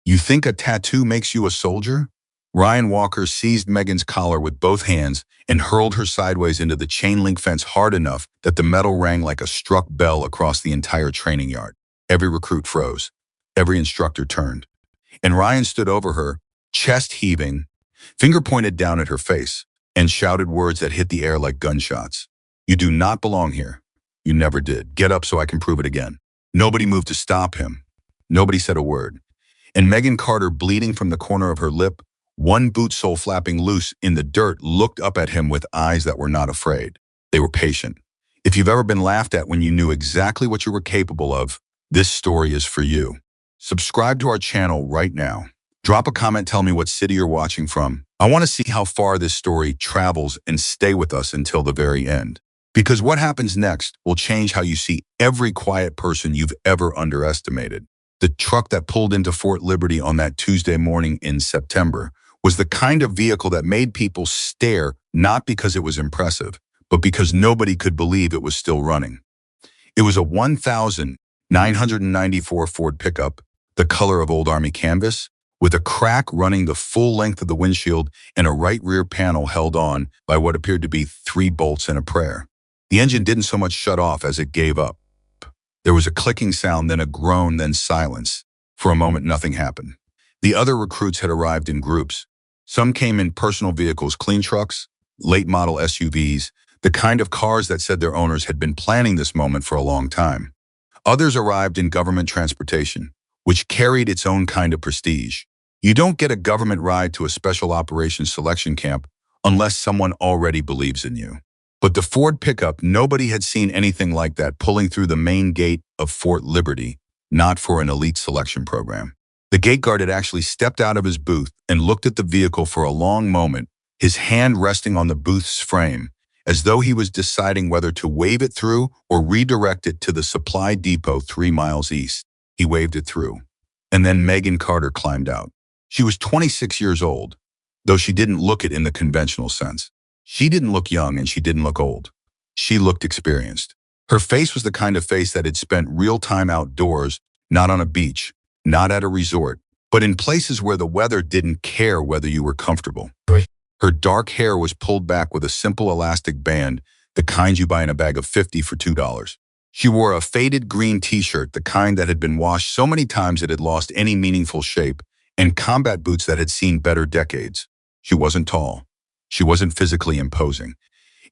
You think a tattoo makes you a soldier? Ryan Walker seized Megan's collar with both hands and hurled her sideways into the chain link fence hard enough that the metal rang like a struck bell across the entire training yard. Every recruit froze. Every instructor turned. And Ryan stood over her, chest heaving, finger pointed down at her face, and shouted words that hit the air like gunshots. You do not belong here. You never did. Get up so I can prove it again. Nobody moved to stop him. Nobody said a word. And Megan Carter, bleeding from the corner of her lip, one boot sole flapping loose in the dirt, looked up at him with eyes that were not afraid. They were patient. If you've ever been laughed at when you knew exactly what you were capable of, this story is for you. Subscribe to our channel right now. Drop a comment, tell me what city you're watching from. I want to see how far this story travels, and stay with us until the very end. Because what happens next will change how you see every quiet person you've ever underestimated. The truck that pulled into Fort Liberty on that Tuesday morning in September was the kind of vehicle that made people stare, not because it was impressive, but because nobody could believe it was still running. It was a 1994 Ford pickup, the color of old Army canvas, with a crack running the full length of the windshield and a right rear panel held on by what appeared to be 3 bolts and a prayer. The engine didn't so much shut off as it gave up. There was a clicking sound, then a groan, then silence. For a moment, nothing happened. The other recruits had arrived in groups. Some came in personal vehicles, clean trucks, late model SUVs, the kind of cars that said their owners had been planning this moment for a long time. Others arrived in government transportation, which carried its own kind of prestige. You don't get a government ride to a special operations selection camp unless someone already believes in you. But the Ford pickup, nobody had seen anything like that pulling through the main gate of Fort Liberty, not for an elite selection program. The gate guard had actually stepped out of his booth and looked at the vehicle for a long moment, his hand resting on the booth's frame, as though he was deciding whether to wave it through or redirect it to the supply depot 3 miles east. He waved it through. And then Megan Carter climbed out. She was 26 years old, though she didn't look it in the conventional sense. She didn't look young and she didn't look old. She looked experienced. Her face was the kind of face that had spent real time outdoors, not on a beach, not at a resort, but in places where the weather didn't care whether you were comfortable. Her dark hair was pulled back with a simple elastic band, the kind you buy in a bag of 50 for $2. She wore a faded green t-shirt, the kind that had been washed so many times it had lost any meaningful shape, and combat boots that had seen better decades. She wasn't tall. She wasn't physically imposing.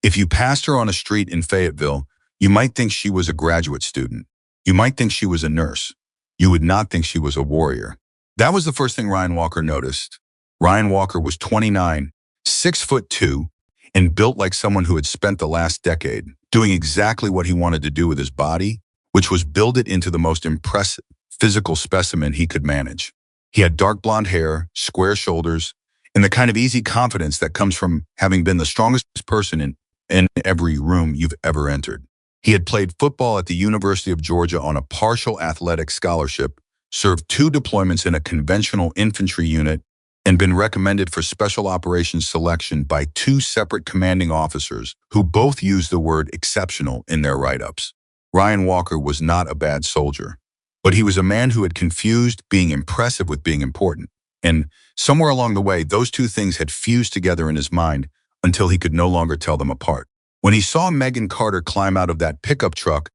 If you passed her on a street in Fayetteville, you might think she was a graduate student. You might think she was a nurse. You would not think she was a warrior. That was the first thing Ryan Walker noticed. Ryan Walker was 29, 6'2", and built like someone who had spent the last decade doing exactly what he wanted to do with his body, which was build it into the most impressive physical specimen he could manage. He had dark blonde hair, square shoulders, and the kind of easy confidence that comes from having been the strongest person in every room you've ever entered. He had played football at the University of Georgia on a partial athletic scholarship, served 2 deployments in a conventional infantry unit, and been recommended for special operations selection by 2 separate commanding officers who both used the word exceptional in their write-ups. Ryan Walker was not a bad soldier, but he was a man who had confused being impressive with being important. And somewhere along the way, those 2 things had fused together in his mind until he could no longer tell them apart. When he saw Megan Carter climb out of that pickup truck,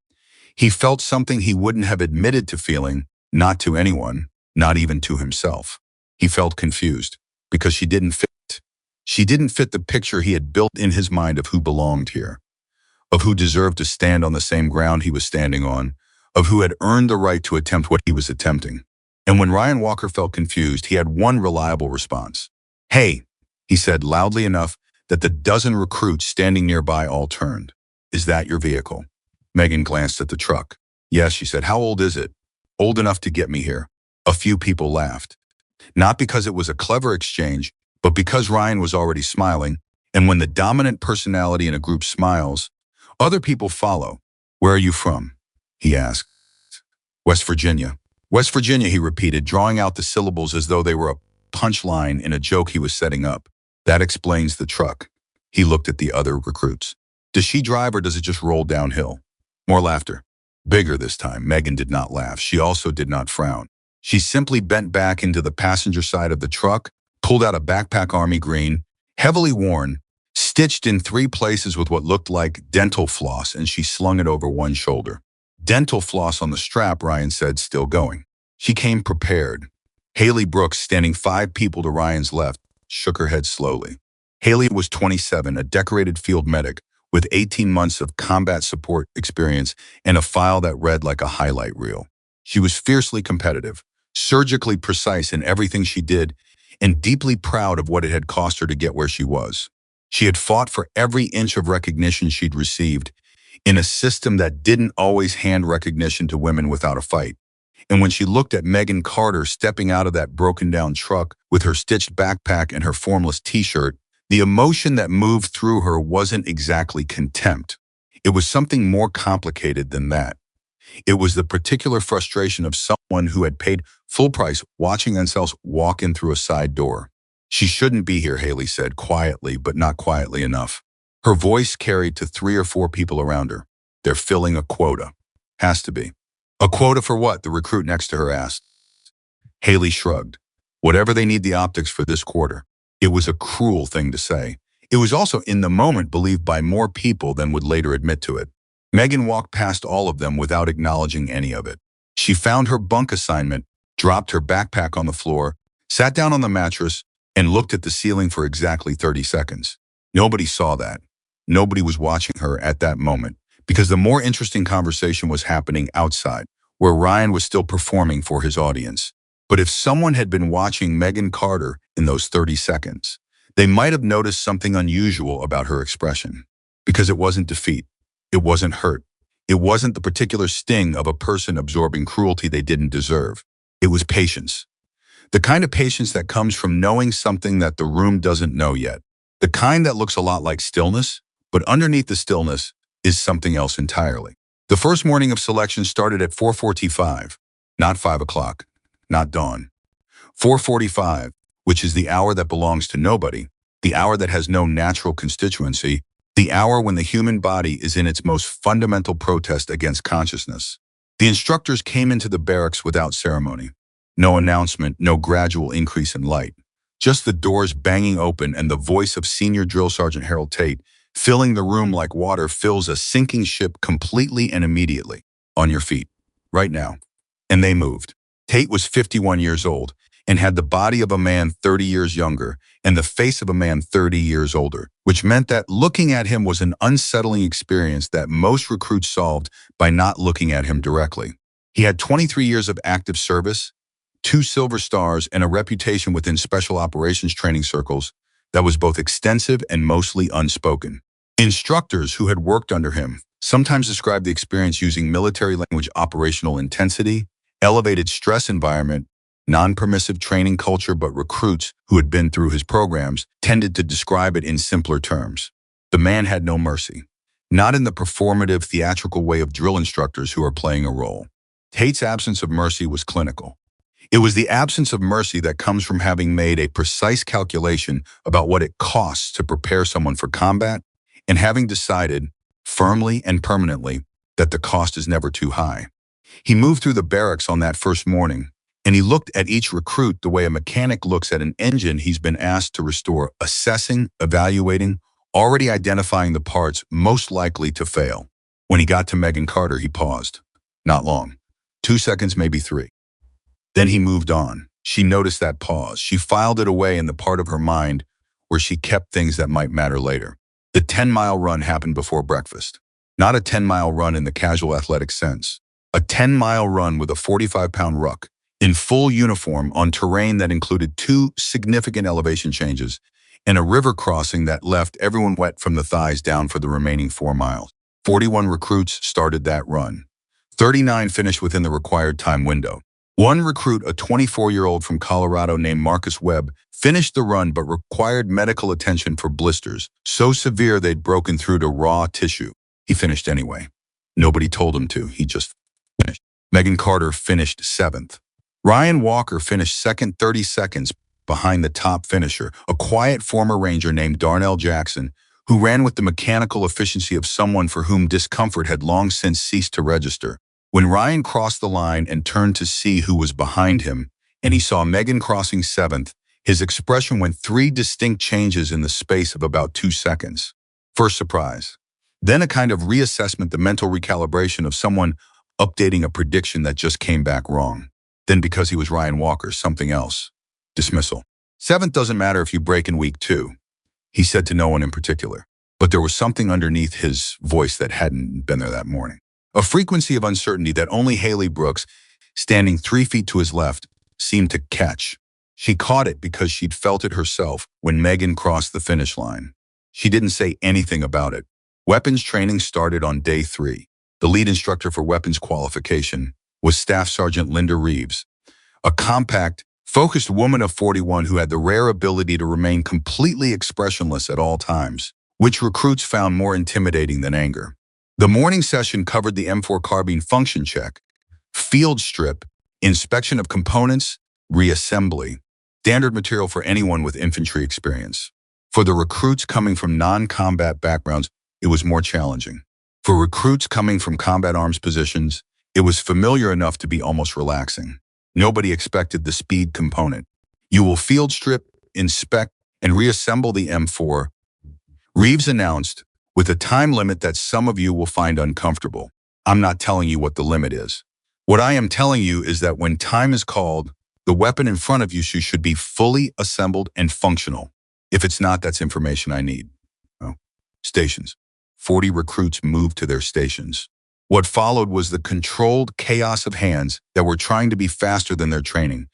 he felt something he wouldn't have admitted to feeling, not to anyone, not even to himself. He felt confused because she didn't fit. She didn't fit the picture he had built in his mind of who belonged here, of who deserved to stand on the same ground he was standing on, of who had earned the right to attempt what he was attempting. And when Ryan Walker felt confused, he had one reliable response. "Hey," he said loudly enough that the dozen recruits standing nearby all turned. "Is that your vehicle?" Megan glanced at the truck. "Yes," she said. "How old is it?" "Old enough to get me here." A few people laughed. Not because it was a clever exchange, but because Ryan was already smiling, and when the dominant personality in a group smiles, other people follow. "Where are you from?" he asked. "West Virginia." "West Virginia," he repeated, drawing out the syllables as though they were a punchline in a joke he was setting up. "That explains the truck." He looked at the other recruits. "Does she drive or does it just roll downhill?" More laughter. Bigger this time. Megan did not laugh. She also did not frown. She simply bent back into the passenger side of the truck, pulled out a backpack army green, heavily worn, stitched in 3 places with what looked like dental floss, and she slung it over one shoulder. Dental floss on the strap, Ryan said, still going. She came prepared. Haley Brooks, standing 5 people to Ryan's left, shook her head slowly. Haley was 27, a decorated field medic with 18 months of combat support experience and a file that read like a highlight reel. She was fiercely competitive, surgically precise in everything she did, and deeply proud of what it had cost her to get where she was. She had fought for every inch of recognition she'd received in a system that didn't always hand recognition to women without a fight. And when she looked at Megan Carter stepping out of that broken-down truck with her stitched backpack and her formless t-shirt, the emotion that moved through her wasn't exactly contempt. It was something more complicated than that. It was the particular frustration of someone who had paid full price watching themselves walk in through a side door. She shouldn't be here, Haley said, quietly, but not quietly enough. Her voice carried to 3 or 4 people around her. They're filling a quota. Has to be. A quota for what? The recruit next to her asked. Haley shrugged. Whatever they need the optics for this quarter. It was a cruel thing to say. It was also in the moment believed by more people than would later admit to it. Megan walked past all of them without acknowledging any of it. She found her bunk assignment, dropped her backpack on the floor, sat down on the mattress, and looked at the ceiling for exactly 30 seconds. Nobody saw that. Nobody was watching her at that moment, because the more interesting conversation was happening outside, where Ryan was still performing for his audience. But if someone had been watching Megan Carter in those 30 seconds, they might have noticed something unusual about her expression. Because it wasn't defeat. It wasn't hurt. It wasn't the particular sting of a person absorbing cruelty they didn't deserve. It was patience. The kind of patience that comes from knowing something that the room doesn't know yet. The kind that looks a lot like stillness, but underneath the stillness is something else entirely. The first morning of selection started at 4:45, not 5 o'clock, not dawn. 4:45, which is the hour that belongs to nobody, the hour that has no natural constituency, the hour when the human body is in its most fundamental protest against consciousness. The instructors came into the barracks without ceremony. No announcement, no gradual increase in light. Just the doors banging open and the voice of Senior Drill Sergeant Harold Tate filling the room like water fills a sinking ship completely and immediately. On your feet. Right now. And they moved. Tate was 51 years old and had the body of a man 30 years younger and the face of a man 30 years older, which meant that looking at him was an unsettling experience that most recruits solved by not looking at him directly. He had 23 years of active service, 2 Silver Stars, and a reputation within special operations training circles that was both extensive and mostly unspoken. Instructors who had worked under him sometimes described the experience using military language: operational intensity, elevated stress environment, non-permissive training culture, but recruits who had been through his programs tended to describe it in simpler terms. The man had no mercy, not in the performative, theatrical way of drill instructors who are playing a role. Tate's absence of mercy was clinical. It was the absence of mercy that comes from having made a precise calculation about what it costs to prepare someone for combat and having decided, firmly and permanently, that the cost is never too high. He moved through the barracks on that first morning, and he looked at each recruit the way a mechanic looks at an engine he's been asked to restore, assessing, evaluating, already identifying the parts most likely to fail. When he got to Megan Carter, he paused. Not long. 2 seconds, maybe 3. Then he moved on. She noticed that pause. She filed it away in the part of her mind where she kept things that might matter later. The 10-mile run happened before breakfast. Not a 10-mile run in the casual athletic sense. A 10-mile run with a 45-pound ruck, in full uniform on terrain that included 2 significant elevation changes and a river crossing that left everyone wet from the thighs down for the remaining 4 miles. 41 recruits started that run. 39 finished within the required time window. One recruit, a 24-year-old from Colorado named Marcus Webb, finished the run but required medical attention for blisters, so severe they'd broken through to raw tissue. He finished anyway. Nobody told him to. He just finished. Megan Carter finished 7th. Ryan Walker finished second, 30 seconds behind the top finisher, a quiet former Ranger named Darnell Jackson, who ran with the mechanical efficiency of someone for whom discomfort had long since ceased to register. When Ryan crossed the line and turned to see who was behind him, and he saw Megan crossing seventh, his expression went three distinct changes in the space of about 2 seconds. First surprise, then a kind of reassessment, the mental recalibration of someone updating a prediction that just came back wrong. Then because he was Ryan Walker, something else. Dismissal. Seventh doesn't matter if you break in week 2, he said to no one in particular. But there was something underneath his voice that hadn't been there that morning. A frequency of uncertainty that only Haley Brooks, standing 3 feet to his left, seemed to catch. She caught it because she'd felt it herself when Megan crossed the finish line. She didn't say anything about it. Weapons training started on day 3. The lead instructor for weapons qualification was Staff Sergeant Linda Reeves, a compact, focused woman of 41 who had the rare ability to remain completely expressionless at all times, which recruits found more intimidating than anger. The morning session covered the M4 carbine function check, field strip, inspection of components, reassembly, standard material for anyone with infantry experience. For the recruits coming from non-combat backgrounds, it was more challenging. For recruits coming from combat arms positions, it was familiar enough to be almost relaxing. Nobody expected the speed component. You will field strip, inspect, and reassemble the M4, Reeves announced, with a time limit that some of you will find uncomfortable. I'm not telling you what the limit is. What I am telling you is that when time is called, the weapon in front of you should be fully assembled and functional. If it's not, that's information I need. Oh. Stations. 40 recruits moved to their stations. What followed was the controlled chaos of hands that were trying to be faster than their training,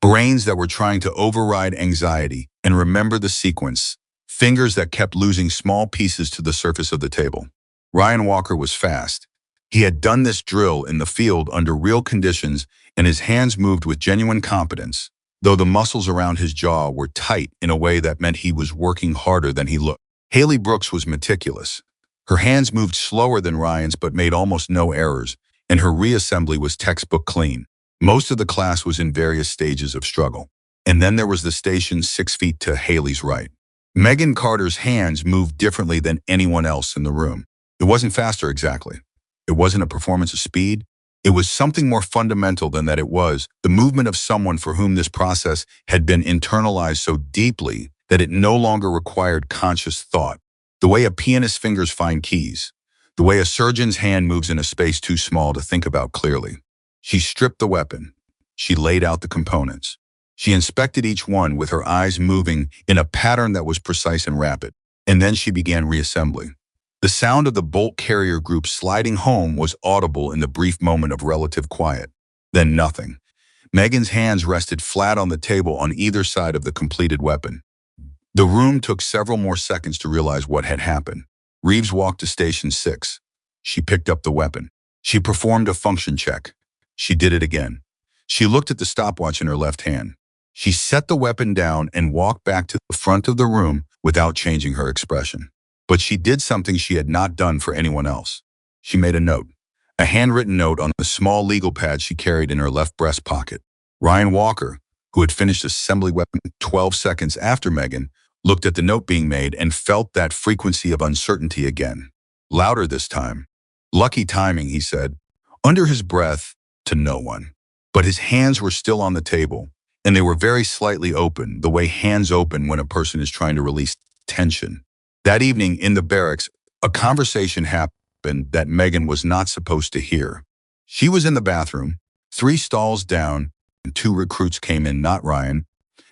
brains that were trying to override anxiety and remember the sequence, fingers that kept losing small pieces to the surface of the table. Ryan Walker was fast. He had done this drill in the field under real conditions, and his hands moved with genuine competence, though the muscles around his jaw were tight in a way that meant he was working harder than he looked. Haley Brooks was meticulous. Her hands moved slower than Ryan's but made almost no errors, and her reassembly was textbook clean. Most of the class was in various stages of struggle. And then there was the station 6 feet to Haley's right. Megan Carter's hands moved differently than anyone else in the room. It wasn't faster exactly. It wasn't a performance of speed. It was something more fundamental than that. It was the movement of someone for whom this process had been internalized so deeply that it no longer required conscious thought. The way a pianist's fingers find keys. The way a surgeon's hand moves in a space too small to think about clearly. She stripped the weapon. She laid out the components. She inspected each one with her eyes moving in a pattern that was precise and rapid. And then she began reassembling. The sound of the bolt carrier group sliding home was audible in the brief moment of relative quiet. Then nothing. Megan's hands rested flat on the table on either side of the completed weapon. The room took several more seconds to realize what had happened. Reeves walked to Station 6. She picked up the weapon. She performed a function check. She did it again. She looked at the stopwatch in her left hand. She set the weapon down and walked back to the front of the room without changing her expression. But she did something she had not done for anyone else. She made a note, a handwritten note on a small legal pad she carried in her left breast pocket. Ryan Walker, who had finished assembly weapon 12 seconds after Megan, looked at the note being made and felt that frequency of uncertainty again. Louder this time. Lucky timing, he said, under his breath, to no one. But his hands were still on the table, and they were very slightly open, the way hands open when a person is trying to release tension. That evening in the barracks, a conversation happened that Megan was not supposed to hear. She was in the bathroom, 3 stalls down, and 2 recruits came in, not Ryan,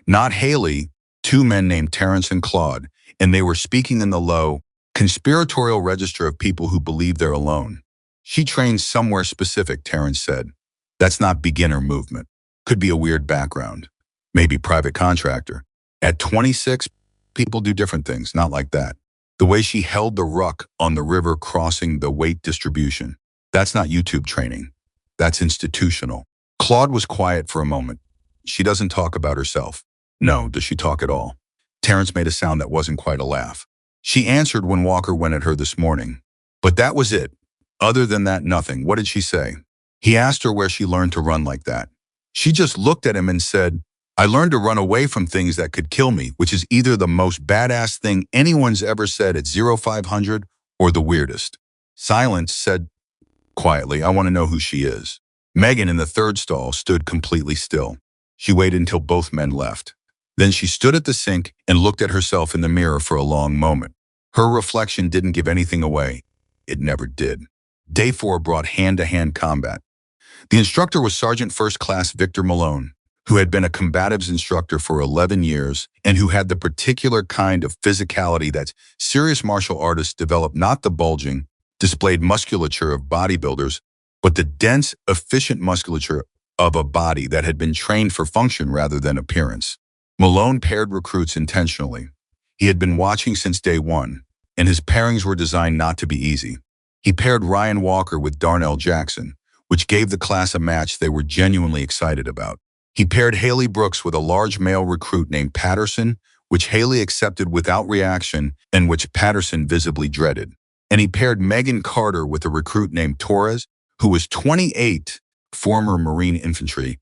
not Haley, 2 men named Terrence and Claude, and they were speaking in the low, conspiratorial register of people who believe they're alone. She trained somewhere specific, Terrence said. That's not beginner movement. Could be a weird background. Maybe private contractor. At 26, people do different things, not like that. The way she held the ruck on the river crossing the weight distribution. That's not YouTube training. That's institutional. Claude was quiet for a moment. She doesn't talk about herself. No, does she talk at all? Terrence made a sound that wasn't quite a laugh. She answered when Walker went at her this morning. But that was it. Other than that, nothing. What did she say? He asked her where she learned to run like that. She just looked at him and said, I learned to run away from things that could kill me, which is either the most badass thing anyone's ever said at 0500 or the weirdest. Silence said, quietly. I want to know who she is. Megan in the third stall stood completely still. She waited until both men left. Then she stood at the sink and looked at herself in the mirror for a long moment. Her reflection didn't give anything away. It never did. Day 4 brought hand-to-hand combat. The instructor was Sergeant First Class Victor Malone, who had been a combatives instructor for 11 years and who had the particular kind of physicality that serious martial artists develop, not the bulging, displayed musculature of bodybuilders, but the dense, efficient musculature of a body that had been trained for function rather than appearance. Malone paired recruits intentionally. He had been watching since day 1, and his pairings were designed not to be easy. He paired Ryan Walker with Darnell Jackson, which gave the class a match they were genuinely excited about. He paired Haley Brooks with a large male recruit named Patterson, which Haley accepted without reaction and which Patterson visibly dreaded. And he paired Megan Carter with a recruit named Torres, who was 28, former Marine infantry,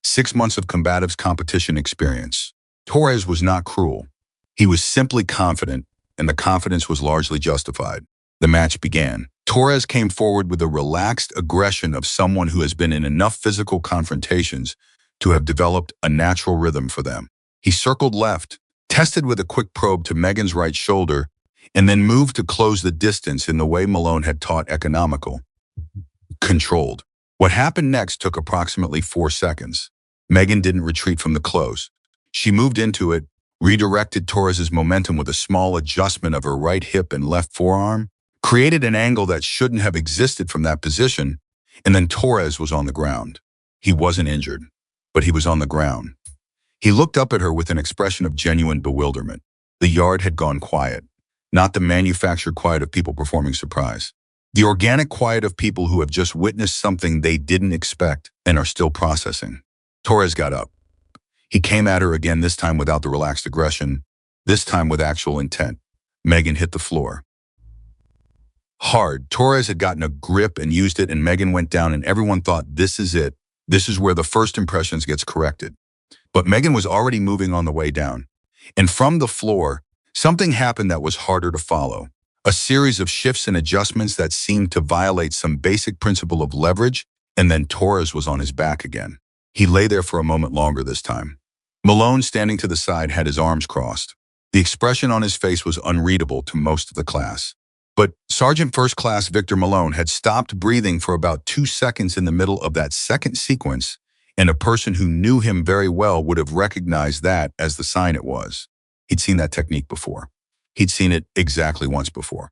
6 months of combatives competition experience. Torres was not cruel. He was simply confident, and the confidence was largely justified. The match began. Torres came forward with the relaxed aggression of someone who has been in enough physical confrontations to have developed a natural rhythm for them. He circled left, tested with a quick probe to Megan's right shoulder, and then moved to close the distance in the way Malone had taught economical. Controlled. What happened next took approximately 4 seconds. Megan didn't retreat from the close. She moved into it, redirected Torres's momentum with a small adjustment of her right hip and left forearm, created an angle that shouldn't have existed from that position, and then Torres was on the ground. He wasn't injured, but he was on the ground. He looked up at her with an expression of genuine bewilderment. The yard had gone quiet, not the manufactured quiet of people performing surprise. The organic quiet of people who have just witnessed something they didn't expect and are still processing. Torres got up. He came at her again, this time without the relaxed aggression, this time with actual intent. Megan hit the floor. Hard. Torres had gotten a grip and used it, and Megan went down, and everyone thought, this is it. This is where the first impressions gets corrected. But Megan was already moving on the way down. And from the floor, something happened that was harder to follow. A series of shifts and adjustments that seemed to violate some basic principle of leverage, and then Torres was on his back again. He lay there for a moment longer this time. Malone, standing to the side, had his arms crossed. The expression on his face was unreadable to most of the class. But Sergeant First Class Victor Malone had stopped breathing for about 2 seconds in the middle of that second sequence, and a person who knew him very well would have recognized that as the sign it was. He'd seen that technique before. He'd seen it exactly once before.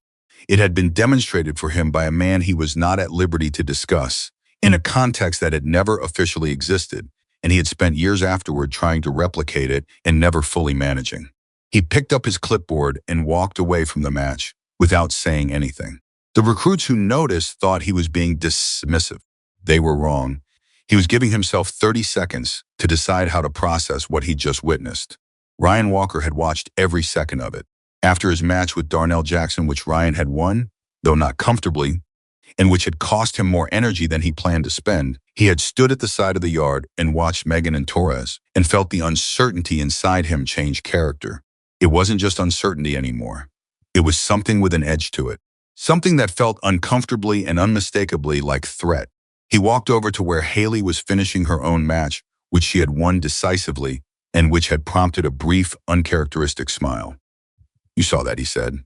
It had been demonstrated for him by a man he was not at liberty to discuss, in a context that had never officially existed, and he had spent years afterward trying to replicate it and never fully managing. He picked up his clipboard and walked away from the match without saying anything. The recruits who noticed thought he was being dismissive. They were wrong. He was giving himself 30 seconds to decide how to process what he'd just witnessed. Ryan Walker had watched every second of it. After his match with Darnell Jackson, which Ryan had won, though not comfortably, and which had cost him more energy than he planned to spend, he had stood at the side of the yard and watched Megan and Torres and felt the uncertainty inside him change character. It wasn't just uncertainty anymore. It was something with an edge to it, something that felt uncomfortably and unmistakably like threat. He walked over to where Haley was finishing her own match, which she had won decisively and which had prompted a brief, uncharacteristic smile. "You saw that," he said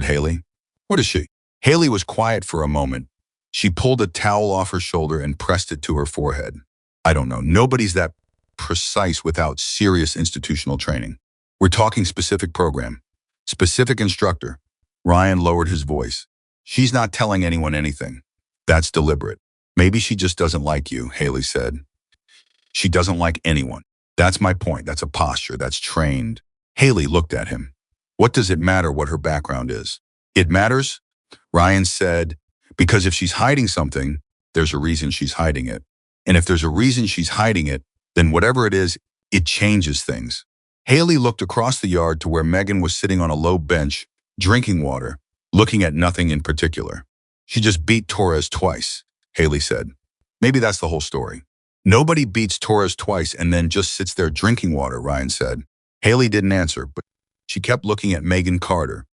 Haley. "What is she?" Haley was quiet for a moment. She pulled a towel off her shoulder and pressed it to her forehead. "I don't know. Nobody's that precise without serious institutional training. We're talking specific program. Specific instructor." Ryan lowered his voice. "She's not telling anyone anything. That's deliberate. Maybe she just doesn't like you," Haley said. "She doesn't like anyone. That's my point. That's a posture. That's trained." Haley looked at him. "What does it matter what her background is?" "It matters," Ryan said, "because if she's hiding something, there's a reason she's hiding it. And if there's a reason she's hiding it, then whatever it is, it changes things." Haley looked across the yard to where Megan was sitting on a low bench, drinking water, looking at nothing in particular. "She just beat Torres twice," Haley said. "Maybe that's the whole story." "Nobody beats Torres twice and then just sits there drinking water," Ryan said. Haley didn't answer, but she kept looking at Megan Carter.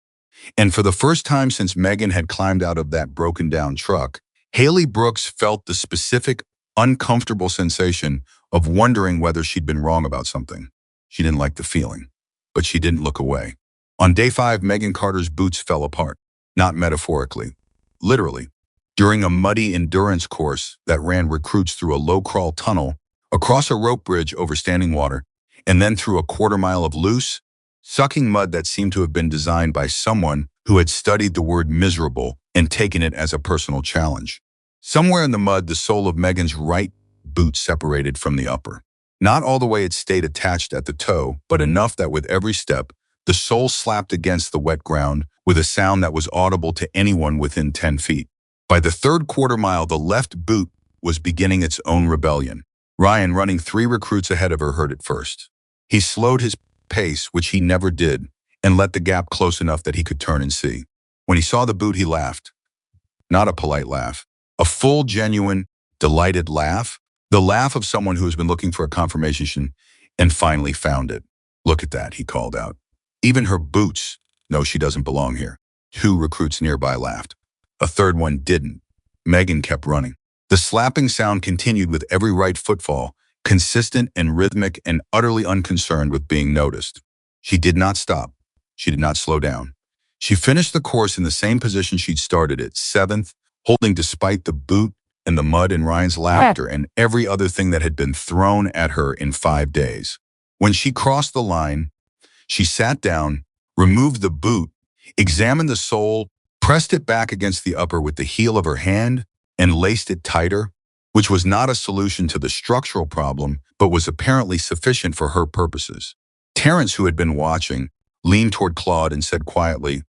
And for the first time since Megan had climbed out of that broken-down truck, Haley Brooks felt the specific, uncomfortable sensation of wondering whether she'd been wrong about something. She didn't like the feeling, but she didn't look away. On day 5, Megan Carter's boots fell apart, not metaphorically, literally. During a muddy endurance course that ran recruits through a low-crawl tunnel, across a rope bridge over standing water, and then through a quarter-mile of loose, sucking mud that seemed to have been designed by someone who had studied the word miserable and taken it as a personal challenge. Somewhere in the mud, the sole of Megan's right boot separated from the upper. Not all the way it stayed attached at the toe, but enough that with every step, the sole slapped against the wet ground with a sound that was audible to anyone within 10 feet. By the third quarter mile, the left boot was beginning its own rebellion. Ryan, running 3 recruits ahead of her, heard it first. He slowed his pace, which he never did, and let the gap close enough that he could turn and see. When he saw the boot, he laughed. Not a polite laugh. A full, genuine, delighted laugh. The laugh of someone who has been looking for a confirmation and finally found it. "Look at that," he called out. "Even her boots know she doesn't belong here." 2 recruits nearby laughed. A third one didn't. Megan kept running. The slapping sound continued with every right footfall, consistent and rhythmic and utterly unconcerned with being noticed. She did not stop. She did not slow down. She finished the course in the same position she'd started it, 7th, holding despite the boot and the mud and Ryan's laughter and every other thing that had been thrown at her in 5 days. When she crossed the line, she sat down, removed the boot, examined the sole, pressed it back against the upper with the heel of her hand, and laced it tighter, which was not a solution to the structural problem, but was apparently sufficient for her purposes. Terrence, who had been watching, leaned toward Claude and said quietly,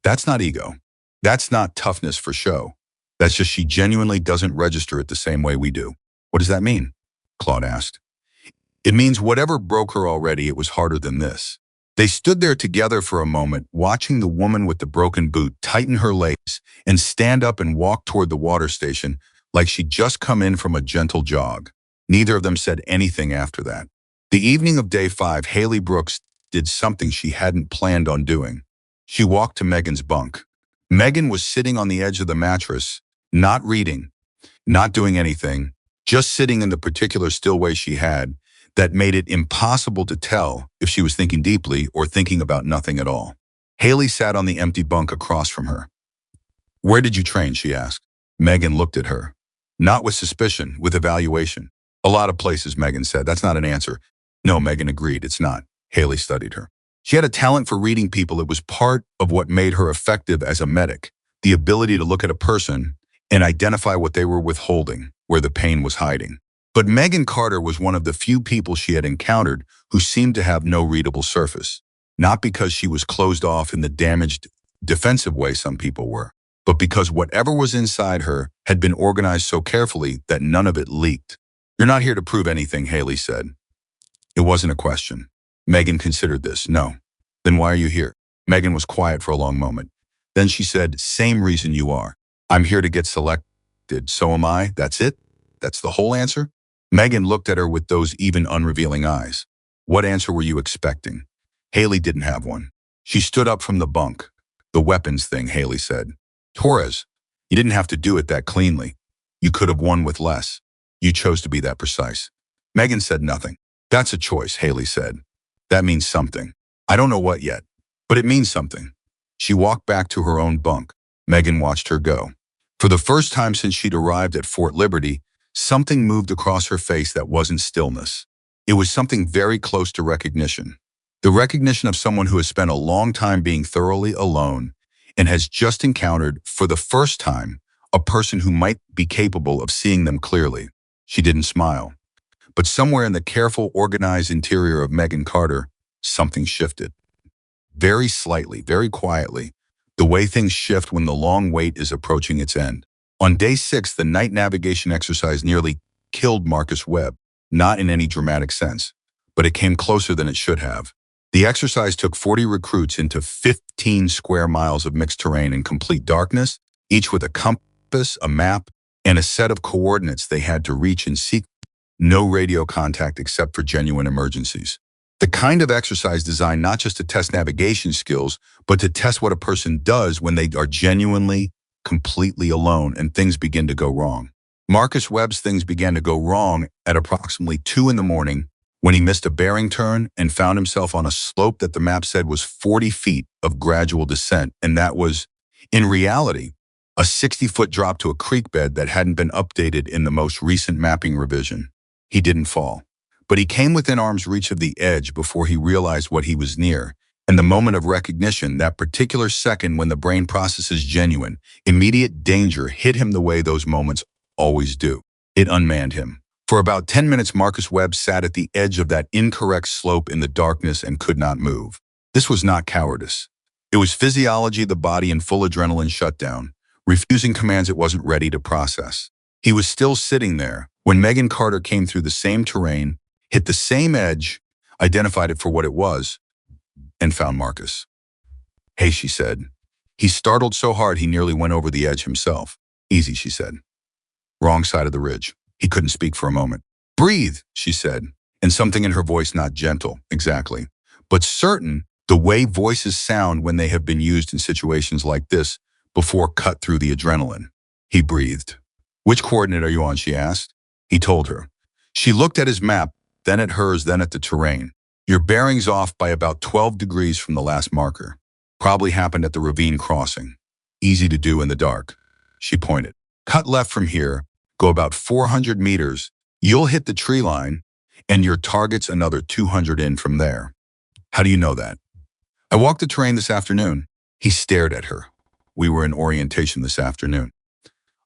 "That's not ego. That's not toughness for show. That's just she genuinely doesn't register it the same way we do." "What does that mean?" Claude asked. "It means whatever broke her already, it was harder than this." They stood there together for a moment, watching the woman with the broken boot tighten her lace and stand up and walk toward the water station like she'd just come in from a gentle jog. Neither of them said anything after that. The evening of day 5, Haley Brooks did something she hadn't planned on doing. She walked to Megan's bunk. Megan was sitting on the edge of the mattress, not reading, not doing anything, just sitting in the particular still way she had that made it impossible to tell if she was thinking deeply or thinking about nothing at all. Haley sat on the empty bunk across from her. "Where did you train?" she asked. Megan looked at her. Not with suspicion, with evaluation. "A lot of places," Megan said. "That's not an answer." "No," Megan agreed, "it's not." Haley studied her. She had a talent for reading people. It was part of what made her effective as a medic, the ability to look at a person and identify what they were withholding, where the pain was hiding. But Megan Carter was one of the few people she had encountered who seemed to have no readable surface. Not because she was closed off in the damaged, defensive way some people were, but because whatever was inside her had been organized so carefully that none of it leaked. "You're not here to prove anything," Haley said. It wasn't a question. Megan considered this. "No." "Then why are you here?" Megan was quiet for a long moment. Then she said, "Same reason you are. I'm here to get selected. So am I. That's it? That's the whole answer?" Megan looked at her with those even unrevealing eyes. "What answer were you expecting?" Haley didn't have one. She stood up from the bunk. "The weapons thing," Haley said. "Torres, you didn't have to do it that cleanly. You could have won with less. You chose to be that precise." Megan said nothing. "That's a choice," Haley said. "That means something. I don't know what yet, but it means something." She walked back to her own bunk. Megan watched her go. For the first time since she'd arrived at Fort Liberty, something moved across her face that wasn't stillness. It was something very close to recognition. The recognition of someone who has spent a long time being thoroughly alone and has just encountered, for the first time, a person who might be capable of seeing them clearly. She didn't smile. But somewhere in the careful, organized interior of Megan Carter, something shifted. Very slightly, very quietly, the way things shift when the long wait is approaching its end. On day 6, the night navigation exercise nearly killed Marcus Webb, not in any dramatic sense, but it came closer than it should have. The exercise took 40 recruits into 15 square miles of mixed terrain in complete darkness, each with a compass, a map, and a set of coordinates they had to reach and seek. No radio contact except for genuine emergencies. The kind of exercise designed not just to test navigation skills, but to test what a person does when they are genuinely completely alone, and things begin to go wrong. Marcus Webb's things began to go wrong at approximately 2 in the morning when he missed a bearing turn and found himself on a slope that the map said was 40 feet of gradual descent, and that was, in reality, a 60-foot drop to a creek bed that hadn't been updated in the most recent mapping revision. He didn't fall, but he came within arm's reach of the edge before he realized what he was near, and the moment of recognition, that particular second when the brain processes genuine, immediate danger, hit him the way those moments always do. It unmanned him. For about 10 minutes, Marcus Webb sat at the edge of that incorrect slope in the darkness and could not move. This was not cowardice. It was physiology, the body in full adrenaline shutdown, refusing commands it wasn't ready to process. He was still sitting there when Megan Carter came through the same terrain, hit the same edge, identified it for what it was, and found Marcus. "Hey," she said. He startled so hard he nearly went over the edge himself. "Easy," she said. "Wrong side of the ridge." He couldn't speak for a moment. "Breathe," she said, and something in her voice not gentle, exactly, but certain, the way voices sound when they have been used in situations like this before, cut through the adrenaline. He breathed. "Which coordinate are you on?" she asked. He told her. She looked at his map, then at hers, then at the terrain. "Your bearing's off by about 12 degrees from the last marker. Probably happened at the ravine crossing. Easy to do in the dark." She pointed. "Cut left from here, go about 400 meters, you'll hit the tree line, and your target's another 200 in from there." "How do you know that?" "I walked the terrain this afternoon." He stared at her. "We were in orientation this afternoon."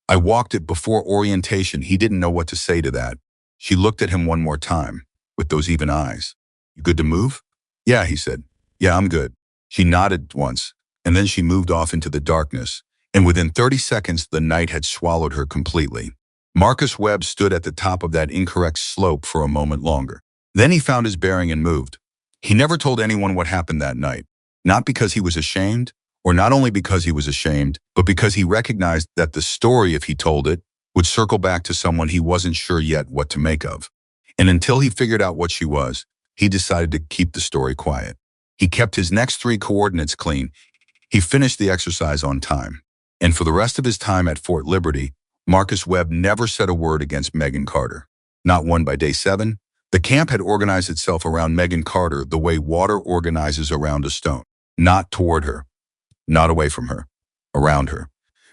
"I walked it before orientation." He didn't know what to say to that. She looked at him one more time, with those even eyes. "You good to move?" "Yeah," he said. "Yeah, I'm good." She nodded once, and then she moved off into the darkness, and within 30 seconds the night had swallowed her completely. Marcus Webb stood at the top of that incorrect slope for a moment longer. Then he found his bearing and moved. He never told anyone what happened that night, not because he was ashamed, or not only because he was ashamed, but because he recognized that the story, if he told it, would circle back to someone he wasn't sure yet what to make of. And until he figured out what she was, he decided to keep the story quiet. He kept his next 3 coordinates clean. He finished the exercise on time. And for the rest of his time at Fort Liberty, Marcus Webb never said a word against Megan Carter. Not one. By day 7, the camp had organized itself around Megan Carter the way water organizes around a stone. Not toward her, not away from her, around her.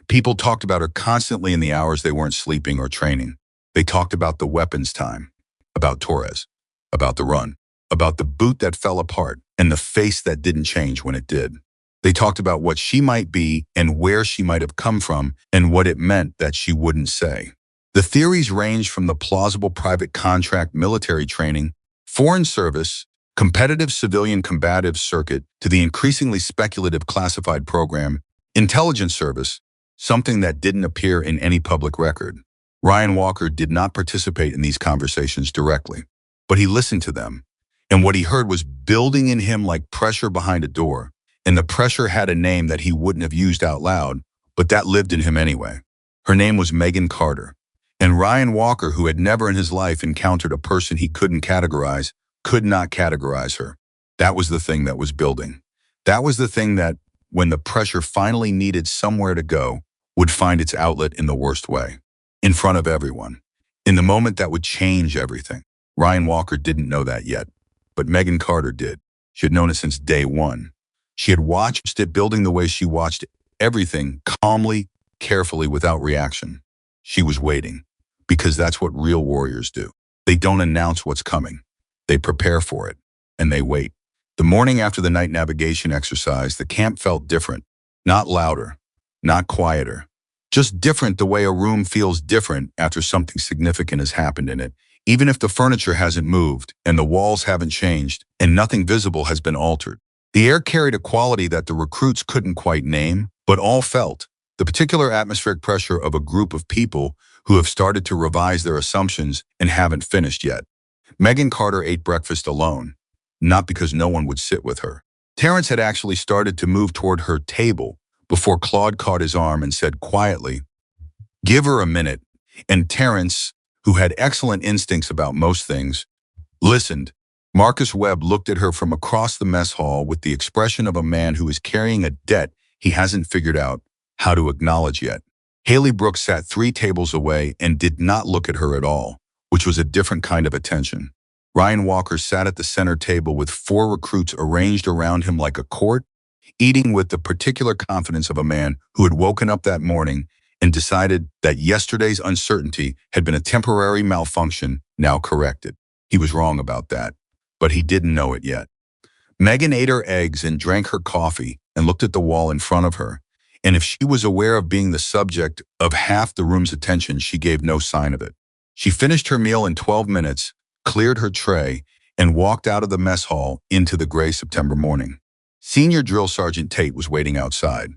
People talked about her constantly in the hours they weren't sleeping or training. They talked about the weapons time, about Torres, about the run, about the boot that fell apart, and the face that didn't change when it did. They talked about what she might be and where she might have come from and what it meant that she wouldn't say. The theories ranged from the plausible private contract military training, foreign service, competitive civilian combative circuit, to the increasingly speculative classified program, intelligence service, something that didn't appear in any public record. Ryan Walker did not participate in these conversations directly, but he listened to them, and what he heard was building in him like pressure behind a door. And the pressure had a name that he wouldn't have used out loud, but that lived in him anyway. Her name was Megan Carter. And Ryan Walker, who had never in his life encountered a person he couldn't categorize, could not categorize her. That was the thing that was building. That was the thing that, when the pressure finally needed somewhere to go, would find its outlet in the worst way. In front of everyone. In the moment that would change everything. Ryan Walker didn't know that yet, but Megan Carter did. She had known it since day 1. She had watched it building the way she watched everything, calmly, carefully, without reaction. She was waiting, because that's what real warriors do. They don't announce what's coming. They prepare for it, and they wait. The morning after the night navigation exercise, the camp felt different. Not louder, not quieter. Just different, the way a room feels different after something significant has happened in it, even if the furniture hasn't moved, and the walls haven't changed, and nothing visible has been altered. The air carried a quality that the recruits couldn't quite name, but all felt, the particular atmospheric pressure of a group of people who have started to revise their assumptions and haven't finished yet. Megan Carter ate breakfast alone, not because no one would sit with her. Terrence had actually started to move toward her table before Claude caught his arm and said quietly, "Give her a minute," and Terrence, who had excellent instincts about most things, listened. Marcus Webb looked at her from across the mess hall with the expression of a man who is carrying a debt he hasn't figured out, how to acknowledge yet. Haley Brooks sat 3 tables away and did not look at her at all, which was a different kind of attention. Ryan Walker sat at the center table with 4 recruits arranged around him like a court, eating with the particular confidence of a man who had woken up that morning and decided that yesterday's uncertainty had been a temporary malfunction now corrected. He was wrong about that, but he didn't know it yet. Megan ate her eggs and drank her coffee and looked at the wall in front of her, and if she was aware of being the subject of half the room's attention, she gave no sign of it. She finished her meal in 12 minutes, cleared her tray, and walked out of the mess hall into the gray September morning. Senior Drill Sergeant Tate was waiting outside.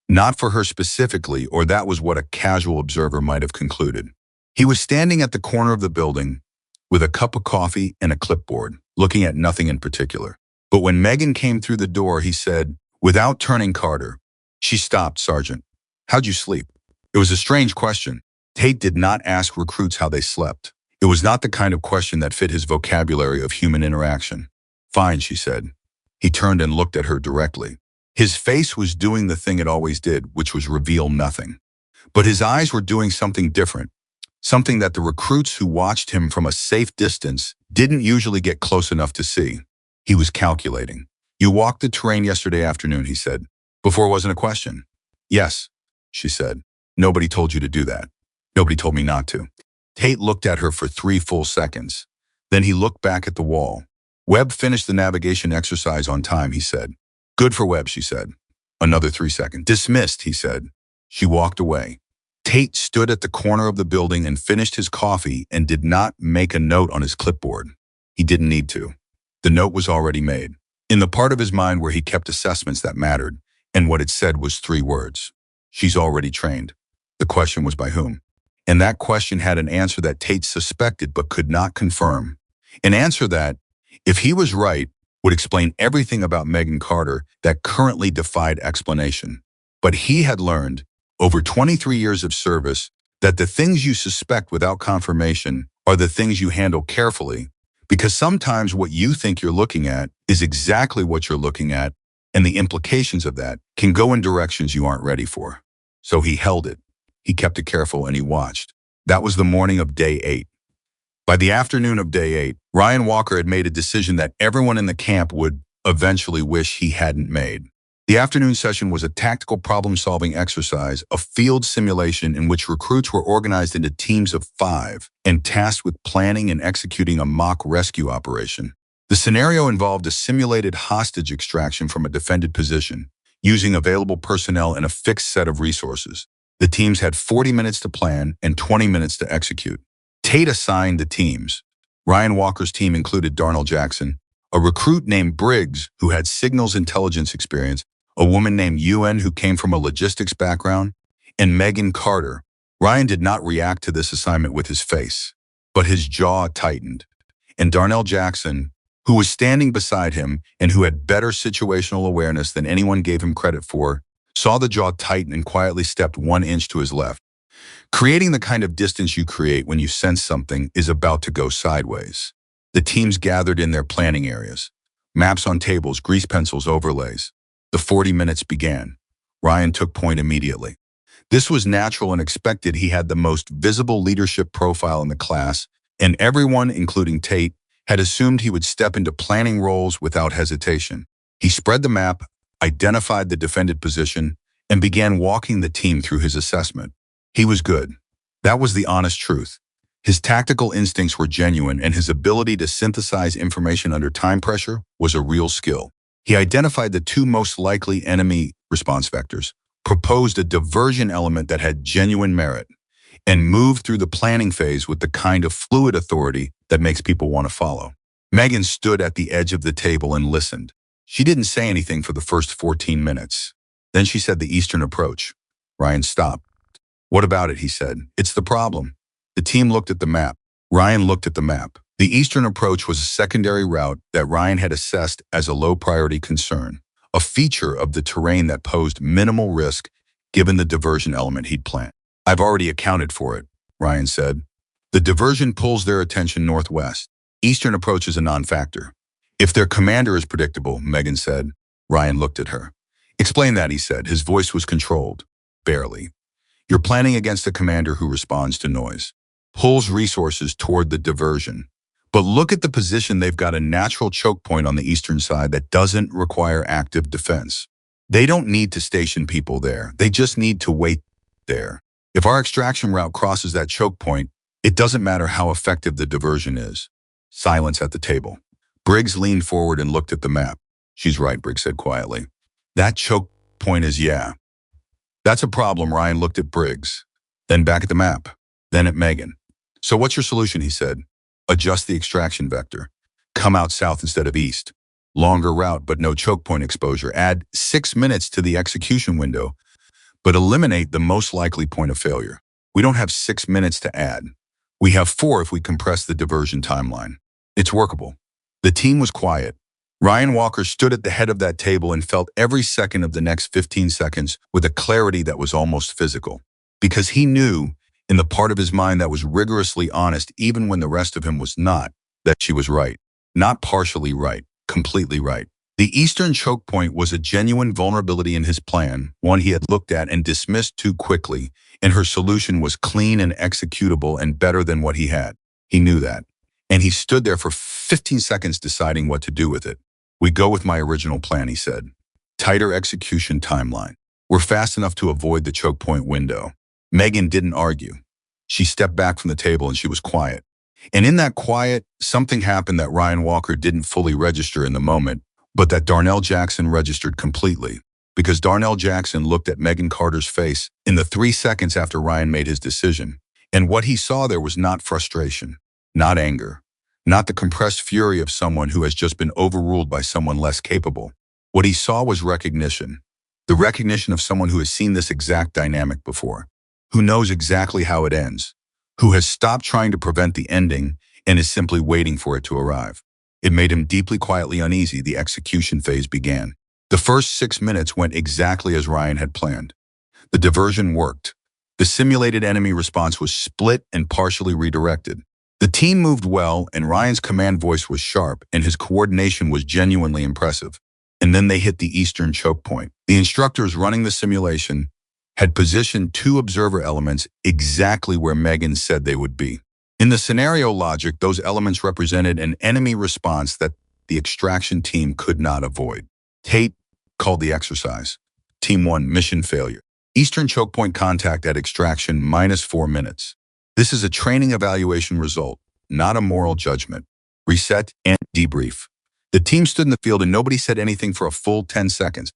Not for her specifically, or that was what a casual observer might have concluded. He was standing at the corner of the building with a cup of coffee and a clipboard, looking at nothing in particular. But when Megan came through the door, he said, without turning Carter, "She stopped, Sergeant. How'd you sleep?" It was a strange question. Tate did not ask recruits how they slept. It was not the kind of question that fit his vocabulary of human interaction. "Fine," she said. He turned and looked at her directly. His face was doing the thing it always did, which was reveal nothing. But his eyes were doing something different, something that the recruits who watched him from a safe distance didn't usually get close enough to see. He was calculating. "You walked the terrain yesterday afternoon," he said. "Before it wasn't a question." "Yes," she said. "Nobody told you to do that." "Nobody told me not to." Tate looked at her for 3 full seconds. Then he looked back at the wall. "Webb finished the navigation exercise on time," he said. "Good for Webb," she said. Another 3 seconds. "Dismissed," he said. She walked away. Tate stood at the corner of the building and finished his coffee and did not make a note on his clipboard. He didn't need to. The note was already made, in the part of his mind where he kept assessments that mattered, and what it said was 3 words. She's already trained. The question was by whom? And that question had an answer that Tate suspected but could not confirm. An answer that, if he was right, would explain everything about Megan Carter that currently defied explanation. But he had learned, over 23 years of service, that the things you suspect without confirmation are the things you handle carefully, because sometimes what you think you're looking at is exactly what you're looking at, and the implications of that can go in directions you aren't ready for. So he held it. He kept it careful and he watched. That was the morning of day 8. By the afternoon of day 8, Ryan Walker had made a decision that everyone in the camp would eventually wish he hadn't made. The afternoon session was a tactical problem-solving exercise, a field simulation in which recruits were organized into teams of 5 and tasked with planning and executing a mock rescue operation. The scenario involved a simulated hostage extraction from a defended position, using available personnel and a fixed set of resources. The teams had 40 minutes to plan and 20 minutes to execute. Tate assigned the teams. Ryan Walker's team included Darnell Jackson, a recruit named Briggs who had signals intelligence experience, a woman named Ewan who came from a logistics background, and Megan Carter. Ryan did not react to this assignment with his face, but his jaw tightened. And Darnell Jackson, who was standing beside him and who had better situational awareness than anyone gave him credit for, saw the jaw tighten and quietly stepped 1 inch to his left. Creating the kind of distance you create when you sense something is about to go sideways. The teams gathered in their planning areas. Maps on tables, grease pencils, overlays. The 40 minutes began. Ryan took point immediately. This was natural and expected. He had the most visible leadership profile in the class, and everyone, including Tate, had assumed he would step into planning roles without hesitation. He spread the map, identified the defended position, and began walking the team through his assessment. He was good. That was the honest truth. His tactical instincts were genuine, and his ability to synthesize information under time pressure was a real skill. He identified the 2 most likely enemy response vectors, proposed a diversion element that had genuine merit, and moved through the planning phase with the kind of fluid authority that makes people want to follow. Megan stood at the edge of the table and listened. She didn't say anything for the first 14 minutes. Then she said the Eastern approach. Ryan stopped. "What about it?" he said. "It's the problem." The team looked at the map. Ryan looked at the map. The Eastern approach was a secondary route that Ryan had assessed as a low-priority concern, a feature of the terrain that posed minimal risk given the diversion element he'd planned. "I've already accounted for it," Ryan said. "The diversion pulls their attention northwest. Eastern approach is a non-factor." "If their commander is predictable," Megan said. Ryan looked at her. "Explain that," he said. His voice was controlled. Barely. You're planning against a commander who responds to noise, pulls resources toward the diversion. But look at the position. They've got a natural choke point on the eastern side that doesn't require active defense. They don't need to station people there. They just need to wait there. If our extraction route crosses that choke point, it doesn't matter how effective the diversion is. Silence at the table. Briggs leaned forward and looked at the map. She's right, Briggs said quietly. That choke point is, yeah. That's a problem. Ryan looked at Briggs, then back at the map, then at Megan. So what's your solution, he said. Adjust the extraction vector. Come out south instead of east. Longer route, but no choke point exposure. Add 6 minutes to the execution window, but eliminate the most likely point of failure. We don't have 6 minutes to add. We have 4 if we compress the diversion timeline. It's workable. The team was quiet. Ryan Walker stood at the head of that table and felt every second of the next 15 seconds with a clarity that was almost physical. Because he knew, in the part of his mind that was rigorously honest even when the rest of him was not, that she was right. Not partially right, completely right. The eastern choke point was a genuine vulnerability in his plan, one he had looked at and dismissed too quickly, and her solution was clean and executable and better than what he had. He knew that. And he stood there for 15 seconds deciding what to do with it. We go with my original plan, he said. Tighter execution timeline. We're fast enough to avoid the choke point window. Megan didn't argue. She stepped back from the table and she was quiet. And in that quiet, something happened that Ryan Walker didn't fully register in the moment, but that Darnell Jackson registered completely. Because Darnell Jackson looked at Megan Carter's face in the 3 seconds after Ryan made his decision. And what he saw there was not frustration, not anger, not the compressed fury of someone who has just been overruled by someone less capable. What he saw was recognition. The recognition of someone who has seen this exact dynamic before, who knows exactly how it ends, who has stopped trying to prevent the ending and is simply waiting for it to arrive. It made him deeply, quietly uneasy. The execution phase began. The first 6 minutes went exactly as Ryan had planned. The diversion worked. The simulated enemy response was split and partially redirected. The team moved well, and Ryan's command voice was sharp, and his coordination was genuinely impressive. And then they hit the eastern choke point. The instructors running the simulation had positioned 2 observer elements exactly where Megan said they would be. In the scenario logic, those elements represented an enemy response that the extraction team could not avoid. Tate called the exercise. Team 1, mission failure. Eastern choke point contact at extraction -4 minutes. This is a training evaluation result, not a moral judgment. Reset and debrief. The team stood in the field and nobody said anything for a full 10 seconds.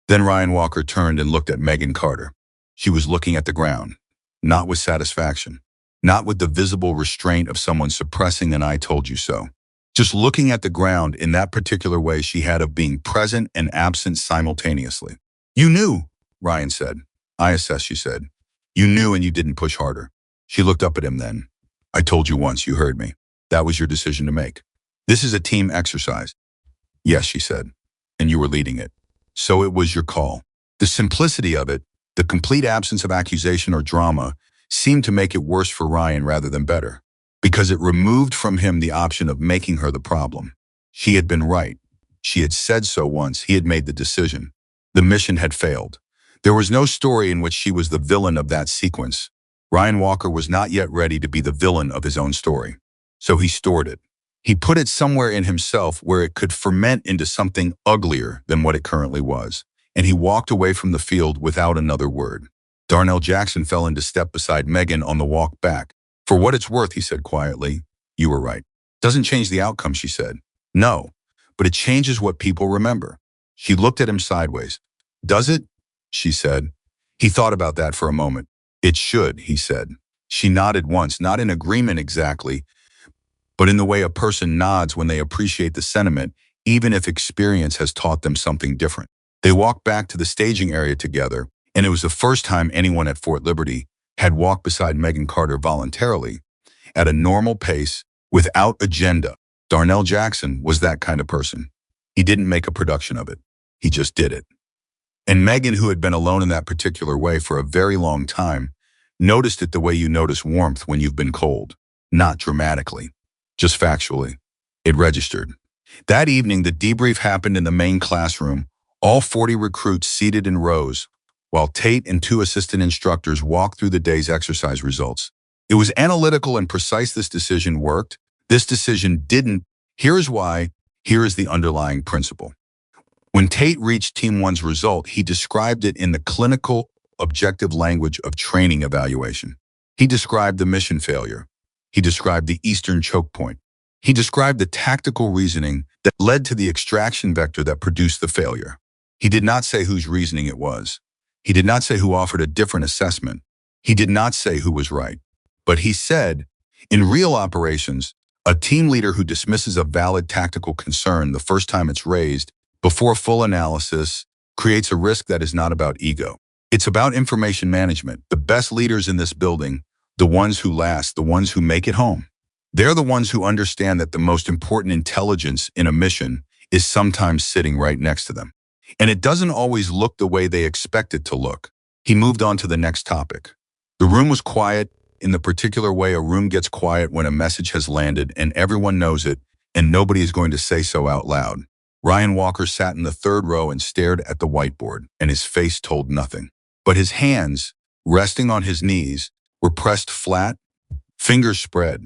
Then Ryan Walker turned and looked at Megan Carter. She was looking at the ground, not with satisfaction, not with the visible restraint of someone suppressing an "I told you so." Just looking at the ground in that particular way she had of being present and absent simultaneously. "You knew," Ryan said. "I assess," she said. "You knew and you didn't push harder." She looked up at him then. "I told you once, you heard me. That was your decision to make. This is a team exercise." "Yes," she said, "and you were leading it. So it was your call." The simplicity of it, the complete absence of accusation or drama, seemed to make it worse for Ryan rather than better, because it removed from him the option of making her the problem. She had been right. She had said so once. He had made the decision. The mission had failed. There was no story in which she was the villain of that sequence. Ryan Walker was not yet ready to be the villain of his own story. So he stored it. He put it somewhere in himself where it could ferment into something uglier than what it currently was. And he walked away from the field without another word. Darnell Jackson fell into step beside Megan on the walk back. "For what it's worth," he said quietly, "you were right. Doesn't change the outcome," she said. "No, but it changes what people remember." She looked at him sideways. "Does it?" she said. He thought about that for a moment. "It should," he said. She nodded once, not in agreement exactly, but in the way a person nods when they appreciate the sentiment, even if experience has taught them something different. They walked back to the staging area together, and it was the first time anyone at Fort Liberty had walked beside Megan Carter voluntarily, at a normal pace, without agenda. Darnell Jackson was that kind of person. He didn't make a production of it. He just did it. And Megan, who had been alone in that particular way for a very long time, noticed it the way you notice warmth when you've been cold. Not dramatically, just factually. It registered. That evening, the debrief happened in the main classroom, all 40 recruits seated in rows, while Tate and two assistant instructors walked through the day's exercise results. It was analytical and precise. This decision worked. This decision didn't. Here's why. Here is the underlying principle. When Tate reached Team 1's result, he described it in the clinical, objective language of training evaluation. He described the mission failure. He described the Eastern choke point. He described the tactical reasoning that led to the extraction vector that produced the failure. He did not say whose reasoning it was. He did not say who offered a different assessment. He did not say who was right. But he said, in real operations, a team leader who dismisses a valid tactical concern the first time it's raised, before full analysis, creates a risk that is not about ego. It's about information management. The best leaders in this building, the ones who last, the ones who make it home, they're the ones who understand that the most important intelligence in a mission is sometimes sitting right next to them. And it doesn't always look the way they expect it to look. He moved on to the next topic. The room was quiet in the particular way a room gets quiet when a message has landed and everyone knows it and nobody is going to say so out loud. Ryan Walker sat in the third row and stared at the whiteboard, and his face told nothing. But his hands, resting on his knees, were pressed flat, fingers spread,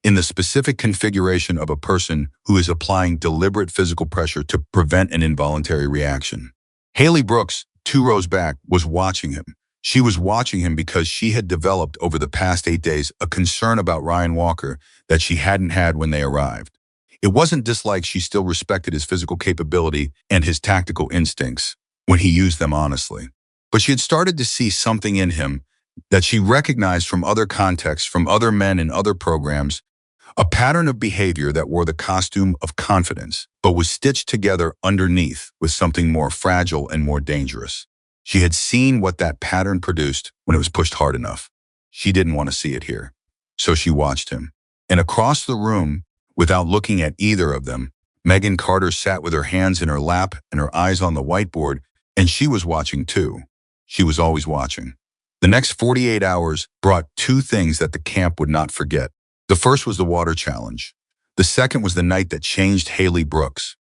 in the specific configuration of a person who is applying deliberate physical pressure to prevent an involuntary reaction. Haley Brooks, 2 rows back, was watching him. She was watching him because she had developed over the past 8 days a concern about Ryan Walker that she hadn't had when they arrived. It wasn't dislike. She still respected his physical capability and his tactical instincts when he used them honestly. But she had started to see something in him that she recognized from other contexts, from other men in other programs, a pattern of behavior that wore the costume of confidence, but was stitched together underneath with something more fragile and more dangerous. She had seen what that pattern produced when it was pushed hard enough. She didn't want to see it here. So she watched him. And across the room, without looking at either of them, Megan Carter sat with her hands in her lap and her eyes on the whiteboard, and she was watching too. She was always watching. The next 48 hours brought 2 things that the camp would not forget. The first was the water challenge. The second was the night that changed Haley Brooks.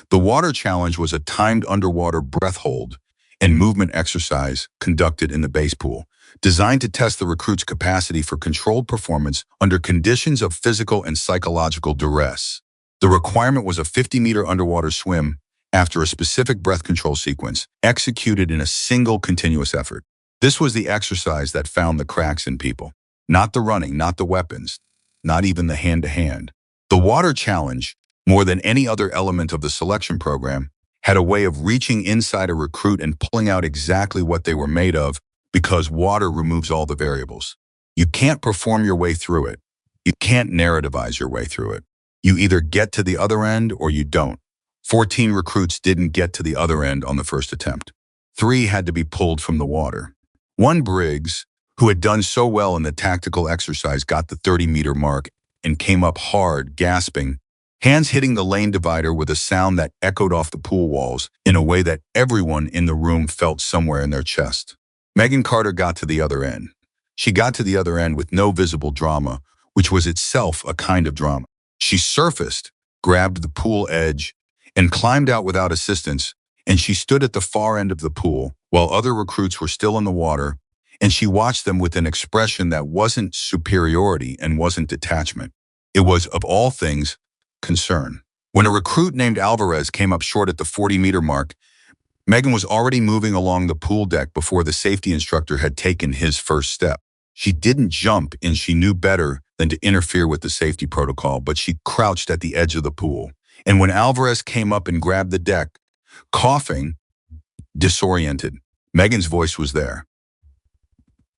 The water challenge was a timed underwater breath hold and movement exercise conducted in the base pool, designed to test the recruit's capacity for controlled performance under conditions of physical and psychological duress. The requirement was a 50-meter underwater swim after a specific breath control sequence, executed in a single continuous effort. This was the exercise that found the cracks in people. Not the running, not the weapons, not even the hand-to-hand. The water challenge, more than any other element of the selection program, had a way of reaching inside a recruit and pulling out exactly what they were made of, because water removes all the variables. You can't perform your way through it. You can't narrativize your way through it. You either get to the other end or you don't. 14 recruits didn't get to the other end on the first attempt. 3 had to be pulled from the water. One, Briggs, who had done so well in the tactical exercise, got the 30-meter mark and came up hard, gasping, hands hitting the lane divider with a sound that echoed off the pool walls in a way that everyone in the room felt somewhere in their chest. Megan Carter got to the other end. She got to the other end with no visible drama, which was itself a kind of drama. She surfaced, grabbed the pool edge, and climbed out without assistance, and she stood at the far end of the pool while other recruits were still in the water, and she watched them with an expression that wasn't superiority and wasn't detachment. It was, of all things, concern. When a recruit named Alvarez came up short at the 40-meter mark, Megan was already moving along the pool deck before the safety instructor had taken his first step. She didn't jump, and she knew better than to interfere with the safety protocol, but she crouched at the edge of the pool. And when Alvarez came up and grabbed the deck, coughing, disoriented, Megan's voice was there.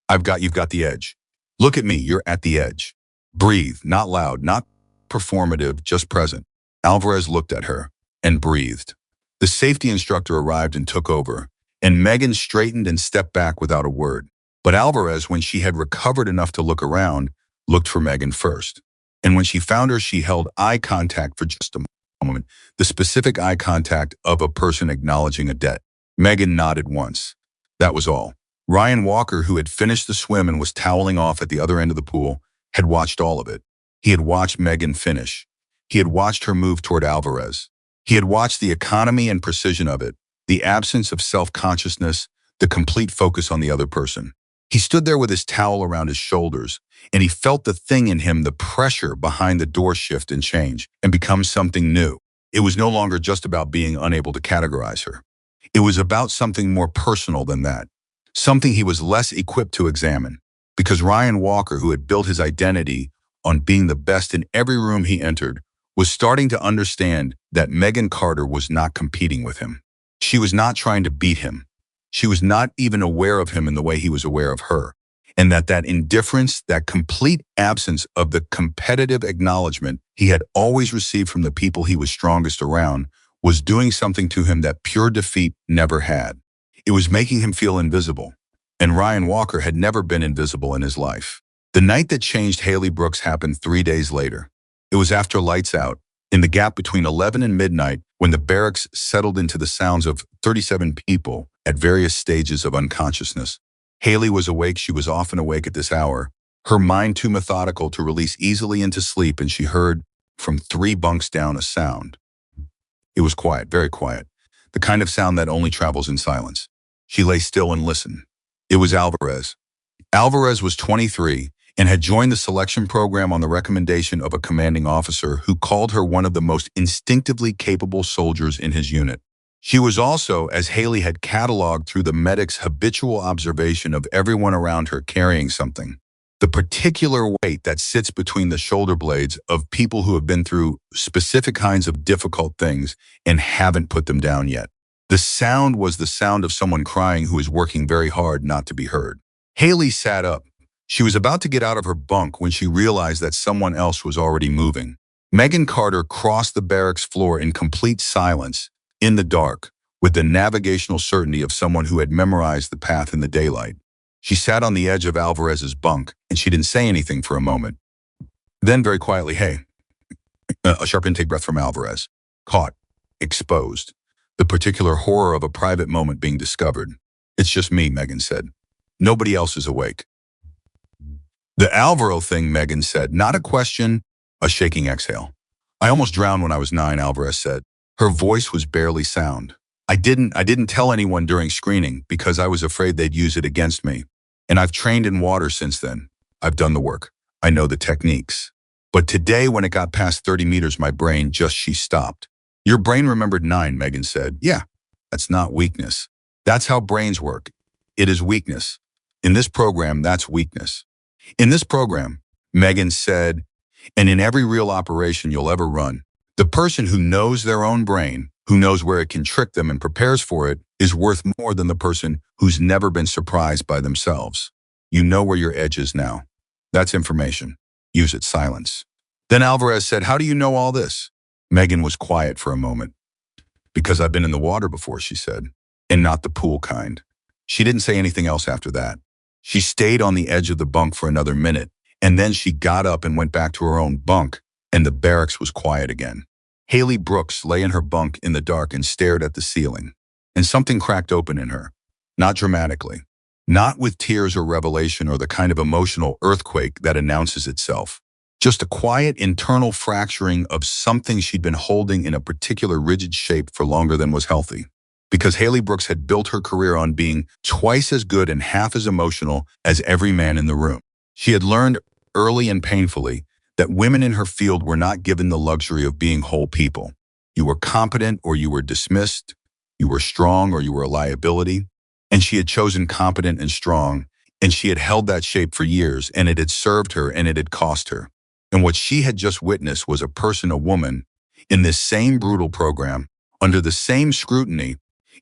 You've got the edge. Look at me, you're at the edge. Breathe, not loud, not performative, just present. Alvarez looked at her and breathed. The safety instructor arrived and took over, and Megan straightened and stepped back without a word. But Alvarez, when she had recovered enough to look around, looked for Megan first. And when she found her, she held eye contact for just a moment, the specific eye contact of a person acknowledging a debt. Megan nodded once. That was all. Ryan Walker, who had finished the swim and was toweling off at the other end of the pool, had watched all of it. He had watched Megan finish. He had watched her move toward Alvarez. He had watched the economy and precision of it, the absence of self-consciousness, the complete focus on the other person. He stood there with his towel around his shoulders, and he felt the thing in him, the pressure behind the door, shift and change and become something new. It was no longer just about being unable to categorize her. It was about something more personal than that, something he was less equipped to examine, because Ryan Walker, who had built his identity on being the best in every room he entered, was starting to understand that Megan Carter was not competing with him. She was not trying to beat him. She was not even aware of him in the way he was aware of her. And that indifference, that complete absence of the competitive acknowledgement he had always received from the people he was strongest around, was doing something to him that pure defeat never had. It was making him feel invisible. And Ryan Walker had never been invisible in his life. The night that changed Haley Brooks happened 3 days later. It was after lights out, in the gap between 11 and midnight, when the barracks settled into the sounds of 37 people at various stages of unconsciousness. Haley was awake. She was often awake at this hour, her mind too methodical to release easily into sleep, and she heard from 3 bunks down a sound. It was quiet, very quiet, the kind of sound that only travels in silence. She lay still and listened. It was Alvarez. Alvarez was 23 and had joined the selection program on the recommendation of a commanding officer who called her one of the most instinctively capable soldiers in his unit. She was also, as Haley had cataloged through the medic's habitual observation of everyone around her, carrying something. The particular weight that sits between the shoulder blades of people who have been through specific kinds of difficult things and haven't put them down yet. The sound was the sound of someone crying who is working very hard not to be heard. Haley sat up. She was about to get out of her bunk when she realized that someone else was already moving. Megan Carter crossed the barracks floor in complete silence, in the dark, with the navigational certainty of someone who had memorized the path in the daylight. She sat on the edge of Alvarez's bunk, and she didn't say anything for a moment. Then very quietly, "Hey," a sharp intake breath from Alvarez. Caught, exposed, the particular horror of a private moment being discovered. "It's just me," Megan said. "Nobody else is awake." "The Alvaro thing," Megan said. "Not a question," a shaking exhale. "I almost drowned when I was 9, Alvarez said. Her voice was barely sound. I didn't tell anyone during screening because I was afraid they'd use it against me. And I've trained in water since then. I've done the work. I know the techniques. But today, when it got past 30 meters, my brain she stopped." "Your brain remembered 9, Megan said. "Yeah, that's not weakness. That's how brains work. It is weakness. In this program, that's weakness. In this program," Megan said, "and in every real operation you'll ever run, the person who knows their own brain, who knows where it can trick them and prepares for it, is worth more than the person who's never been surprised by themselves. You know where your edge is now. That's information. Use it." Silence. Then Alvarez said, "How do you know all this?" Megan was quiet for a moment. "Because I've been in the water before," she said, "and not the pool kind." She didn't say anything else after that. She stayed on the edge of the bunk for another minute, and then she got up and went back to her own bunk, and the barracks was quiet again. Haley Brooks lay in her bunk in the dark and stared at the ceiling, and something cracked open in her. Not dramatically, not with tears or revelation or the kind of emotional earthquake that announces itself. Just a quiet internal fracturing of something she'd been holding in a particular rigid shape for longer than was healthy. Because Haley Brooks had built her career on being twice as good and half as emotional as every man in the room. She had learned early and painfully that women in her field were not given the luxury of being whole people. You were competent or you were dismissed. You were strong or you were a liability. And she had chosen competent and strong, and she had held that shape for years, and it had served her and it had cost her. And what she had just witnessed was a person, a woman, in this same brutal program, under the same scrutiny,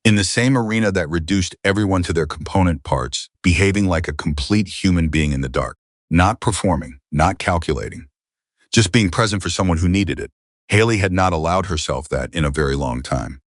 in the same arena that reduced everyone to their component parts, behaving like a complete human being in the dark, not performing, not calculating, just being present for someone who needed it. Haley had not allowed herself that in a very long time.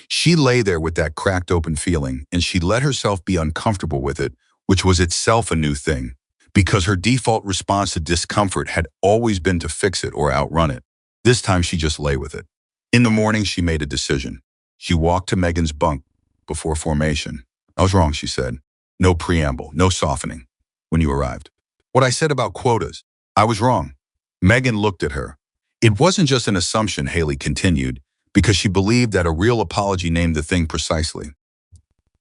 She lay there with that cracked open feeling, and she let herself be uncomfortable with it, which was itself a new thing, because her default response to discomfort had always been to fix it or outrun it. This time she just lay with it. In the morning, she made a decision. She walked to Megan's bunk before formation. "I was wrong," she said. No preamble, no softening. "When you arrived. What I said about quotas, I was wrong." Megan looked at her. "It wasn't just an assumption," Haley continued, because she believed that a real apology named the thing precisely.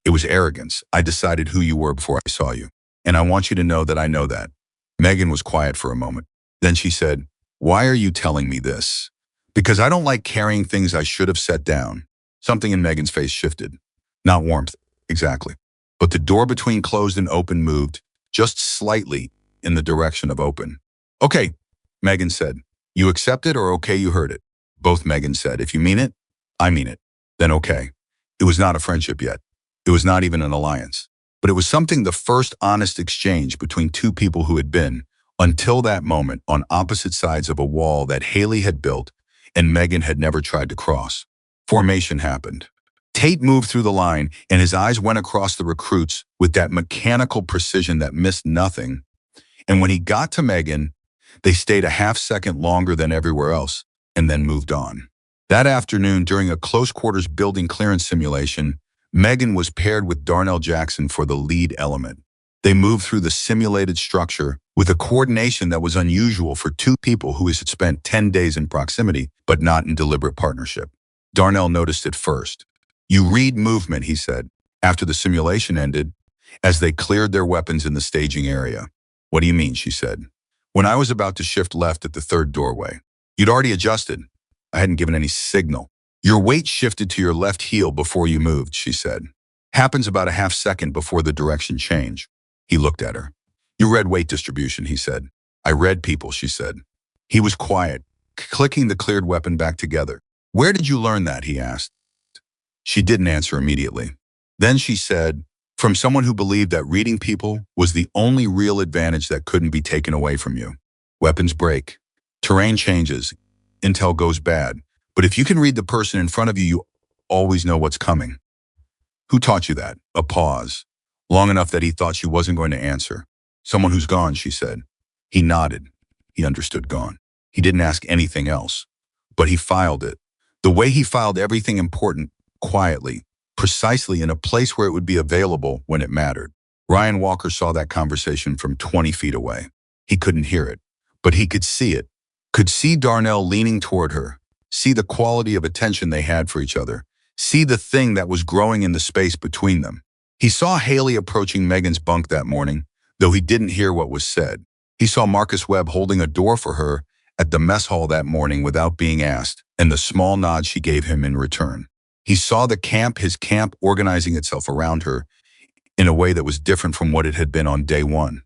It was arrogance. I decided who you were before I saw you. And I want you to know that I know that. Megan was quiet for a moment. Then she said, "Why are you telling me this?" "Because I don't like carrying things I should have set down." Something in Megan's face shifted. Not warmth, exactly. But the door between closed and open moved, just slightly, in the direction of open. "Okay," Megan said. "You accept it or okay you heard it?" Both Megan said. "If you mean it, I mean it. Then okay." It was not a friendship yet. It was not even an alliance. But it was something the first honest exchange between two people who had been, until that moment, on opposite sides of a wall that Haley had built and Megan had never tried to cross. Formation happened. Tate moved through the line, and his eyes went across the recruits with that mechanical precision that missed nothing. And when he got to Megan, they stayed a half-second longer than everywhere else, and then moved on. That afternoon, during a close-quarters building clearance simulation, Megan was paired with Darnell Jackson for the lead element. They moved through the simulated structure with a coordination that was unusual for two people who had spent 10 days in proximity, but not in deliberate partnership. Darnell noticed it first. "You read movement," he said, after the simulation ended, as they cleared their weapons in the staging area. "What do you mean?" she said. "When I was about to shift left at the third doorway. You'd already adjusted. I hadn't given any signal. Your weight shifted to your left heel before you moved," she said. "Happens about a half-second before the direction change." He looked at her. "You read weight distribution," he said. "I read people," she said. He was quiet, clicking the cleared weapon back together. "Where did you learn that?" he asked. She didn't answer immediately. Then she said, "From someone who believed that reading people was the only real advantage that couldn't be taken away from you. Weapons break. Terrain changes. Intel goes bad. But if you can read the person in front of you, you always know what's coming." "Who taught you that?" A pause. Long enough that he thought she wasn't going to answer. "Someone who's gone," she said. He nodded. He understood gone. He didn't ask anything else. But he filed it. The way he filed everything important, quietly, precisely in a place where it would be available when it mattered. Ryan Walker saw that conversation from 20 feet away. He couldn't hear it, but he could see it. Could see Darnell leaning toward her, see the quality of attention they had for each other, see the thing that was growing in the space between them. He saw Haley approaching Megan's bunk that morning, though he didn't hear what was said. He saw Marcus Webb holding a door for her at the mess hall that morning without being asked, and the small nod she gave him in return. He saw his camp organizing itself around her in a way that was different from what it had been on day one.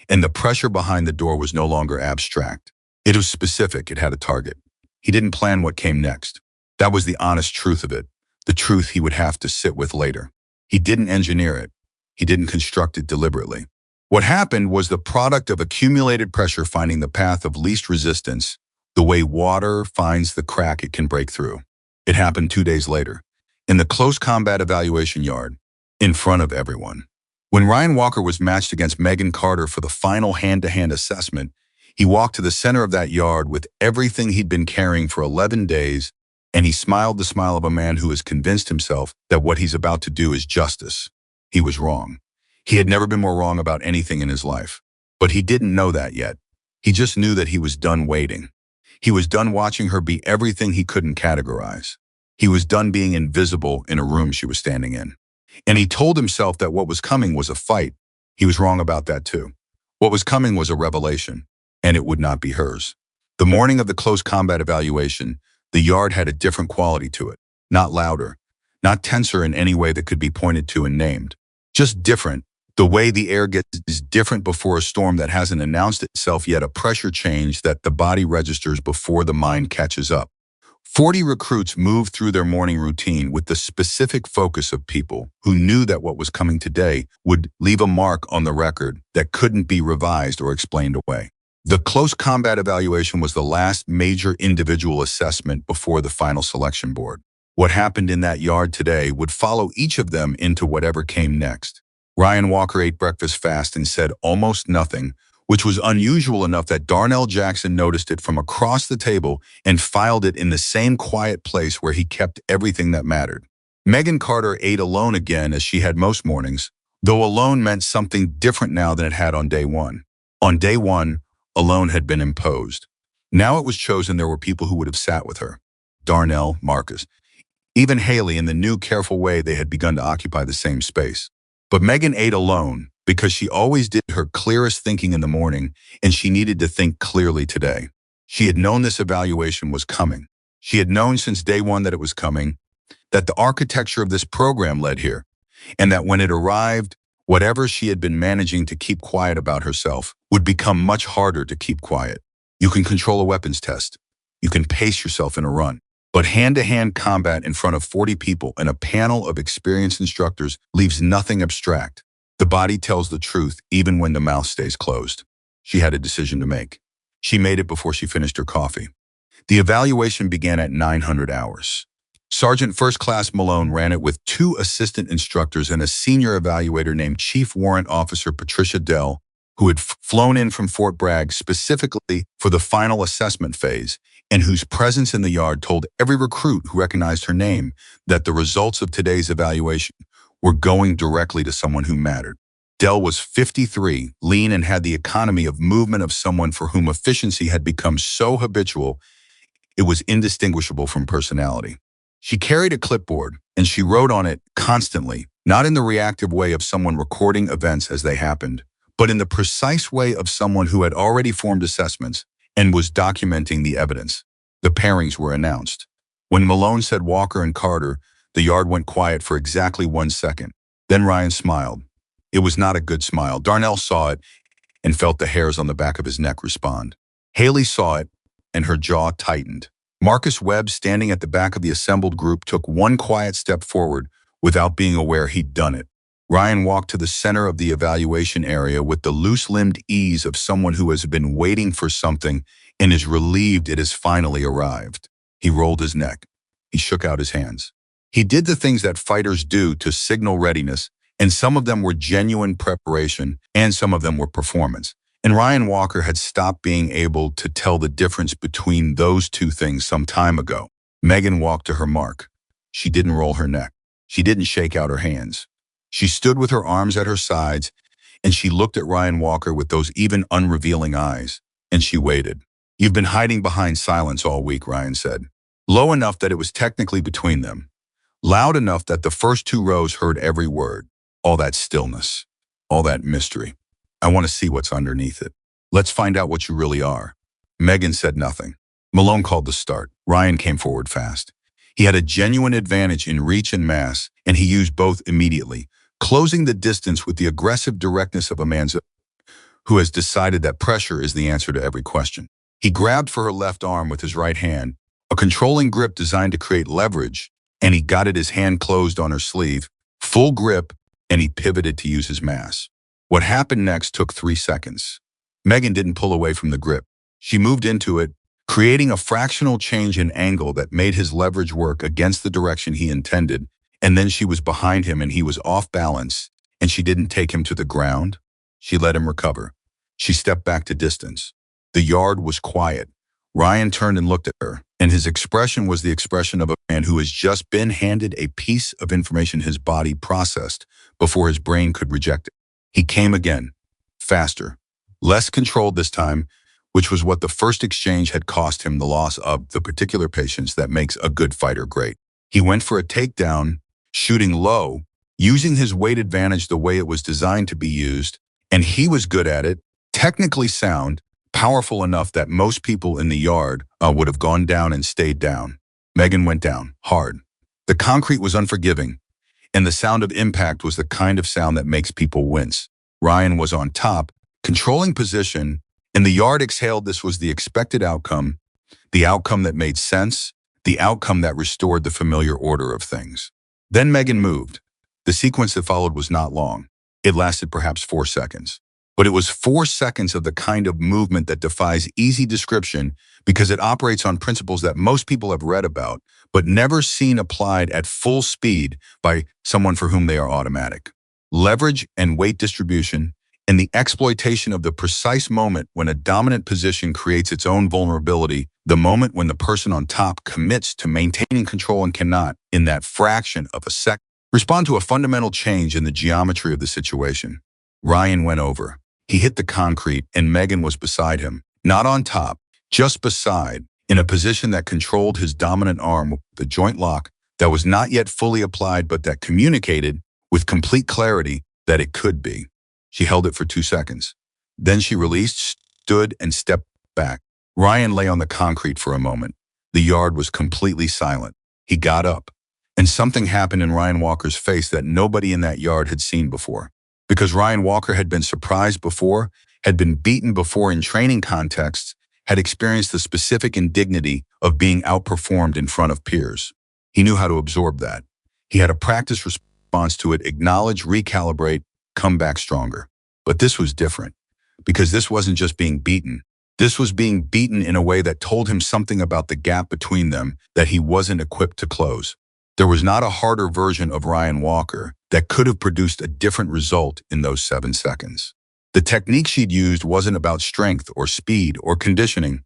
And the pressure behind the door was no longer abstract. It was specific. It had a target. He didn't plan what came next. That was the honest truth of it, the truth he would have to sit with later. He didn't engineer it. He didn't construct it deliberately. What happened was the product of accumulated pressure finding the path of least resistance, the way water finds the crack it can break through. It happened 2 days later, in the close combat evaluation yard, in front of everyone. When Ryan Walker was matched against Megan Carter for the final hand-to-hand assessment, he walked to the center of that yard with everything he'd been carrying for 11 days, and he smiled the smile of a man who has convinced himself that what he's about to do is justice. He was wrong. He had never been more wrong about anything in his life. But he didn't know that yet. He just knew that he was done waiting. He was done watching her be everything he couldn't categorize. He was done being invisible in a room she was standing in. And he told himself that what was coming was a fight. He was wrong about that too. What was coming was a revelation, and it would not be hers. The morning of the close combat evaluation, the yard had a different quality to it. Not louder, not tenser in any way that could be pointed to and named. Just different. The way the air gets different before a storm that hasn't announced itself yet, a pressure change that the body registers before the mind catches up. 40 recruits moved through their morning routine with the specific focus of people who knew that what was coming today would leave a mark on the record that couldn't be revised or explained away. The close combat evaluation was the last major individual assessment before the final selection board. What happened in that yard today would follow each of them into whatever came next. Ryan Walker ate breakfast fast and said almost nothing, which was unusual enough that Darnell Jackson noticed it from across the table and filed it in the same quiet place where he kept everything that mattered. Megan Carter ate alone again, as she had most mornings, though alone meant something different now than it had on day one. On day one, alone had been imposed. Now it was chosen there were people who would have sat with her. Darnell, Marcus. Even Haley, in the new careful way they had begun to occupy the same space. But Megan ate alone because she always did her clearest thinking in the morning, and she needed to think clearly today. She had known this evaluation was coming. She had known since day one that it was coming, that the architecture of this program led here, and that when it arrived, whatever she had been managing to keep quiet about herself would become much harder to keep quiet. You can control a weapons test. You can pace yourself in a run. But hand-to-hand combat in front of 40 people and a panel of experienced instructors leaves nothing abstract. The body tells the truth even when the mouth stays closed. She had a decision to make. She made it before she finished her coffee. The evaluation began at 900 hours. Sergeant First Class Malone ran it with 2 assistant instructors and a senior evaluator named Chief Warrant Officer Patricia Dell, who had flown in from Fort Bragg specifically for the final assessment phase, and whose presence in the yard told every recruit who recognized her name that the results of today's evaluation were going directly to someone who mattered. Dell was 53, lean, and had the economy of movement of someone for whom efficiency had become so habitual it was indistinguishable from personality. She carried a clipboard, and she wrote on it constantly, not in the reactive way of someone recording events as they happened, but in the precise way of someone who had already formed assessments and was documenting the evidence. The pairings were announced. When Malone said Walker and Carter, the yard went quiet for exactly 1 second. Then Ryan smiled. It was not a good smile. Darnell saw it and felt the hairs on the back of his neck respond. Haley saw it, and her jaw tightened. Marcus Webb, standing at the back of the assembled group, took one quiet step forward without being aware he'd done it. Ryan walked to the center of the evaluation area with the loose-limbed ease of someone who has been waiting for something and is relieved it has finally arrived. He rolled his neck. He shook out his hands. He did the things that fighters do to signal readiness, and some of them were genuine preparation, and some of them were performance. And Ryan Walker had stopped being able to tell the difference between those two things some time ago. Megan walked to her mark. She didn't roll her neck. She didn't shake out her hands. She stood with her arms at her sides, and she looked at Ryan Walker with those even unrevealing eyes, and she waited. "You've been hiding behind silence all week," Ryan said. Low enough that it was technically between them. Loud enough that the first 2 rows heard every word. All that stillness. All that mystery. "I want to see what's underneath it. Let's find out what you really are." Megan said nothing. Malone called the start. Ryan came forward fast. He had a genuine advantage in reach and mass, and he used both immediately, closing the distance with the aggressive directness of a man who has decided that pressure is the answer to every question. He grabbed for her left arm with his right hand, a controlling grip designed to create leverage, and he got his hand closed on her sleeve, full grip, and he pivoted to use his mass. What happened next took 3 seconds. Megan didn't pull away from the grip. She moved into it, creating a fractional change in angle that made his leverage work against the direction he intended, and then she was behind him and he was off balance, and she didn't take him to the ground. She let him recover. She stepped back to distance. The yard was quiet. Ryan turned and looked at her, and his expression was the expression of a man who has just been handed a piece of information his body processed before his brain could reject it. He came again, faster, less controlled this time, which was what the first exchange had cost him, the loss of the particular patience that makes a good fighter great. He went for a takedown, shooting low, using his weight advantage the way it was designed to be used, and he was good at it, technically sound, powerful enough that most people in the yard would have gone down and stayed down. Megan went down, hard. The concrete was unforgiving, and the sound of impact was the kind of sound that makes people wince. Ryan was on top, controlling position, and the yard exhaled. This was the expected outcome, the outcome that made sense, the outcome that restored the familiar order of things. Then Megan moved. The sequence that followed was not long. It lasted perhaps 4 seconds. But it was 4 seconds of the kind of movement that defies easy description because it operates on principles that most people have read about, but never seen applied at full speed by someone for whom they are automatic. Leverage and weight distribution, and the exploitation of the precise moment when a dominant position creates its own vulnerability, the moment when the person on top commits to maintaining control and cannot, in that fraction of a second, respond to a fundamental change in the geometry of the situation. Ryan went over. He hit the concrete, and Megan was beside him, not on top, just beside, in a position that controlled his dominant arm with the joint lock that was not yet fully applied but that communicated with complete clarity that it could be. She held it for 2 seconds. Then she released, stood, and stepped back. Ryan lay on the concrete for a moment. The yard was completely silent. He got up, and something happened in Ryan Walker's face that nobody in that yard had seen before. Because Ryan Walker had been surprised before, had been beaten before in training contexts, had experienced the specific indignity of being outperformed in front of peers. He knew how to absorb that. He had a practice response to it: acknowledge, recalibrate, come back stronger. But this was different, because this wasn't just being beaten. This was being beaten in a way that told him something about the gap between them that he wasn't equipped to close. There was not a harder version of Ryan Walker that could have produced a different result in those 7 seconds. The technique she'd used wasn't about strength or speed or conditioning.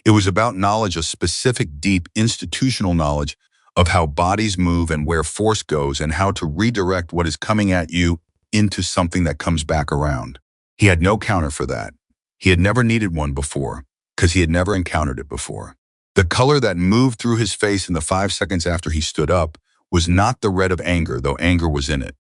It was about knowledge, a specific, deep, institutional knowledge of how bodies move and where force goes and how to redirect what is coming at you into something that comes back around. He had no counter for that. He had never needed one before, because he had never encountered it before. The color that moved through his face in the 5 seconds after he stood up was not the red of anger, though anger was in it.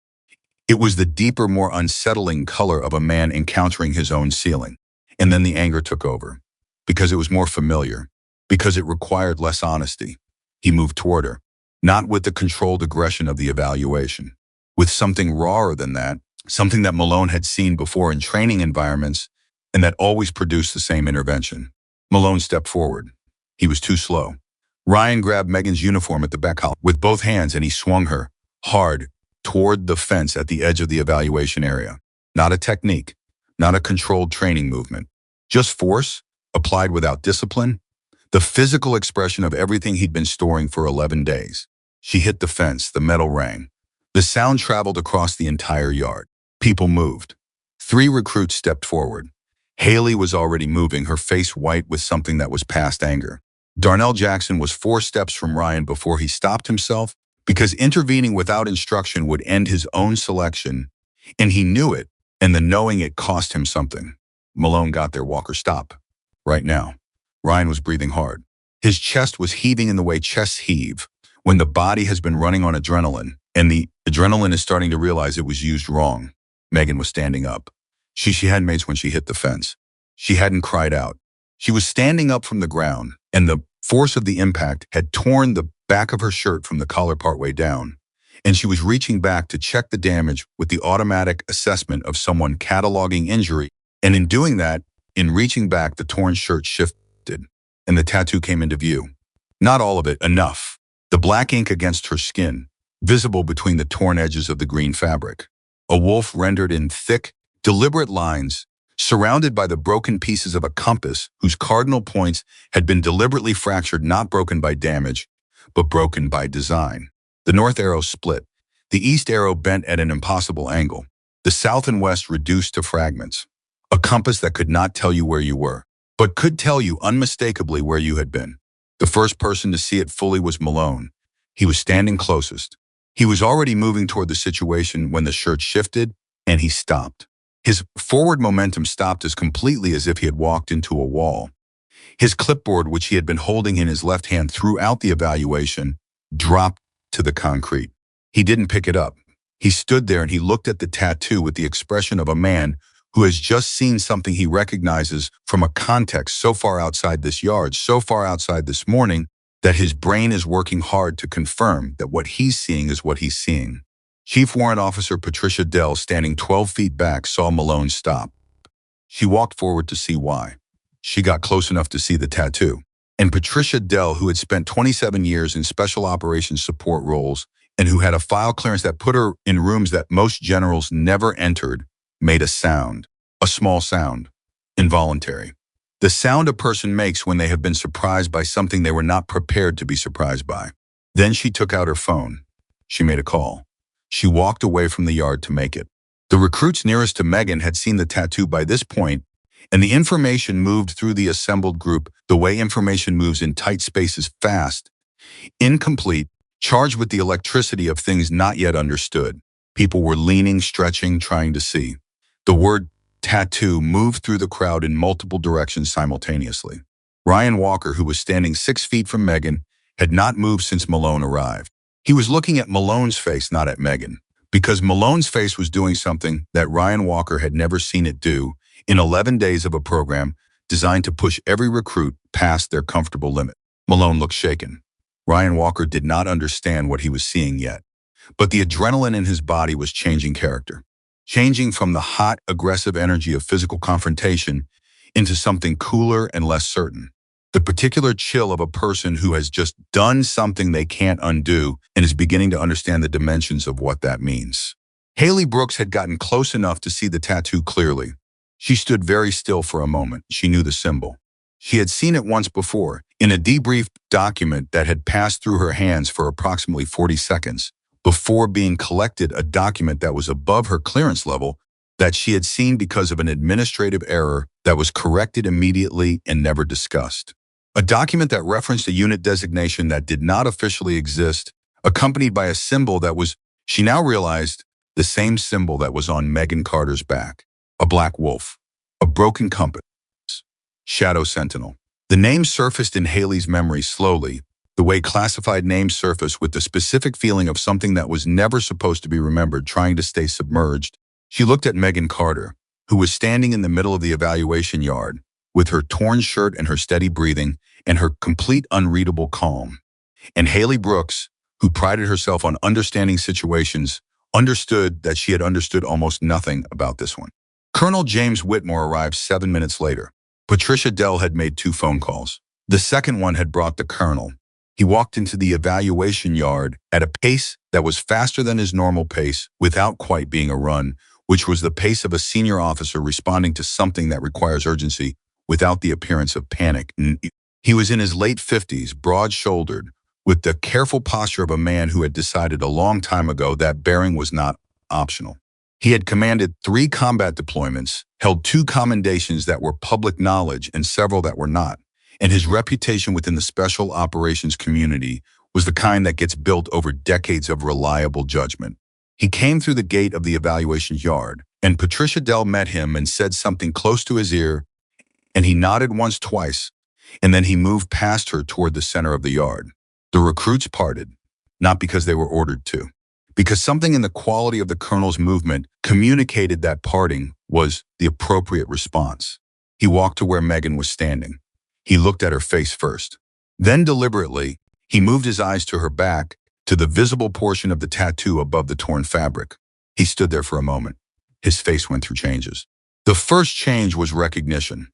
It was the deeper, more unsettling color of a man encountering his own ceiling. And then the anger took over, because it was more familiar, because it required less honesty. He moved toward her, not with the controlled aggression of the evaluation, with something rawer than that, something that Malone had seen before in training environments and that always produced the same intervention. Malone stepped forward. He was too slow. Ryan grabbed Megan's uniform at the back collar with both hands, and he swung her hard toward the fence at the edge of the evaluation area. Not a technique, not a controlled training movement, just force applied without discipline, the physical expression of everything he'd been storing for 11 days. She hit the fence, the metal rang. The sound traveled across the entire yard. People moved. 3 recruits stepped forward. Haley was already moving, her face white with something that was past anger. Darnell Jackson was 4 steps from Ryan before he stopped himself, because intervening without instruction would end his own selection, and he knew it, and the knowing it cost him something. Malone got there. Walker, stop. Right now. Ryan was breathing hard. His chest was heaving in the way chests heave when the body has been running on adrenaline, and the adrenaline is starting to realize it was used wrong. Megan was standing up. She had mates when she hit the fence. She hadn't cried out. She was standing up from the ground, and the force of the impact had torn the back of her shirt from the collar partway down, and she was reaching back to check the damage with the automatic assessment of someone cataloging injury. And in doing that, in reaching back, the torn shirt shifted, and the tattoo came into view. Not all of it, enough. The black ink against her skin, visible between the torn edges of the green fabric. A wolf rendered in thick, deliberate lines, surrounded by the broken pieces of a compass whose cardinal points had been deliberately fractured, not broken by damage, but broken by design. The north arrow split, the east arrow bent at an impossible angle, the south and west reduced to fragments. A compass that could not tell you where you were, but could tell you unmistakably where you had been. The first person to see it fully was Malone. He was standing closest. He was already moving toward the situation when the shirt shifted, and he stopped. His forward momentum stopped as completely as if he had walked into a wall. His clipboard, which he had been holding in his left hand throughout the evaluation, dropped to the concrete. He didn't pick it up. He stood there and he looked at the tattoo with the expression of a man who has just seen something he recognizes from a context so far outside this yard, so far outside this morning, that his brain is working hard to confirm that what he's seeing is what he's seeing. Chief Warrant Officer Patricia Dell, standing 12 feet back, saw Malone stop. She walked forward to see why. She got close enough to see the tattoo. And Patricia Dell, who had spent 27 years in special operations support roles and who had a file clearance that put her in rooms that most generals never entered, made a sound, a small sound, involuntary. The sound a person makes when they have been surprised by something they were not prepared to be surprised by. Then she took out her phone. She made a call. She walked away from the yard to make it. The recruits nearest to Megan had seen the tattoo by this point, and the information moved through the assembled group the way information moves in tight spaces, fast, incomplete, charged with the electricity of things not yet understood. People were leaning, stretching, trying to see. The word tattoo moved through the crowd in multiple directions simultaneously. Ryan Walker, who was standing 6 feet from Megan, had not moved since Malone arrived. He was looking at Malone's face, not at Megan, because Malone's face was doing something that Ryan Walker had never seen it do in 11 days of a program designed to push every recruit past their comfortable limit. Malone looked shaken. Ryan Walker did not understand what he was seeing yet, but the adrenaline in his body was changing character, changing from the hot, aggressive energy of physical confrontation into something cooler and less certain. The particular chill of a person who has just done something they can't undo and is beginning to understand the dimensions of what that means. Haley Brooks had gotten close enough to see the tattoo clearly. She stood very still for a moment. She knew the symbol. She had seen it once before, in a debriefed document that had passed through her hands for approximately 40 seconds, before being collected, a document that was above her clearance level that she had seen because of an administrative error that was corrected immediately and never discussed. A document that referenced a unit designation that did not officially exist, accompanied by a symbol that was, she now realized, the same symbol that was on Megan Carter's back. A black wolf, a broken compass, Shadow Sentinel. The name surfaced in Haley's memory slowly, the way classified names surface with the specific feeling of something that was never supposed to be remembered, trying to stay submerged. She looked at Megan Carter, who was standing in the middle of the evaluation yard, with her torn shirt and her steady breathing and her complete unreadable calm. And Haley Brooks, who prided herself on understanding situations, understood that she had understood almost nothing about this one. Colonel James Whitmore arrived 7 minutes later. Patricia Dell had made 2 phone calls. The second one had brought the colonel. He walked into the evaluation yard at a pace that was faster than his normal pace without quite being a run, which was the pace of a senior officer responding to something that requires urgency without the appearance of panic. He was in his late 50s, broad-shouldered, with the careful posture of a man who had decided a long time ago that bearing was not optional. He had commanded 3 combat deployments, held 2 commendations that were public knowledge and several that were not, and his reputation within the special operations community was the kind that gets built over decades of reliable judgment. He came through the gate of the evaluation yard, and Patricia Dell met him and said something close to his ear, and he nodded once, twice, and then he moved past her toward the center of the yard. The recruits parted, not because they were ordered to, because something in the quality of the colonel's movement communicated that parting was the appropriate response. He walked to where Megan was standing. He looked at her face first. Then deliberately, he moved his eyes to her back, to the visible portion of the tattoo above the torn fabric. He stood there for a moment. His face went through changes. The first change was recognition.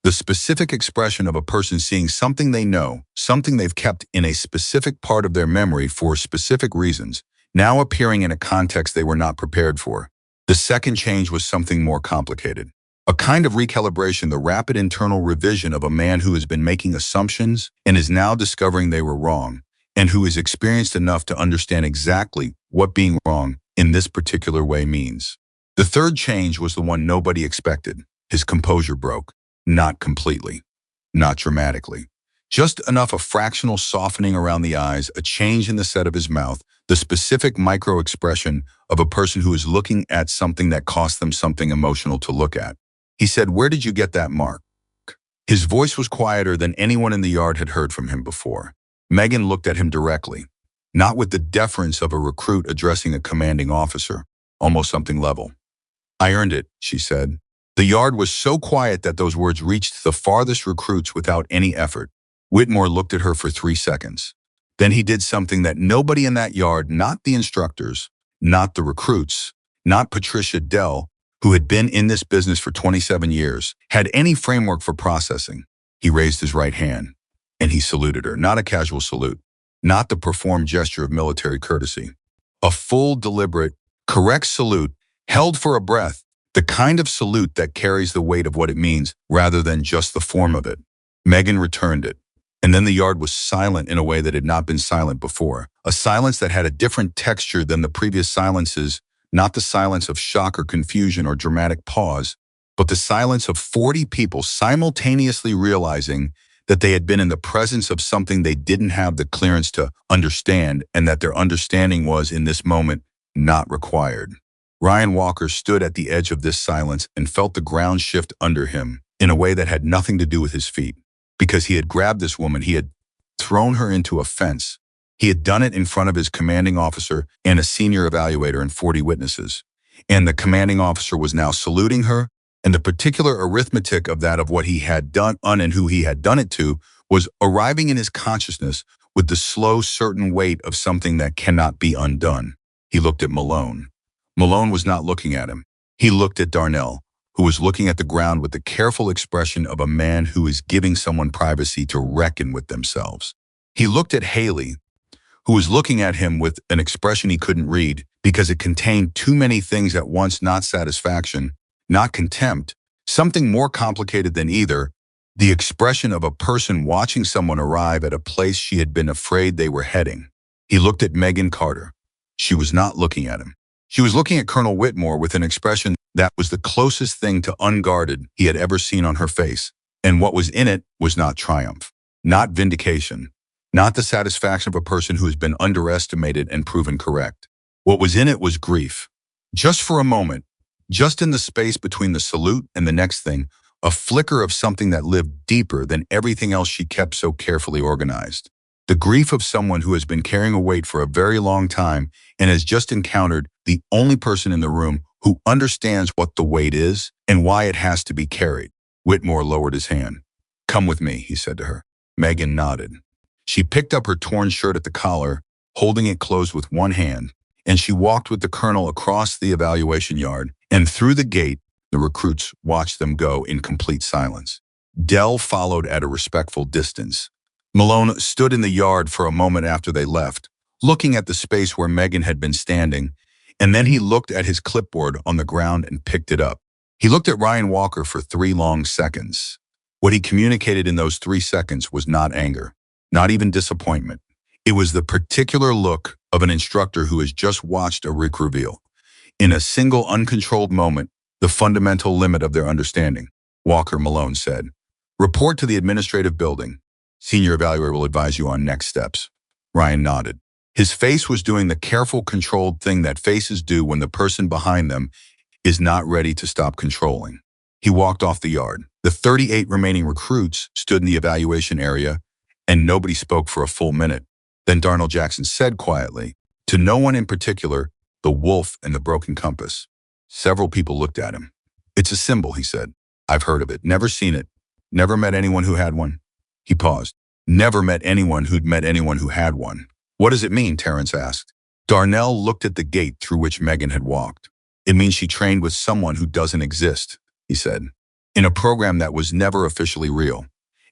The specific expression of a person seeing something they know, something they've kept in a specific part of their memory for specific reasons, now appearing in a context they were not prepared for. The second change was something more complicated. A kind of recalibration, the rapid internal revision of a man who has been making assumptions and is now discovering they were wrong, and who is experienced enough to understand exactly what being wrong in this particular way means. The third change was the one nobody expected. His composure broke. Not completely, not dramatically. Just enough a fractional softening around the eyes, a change in the set of his mouth, the specific micro-expression of a person who is looking at something that cost them something emotional to look at. He said, "Where did you get that mark?" His voice was quieter than anyone in the yard had heard from him before. Megan looked at him directly, not with the deference of a recruit addressing a commanding officer, almost something level. "I earned it," she said. The yard was so quiet that those words reached the farthest recruits without any effort. Whitmore looked at her for 3 seconds. Then he did something that nobody in that yard, not the instructors, not the recruits, not Patricia Dell, who had been in this business for 27 years, had any framework for processing. He raised his right hand, and he saluted her, not a casual salute, not the performed gesture of military courtesy. A full, deliberate, correct salute, held for a breath, the kind of salute that carries the weight of what it means rather than just the form of it. Megan returned it, and then the yard was silent in a way that had not been silent before, a silence that had a different texture than the previous silences, not the silence of shock or confusion or dramatic pause, but the silence of 40 people simultaneously realizing that they had been in the presence of something they didn't have the clearance to understand, and that their understanding was, in this moment, not required. Ryan Walker stood at the edge of this silence and felt the ground shift under him in a way that had nothing to do with his feet. Because he had grabbed this woman, he had thrown her into a fence, He had done it in front of his commanding officer and a senior evaluator and 40 witnesses. And the commanding officer was now saluting her, and the particular arithmetic of that of what he had done and who he had done it to was arriving in his consciousness with the slow, certain weight of something that cannot be undone. He looked at Malone. Malone was not looking at him. He looked at Darnell, who was looking at the ground with the careful expression of a man who is giving someone privacy to reckon with themselves. He looked at Haley, who was looking at him with an expression he couldn't read because it contained too many things at once, not satisfaction, not contempt, something more complicated than either, the expression of a person watching someone arrive at a place she had been afraid they were heading. He looked at Megan Carter. She was not looking at him. She was looking at Colonel Whitmore with an expression that was the closest thing to unguarded he had ever seen on her face, and what was in it was not triumph, not vindication, not the satisfaction of a person who has been underestimated and proven correct. What was in it was grief. Just for a moment, just in the space between the salute and the next thing, a flicker of something that lived deeper than everything else she kept so carefully organized. The grief of someone who has been carrying a weight for a very long time and has just encountered the only person in the room who understands what the weight is and why it has to be carried. Whitmore lowered his hand. "Come with me," he said to her. Megan nodded. She picked up her torn shirt at the collar, holding it closed with one hand, and she walked with the colonel across the evaluation yard and through the gate. The recruits watched them go in complete silence. Dell followed at a respectful distance. Malone stood in the yard for a moment after they left, looking at the space where Megan had been standing, and then he looked at his clipboard on the ground and picked it up. He looked at Ryan Walker for 3 long seconds. What he communicated in those 3 seconds was not anger, not even disappointment. It was the particular look of an instructor who has just watched a rig reveal, in a single uncontrolled moment, the fundamental limit of their understanding. "Walker," Malone said, "report to the administrative building. Senior evaluator will advise you on next steps." Ryan nodded. His face was doing the careful, controlled thing that faces do when the person behind them is not ready to stop controlling. He walked off the yard. The 38 remaining recruits stood in the evaluation area, and nobody spoke for a full minute. Then Darnell Jackson said quietly, to no one in particular, "The wolf and the broken compass." Several people looked at him. "It's a symbol," he said. "I've heard of it, never seen it, never met anyone who had one." He paused. "Never met anyone who'd met anyone who had one." "What does it mean?" Terrence asked. Darnell looked at the gate through which Megan had walked. "It means she trained with someone who doesn't exist," he said, "in a program that was never officially real.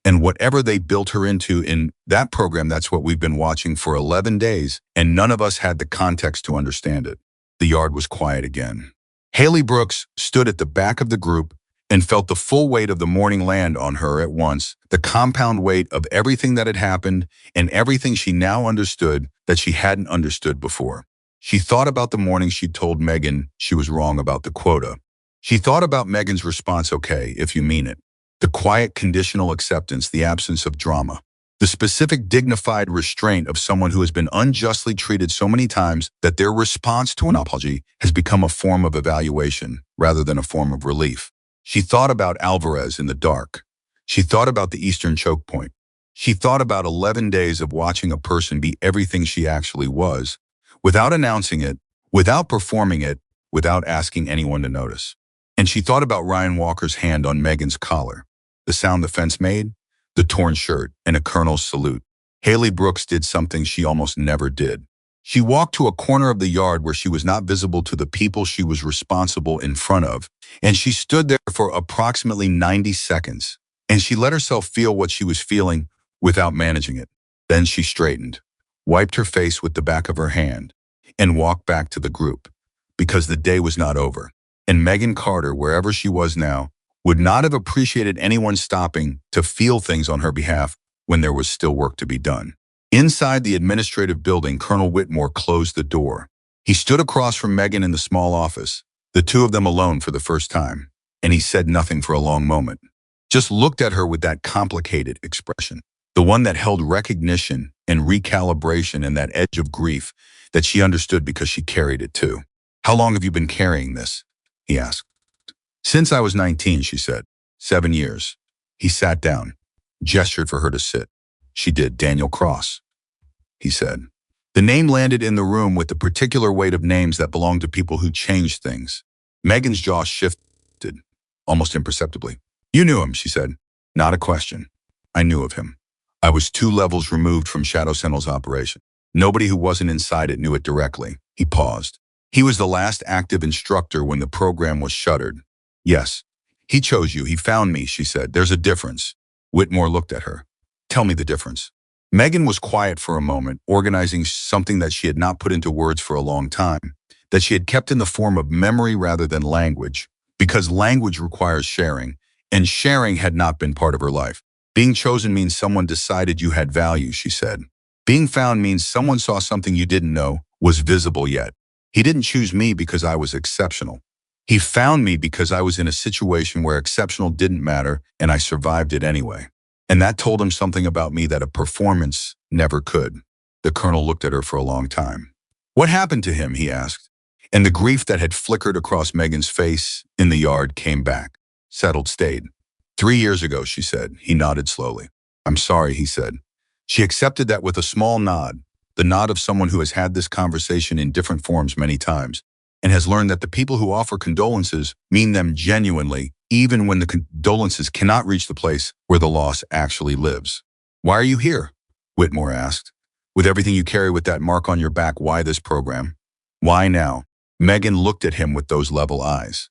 And whatever they built her into in that program, that's what we've been watching for 11 days, and none of us had the context to understand it." The yard was quiet again. Haley Brooks stood at the back of the group and felt the full weight of the morning land on her at once, the compound weight of everything that had happened and everything she now understood that she hadn't understood before. She thought about the morning she'd told Megan she was wrong about the quota. She thought about Megan's response, "Okay, if you mean it." The quiet conditional acceptance, the absence of drama. The specific dignified restraint of someone who has been unjustly treated so many times that their response to an apology has become a form of evaluation rather than a form of relief. She thought about Alvarez in the dark. She thought about the Eastern choke point. She thought about 11 days of watching a person be everything she actually was, without announcing it, without performing it, without asking anyone to notice. And she thought about Ryan Walker's hand on Megan's collar, the sound the fence made, the torn shirt, and a colonel's salute. Haley Brooks did something she almost never did. She walked to a corner of the yard where she was not visible to the people she was responsible in front of, and she stood there for approximately 90 seconds, and she let herself feel what she was feeling without managing it. Then she straightened, wiped her face with the back of her hand, and walked back to the group, because the day was not over. And Megan Carter, wherever she was now, would not have appreciated anyone stopping to feel things on her behalf when there was still work to be done. Inside the administrative building, Colonel Whitmore closed the door. He stood across from Megan in the small office, the two of them alone for the first time, and he said nothing for a long moment. Just looked at her with that complicated expression, the one that held recognition and recalibration and that edge of grief that she understood because she carried it too. "How long have you been carrying this?" he asked. "Since I was 19, she said. 7 years. He sat down, gestured for her to sit. She did. "Daniel Cross," he said. The name landed in the room with the particular weight of names that belong to people who change things. Megan's jaw shifted, almost imperceptibly. You knew him, she said. Not a question. I knew of him. I was 2 levels removed from Shadow Sentinel's operation. Nobody who wasn't inside it knew it directly. He paused. He was the last active instructor when the program was shuttered. Yes. He chose you. He found me, she said. There's a difference. Whitmore looked at her. Tell me the difference. Megan was quiet for a moment, organizing something that she had not put into words for a long time, that she had kept in the form of memory rather than language, because language requires sharing, and sharing had not been part of her life. Being chosen means someone decided you had value, she said. Being found means someone saw something you didn't know was visible yet. He didn't choose me because I was exceptional. He found me because I was in a situation where exceptional didn't matter and I survived it anyway. And that told him something about me that a performance never could. The colonel looked at her for a long time. What happened to him, he asked. And the grief that had flickered across Megan's face in the yard came back. Settled, stayed. 3 years ago, she said. He nodded slowly. I'm sorry, he said. She accepted that with a small nod, the nod of someone who has had this conversation in different forms many times, and has learned that the people who offer condolences mean them genuinely, even when the condolences cannot reach the place where the loss actually lives. Why are you here? Whitmore asked. With everything you carry with that mark on your back, why this program? Why now? Megan looked at him with those level eyes.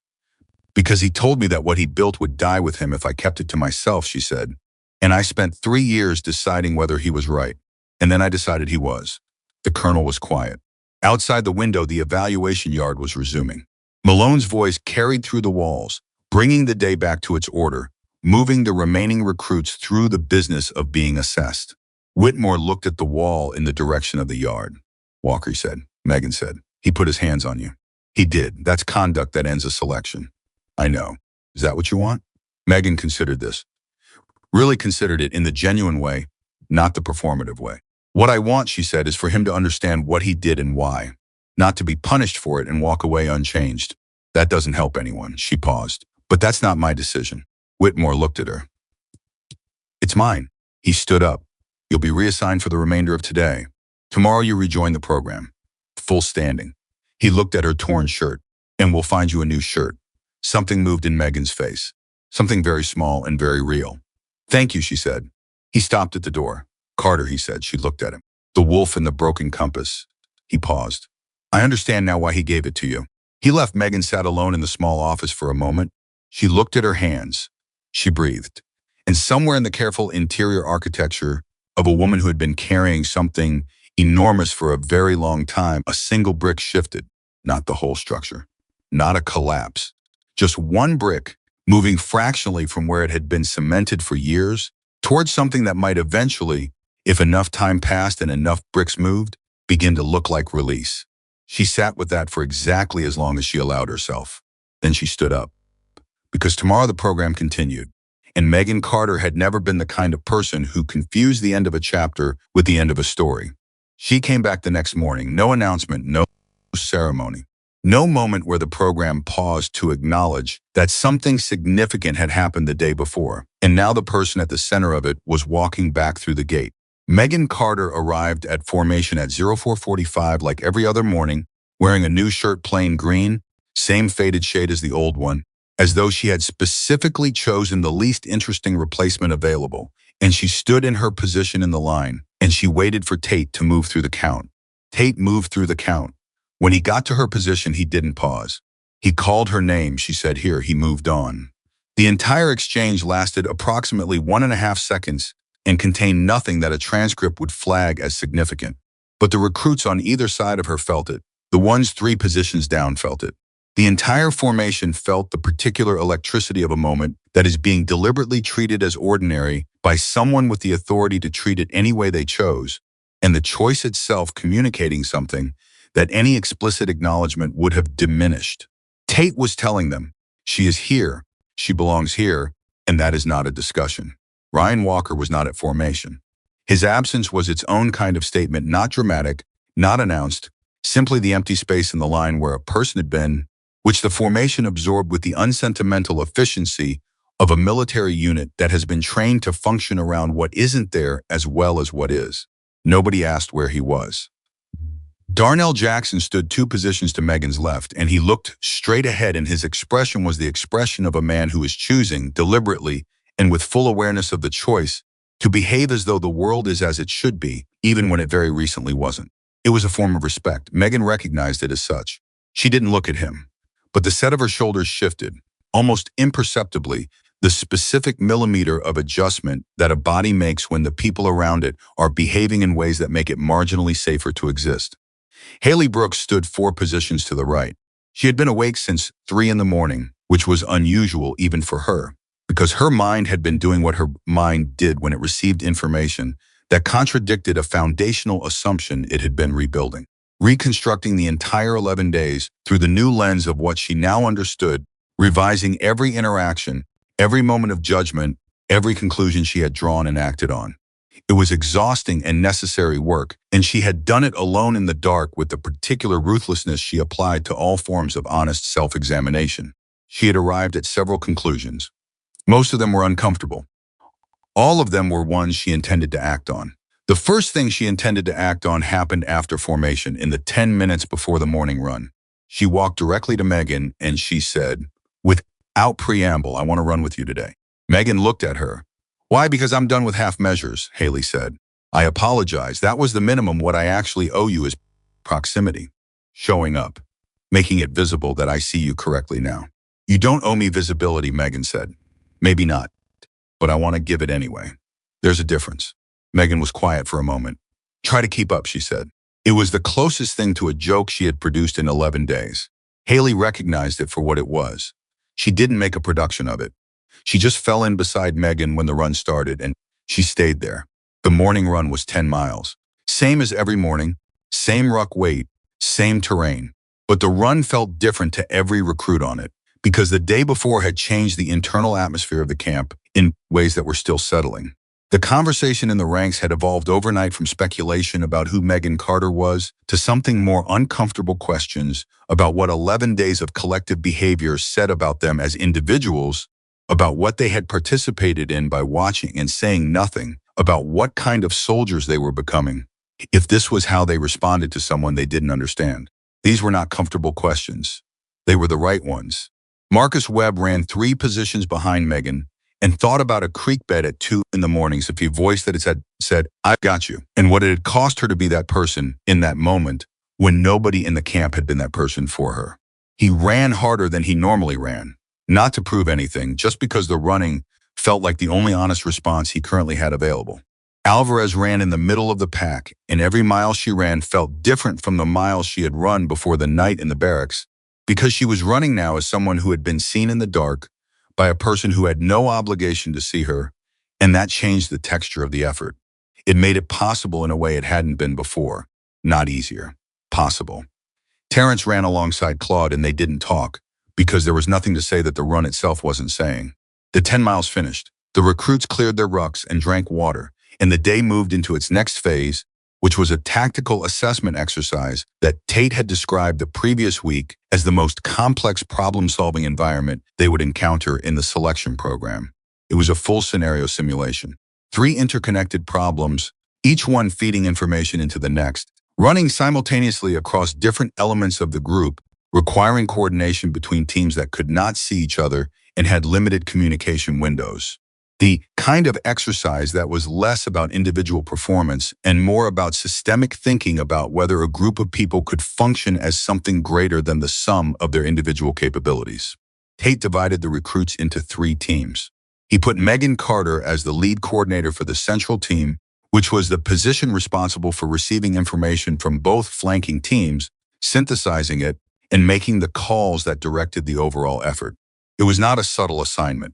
Because he told me that what he built would die with him if I kept it to myself, she said. And I spent 3 years deciding whether he was right. And then I decided he was. The colonel was quiet. Outside the window, the evaluation yard was resuming. Malone's voice carried through the walls, bringing the day back to its order, moving the remaining recruits through the business of being assessed. Whitmore looked at the wall in the direction of the yard. Walker said. Megan said. He put his hands on you. He did. That's conduct that ends a selection. I know. Is that what you want? Megan considered this. Really considered it in the genuine way, not the performative way. What I want, she said, is for him to understand what he did and why, not to be punished for it and walk away unchanged. That doesn't help anyone. She paused. But that's not my decision. Whitmore looked at her. It's mine. He stood up. You'll be reassigned for the remainder of today. Tomorrow you rejoin the program. Full standing. He looked at her torn shirt. And we'll find you a new shirt. Something moved in Megan's face. Something very small and very real. Thank you, she said. He stopped at the door. Carter, he said. She looked at him. The wolf and the broken compass. He paused. I understand now why he gave it to you. He left. Megan sat alone in the small office for a moment. She looked at her hands. She breathed. And somewhere in the careful interior architecture of a woman who had been carrying something enormous for a very long time, a single brick shifted. Not the whole structure. Not a collapse. Just one brick, moving fractionally from where it had been cemented for years, towards something that might eventually, if enough time passed and enough bricks moved, begin to look like release. She sat with that for exactly as long as she allowed herself. Then she stood up. Because tomorrow the program continued, and Megan Carter had never been the kind of person who confused the end of a chapter with the end of a story. She came back the next morning, no announcement, no ceremony. No moment where the program paused to acknowledge that something significant had happened the day before, and now the person at the center of it was walking back through the gate. Megan Carter arrived at formation at 0445 like every other morning, wearing a new shirt plain green, same faded shade as the old one, as though she had specifically chosen the least interesting replacement available, and she stood in her position in the line, and she waited for Tate to move through the count. Tate moved through the count. When he got to her position, he didn't pause. He called her name, she said here, he moved on. The entire exchange lasted approximately 1.5 seconds and contained nothing that a transcript would flag as significant. But the recruits on either side of her felt it. The ones 3 positions down felt it. The entire formation felt the particular electricity of a moment that is being deliberately treated as ordinary by someone with the authority to treat it any way they chose, and the choice itself communicating something that any explicit acknowledgement would have diminished. Tate was telling them, she is here, she belongs here, and that is not a discussion. Ryan Walker was not at formation. His absence was its own kind of statement, not dramatic, not announced, simply the empty space in the line where a person had been, which the formation absorbed with the unsentimental efficiency of a military unit that has been trained to function around what isn't there as well as what is. Nobody asked where he was. Darnell Jackson stood 2 positions to Megan's left, and he looked straight ahead, and his expression was the expression of a man who is choosing, deliberately and with full awareness of the choice, to behave as though the world is as it should be, even when it very recently wasn't. It was a form of respect. Megan recognized it as such. She didn't look at him, but the set of her shoulders shifted, almost imperceptibly, the specific millimeter of adjustment that a body makes when the people around it are behaving in ways that make it marginally safer to exist. Haley Brooks stood 4 positions to the right. She had been awake since 3 in the morning, which was unusual even for her, because her mind had been doing what her mind did when it received information that contradicted a foundational assumption it had been rebuilding, reconstructing the entire 11 days through the new lens of what she now understood, revising every interaction, every moment of judgment, every conclusion she had drawn and acted on. It was exhausting and necessary work, and she had done it alone in the dark with the particular ruthlessness she applied to all forms of honest self-examination. She had arrived at several conclusions. Most of them were uncomfortable. All of them were ones she intended to act on. The first thing she intended to act on happened after formation, in the 10 minutes before the morning run. She walked directly to Megan and she said, without preamble, "I want to run with you today." Megan looked at her. "Why? Because I'm done with half measures," Haley said. "I apologize. That was the minimum. What I actually owe you is proximity. Showing up. Making it visible that I see you correctly now." "You don't owe me visibility," Megan said. "Maybe not, but I want to give it anyway. There's a difference." Megan was quiet for a moment. "Try to keep up," she said. It was the closest thing to a joke she had produced in 11 days. Haley recognized it for what it was. She didn't make a production of it. She just fell in beside Megan when the run started, and she stayed there. The morning run was 10 miles. Same as every morning, same ruck weight, same terrain. But the run felt different to every recruit on it, because the day before had changed the internal atmosphere of the camp in ways that were still settling. The conversation in the ranks had evolved overnight from speculation about who Megan Carter was to something more uncomfortable questions about what 11 days of collective behavior said about them as individuals, about what they had participated in by watching and saying nothing, about what kind of soldiers they were becoming, if this was how they responded to someone they didn't understand. These were not comfortable questions. They were the right ones. Marcus Webb ran 3 positions behind Megan and thought about a creek bed at 2 in the mornings if he voiced that it said, "I've got you," and what it had cost her to be that person in that moment when nobody in the camp had been that person for her. He ran harder than he normally ran, not to prove anything, just because the running felt like the only honest response he currently had available. Alvarez ran in the middle of the pack, and every mile she ran felt different from the miles she had run before the night in the barracks, because she was running now as someone who had been seen in the dark by a person who had no obligation to see her, and that changed the texture of the effort. It made it possible in a way it hadn't been before. Not easier. Possible. Terrence ran alongside Claude, and they didn't talk, because there was nothing to say that the run itself wasn't saying. The 10 miles finished. The recruits cleared their rucks and drank water, and the day moved into its next phase, which was a tactical assessment exercise that Tate had described the previous week as the most complex problem-solving environment they would encounter in the selection program. It was a full scenario simulation. 3 interconnected problems, each one feeding information into the next, running simultaneously across different elements of the group, requiring coordination between teams that could not see each other and had limited communication windows. The kind of exercise that was less about individual performance and more about systemic thinking about whether a group of people could function as something greater than the sum of their individual capabilities. Tate divided the recruits into 3 teams. He put Megan Carter as the lead coordinator for the central team, which was the position responsible for receiving information from both flanking teams, synthesizing it, and making the calls that directed the overall effort. It was not a subtle assignment.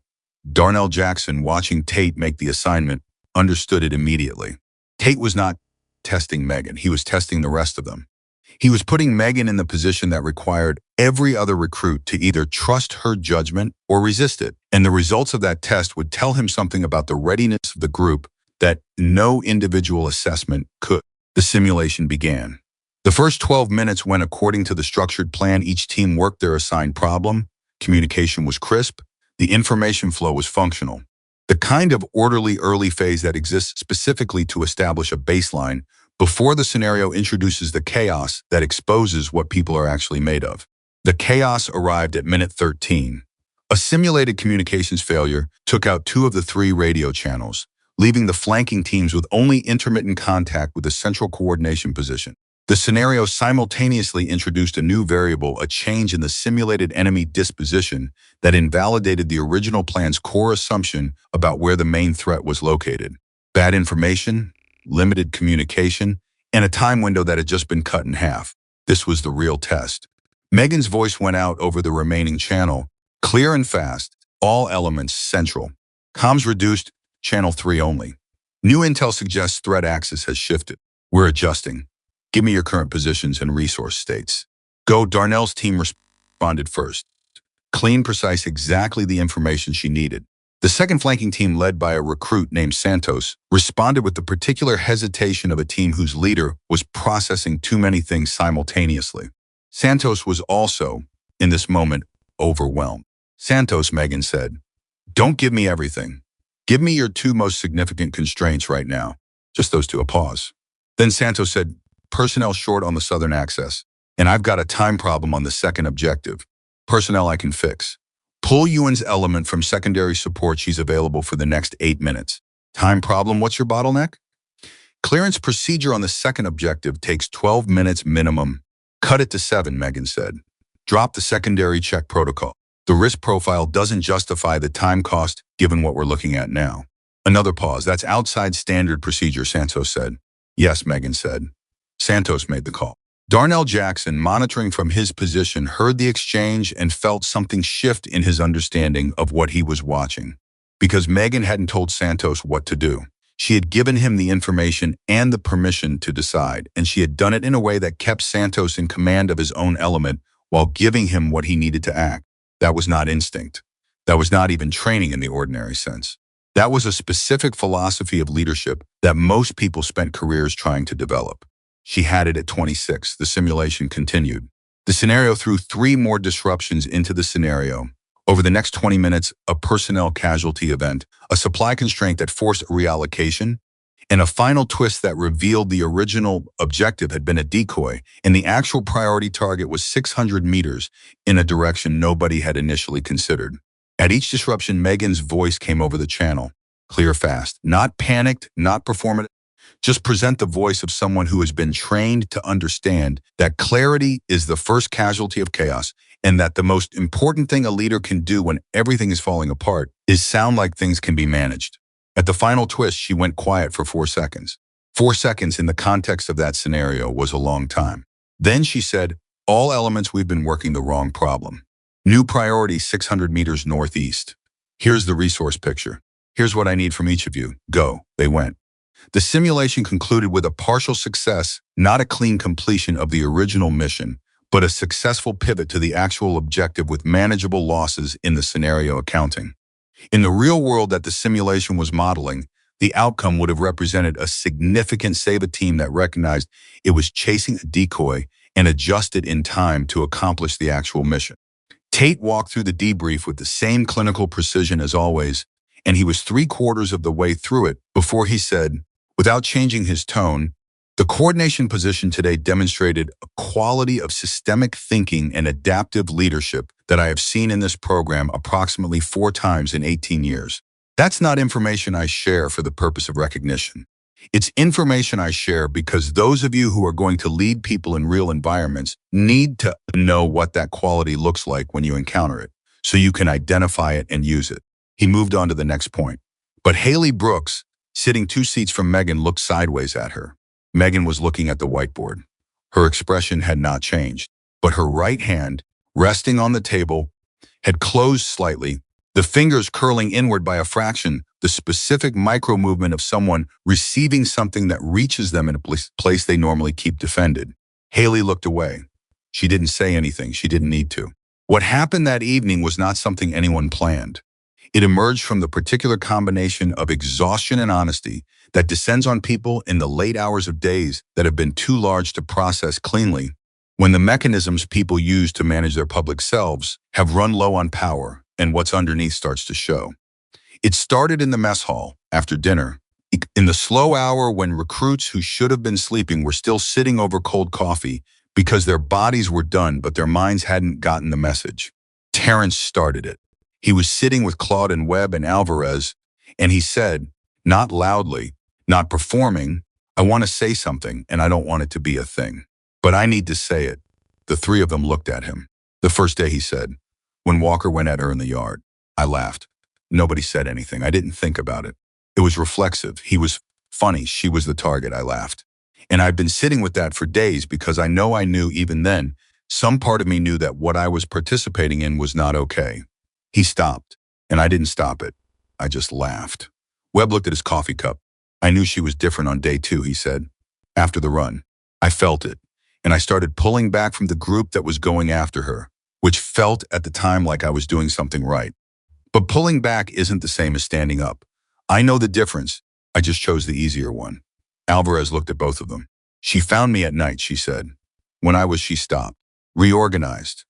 Darnell Jackson, watching Tate make the assignment, understood it immediately. Tate was not testing Megan. He was testing the rest of them. He was putting Megan in the position that required every other recruit to either trust her judgment or resist it, and the results of that test would tell him something about the readiness of the group that no individual assessment could. The simulation began. The first 12 minutes went according to the structured plan. Each team worked their assigned problem. Communication was crisp. The information flow was functional. The kind of orderly early phase that exists specifically to establish a baseline before the scenario introduces the chaos that exposes what people are actually made of. The chaos arrived at minute 13. A simulated communications failure took out 2 of the 3 radio channels, leaving the flanking teams with only intermittent contact with the central coordination position. The scenario simultaneously introduced a new variable, a change in the simulated enemy disposition that invalidated the original plan's core assumption about where the main threat was located. Bad information, limited communication, and a time window that had just been cut in half. This was the real test. Megan's voice went out over the remaining channel, clear and fast, all elements central. Comms reduced, channel 3 only. New intel suggests threat axis has shifted. We're adjusting. Give me your current positions and resource states. Go. Darnell's team responded first. Clean, precise, exactly the information she needed. The second flanking team, led by a recruit named Santos, responded with the particular hesitation of a team whose leader was processing too many things simultaneously. Santos was also, in this moment, overwhelmed. Santos, Megan said, don't give me everything. Give me your 2 most significant constraints right now. Just those 2. A pause. Then Santos said, personnel short on the southern access, and I've got a time problem on the second objective. Personnel I can fix. Pull Ewan's element from secondary support. She's available for the next 8 minutes. Time problem, what's your bottleneck? Clearance procedure on the second objective takes 12 minutes minimum. Cut it to 7, Megan said. Drop the secondary check protocol. The risk profile doesn't justify the time cost given what we're looking at now. Another pause. That's outside standard procedure, Santos said. Yes, Megan said. Santos made the call. Darnell Jackson, monitoring from his position, heard the exchange and felt something shift in his understanding of what he was watching. Because Megan hadn't told Santos what to do. She had given him the information and the permission to decide, and she had done it in a way that kept Santos in command of his own element while giving him what he needed to act. That was not instinct. That was not even training in the ordinary sense. That was a specific philosophy of leadership that most people spent careers trying to develop. She had it at 26. The simulation continued. The scenario threw 3 more disruptions into the scenario. Over the next 20 minutes, a personnel casualty event, a supply constraint that forced a reallocation, and a final twist that revealed the original objective had been a decoy, and the actual priority target was 600 meters in a direction nobody had initially considered. At each disruption, Megan's voice came over the channel, clear, fast, not panicked, not performative. Just present the voice of someone who has been trained to understand that clarity is the first casualty of chaos, and that the most important thing a leader can do when everything is falling apart is sound like things can be managed. At the final twist, she went quiet for 4 seconds. 4 seconds in the context of that scenario was a long time. Then she said, all elements, we've been working the wrong problem. New priority 600 meters northeast. Here's the resource picture. Here's what I need from each of you. Go. They went. The simulation concluded with a partial success, not a clean completion of the original mission, but a successful pivot to the actual objective with manageable losses in the scenario accounting. In the real world that the simulation was modeling, the outcome would have represented a significant save a team that recognized it was chasing a decoy and adjusted in time to accomplish the actual mission. Tate walked through the debrief with the same clinical precision as always, and he was 3/4 of the way through it before he said, without changing his tone, the coordination position today demonstrated a quality of systemic thinking and adaptive leadership that I have seen in this program approximately 4 times in 18 years. That's not information I share for the purpose of recognition. It's information I share because those of you who are going to lead people in real environments need to know what that quality looks like when you encounter it, so you can identify it and use it. He moved on to the next point. But Haley Brooks, sitting 2 seats from Megan, looked sideways at her. Megan was looking at the whiteboard. Her expression had not changed, but her right hand, resting on the table, had closed slightly, the fingers curling inward by a fraction, the specific micro-movement of someone receiving something that reaches them in a place they normally keep defended. Haley looked away. She didn't say anything. She didn't need to. What happened that evening was not something anyone planned. It emerged from the particular combination of exhaustion and honesty that descends on people in the late hours of days that have been too large to process cleanly, when the mechanisms people use to manage their public selves have run low on power and what's underneath starts to show. It started in the mess hall after dinner, In the slow hour when recruits who should have been sleeping were still sitting over cold coffee because their bodies were done but their minds hadn't gotten the message. Terrence started it. He was sitting with Claude and Webb and Alvarez, and he said, not loudly, not performing, I want to say something and I don't want it to be a thing. But I need to say it. The three of them looked at him. The first day he said, when Walker went at her in the yard. I laughed. Nobody said anything. I didn't think about it. It was reflexive. He was funny. She was the target. I laughed. And I've been sitting with that for days because I knew even then, some part of me knew that what I was participating in was not okay. He stopped, and I didn't stop it. I just laughed. Webb looked at his coffee cup. I knew she was different on day 2, he said. After the run, I felt it, and I started pulling back from the group that was going after her, which felt at the time like I was doing something right. But pulling back isn't the same as standing up. I know the difference. I just chose the easier one. Alvarez looked at both of them. She found me at night, she said. She stopped. Reorganized.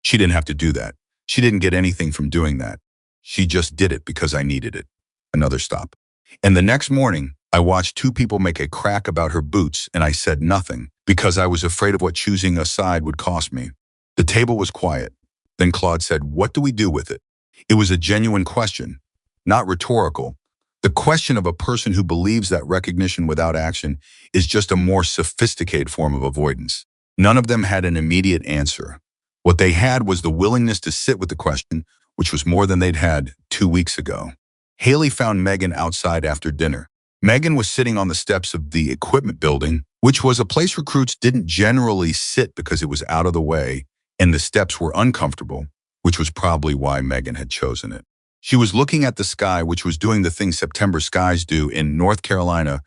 She didn't have to do that. She didn't get anything from doing that. She just did it because I needed it. Another stop. And the next morning, I watched 2 people make a crack about her boots and I said nothing because I was afraid of what choosing a side would cost me. The table was quiet. Then Claude said, what do we do with it? It was a genuine question, not rhetorical. The question of a person who believes that recognition without action is just a more sophisticated form of avoidance. None of them had an immediate answer. What they had was the willingness to sit with the question, which was more than they'd had 2 weeks ago. Haley found Megan outside after dinner. Megan was sitting on the steps of the equipment building, which was a place recruits didn't generally sit because it was out of the way and the steps were uncomfortable, which was probably why Megan had chosen it. She was looking at the sky, which was doing the thing September skies do in North Carolina,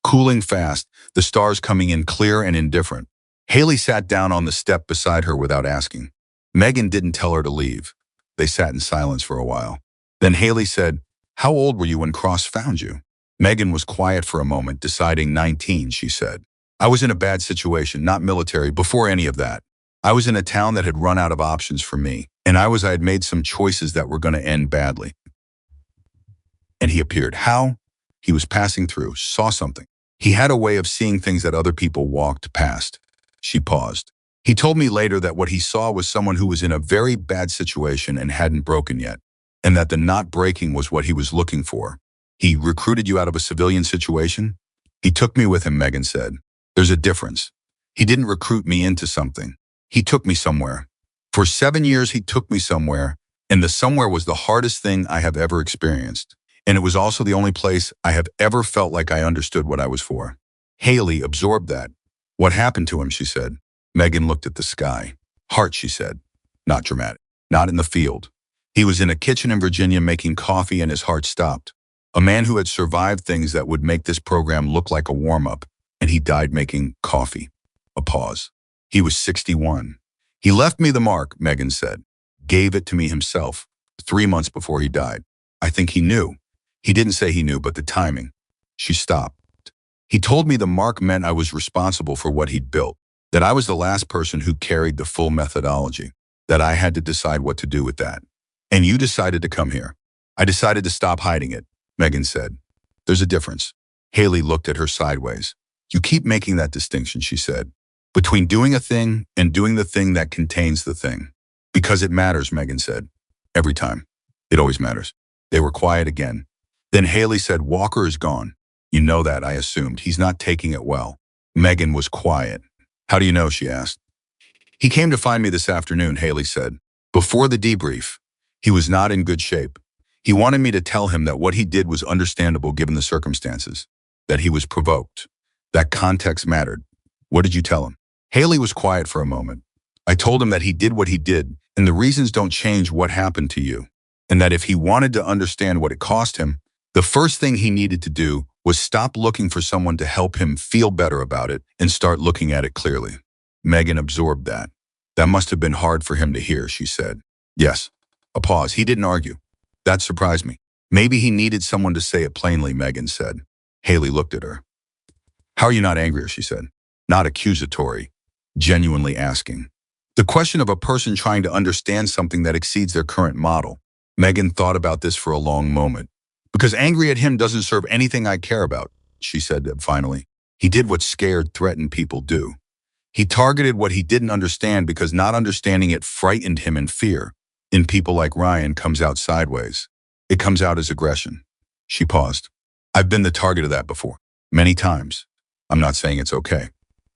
cooling fast, the stars coming in clear and indifferent. Haley sat down on the step beside her without asking. Megan didn't tell her to leave. They sat in silence for a while. Then Haley said, how old were you when Cross found you? Megan was quiet for a moment, deciding 19, she said. I was in a bad situation, not military, before any of that. I was in a town that had run out of options for me, and I had made some choices that were going to end badly. And he appeared. How? He was passing through, saw something. He had a way of seeing things that other people walked past. She paused. He told me later that what he saw was someone who was in a very bad situation and hadn't broken yet, and that the not breaking was what he was looking for. He recruited you out of a civilian situation? He took me with him, Megan said. There's a difference. He didn't recruit me into something. He took me somewhere. For 7 years, he took me somewhere, and the somewhere was the hardest thing I have ever experienced. And it was also the only place I have ever felt like I understood what I was for. Haley absorbed that. What happened to him, she said. Megan looked at the sky. Heart, she said. Not dramatic. Not in the field. He was in a kitchen in Virginia making coffee and his heart stopped. A man who had survived things that would make this program look like a warm-up, and he died making coffee. A pause. He was 61. He left me the mark, Megan said. Gave it to me himself, 3 months before he died. I think he knew. He didn't say he knew, but the timing. She stopped. He told me the mark meant I was responsible for what he'd built, that I was the last person who carried the full methodology, that I had to decide what to do with that. And you decided to come here. I decided to stop hiding it, Megan said. There's a difference. Haley looked at her sideways. You keep making that distinction, she said, between doing a thing and doing the thing that contains the thing. Because it matters, Megan said. Every time. It always matters. They were quiet again. Then Haley said, Walker is gone. You know that, I assumed. He's not taking it well. Megan was quiet. How do you know, she asked. He came to find me this afternoon, Haley said. Before the debrief, he was not in good shape. He wanted me to tell him that what he did was understandable given the circumstances, that he was provoked, that context mattered. What did you tell him? Haley was quiet for a moment. I told him that he did what he did, and the reasons don't change what happened to you, and that if he wanted to understand what it cost him, the first thing he needed to do was stop looking for someone to help him feel better about it and start looking at it clearly. Megan absorbed that. That must have been hard for him to hear, she said. Yes. A pause. He didn't argue. That surprised me. Maybe he needed someone to say it plainly, Megan said. Haley looked at her. How are you not angrier, she said. Not accusatory, genuinely asking. The question of a person trying to understand something that exceeds their current model. Megan thought about this for a long moment. Because angry at him doesn't serve anything I care about, she said finally. He did what scared, threatened people do. He targeted what he didn't understand because not understanding it frightened him in fear. In people like Ryan comes out sideways. It comes out as aggression. She paused. I've been the target of that before, many times. I'm not saying it's okay.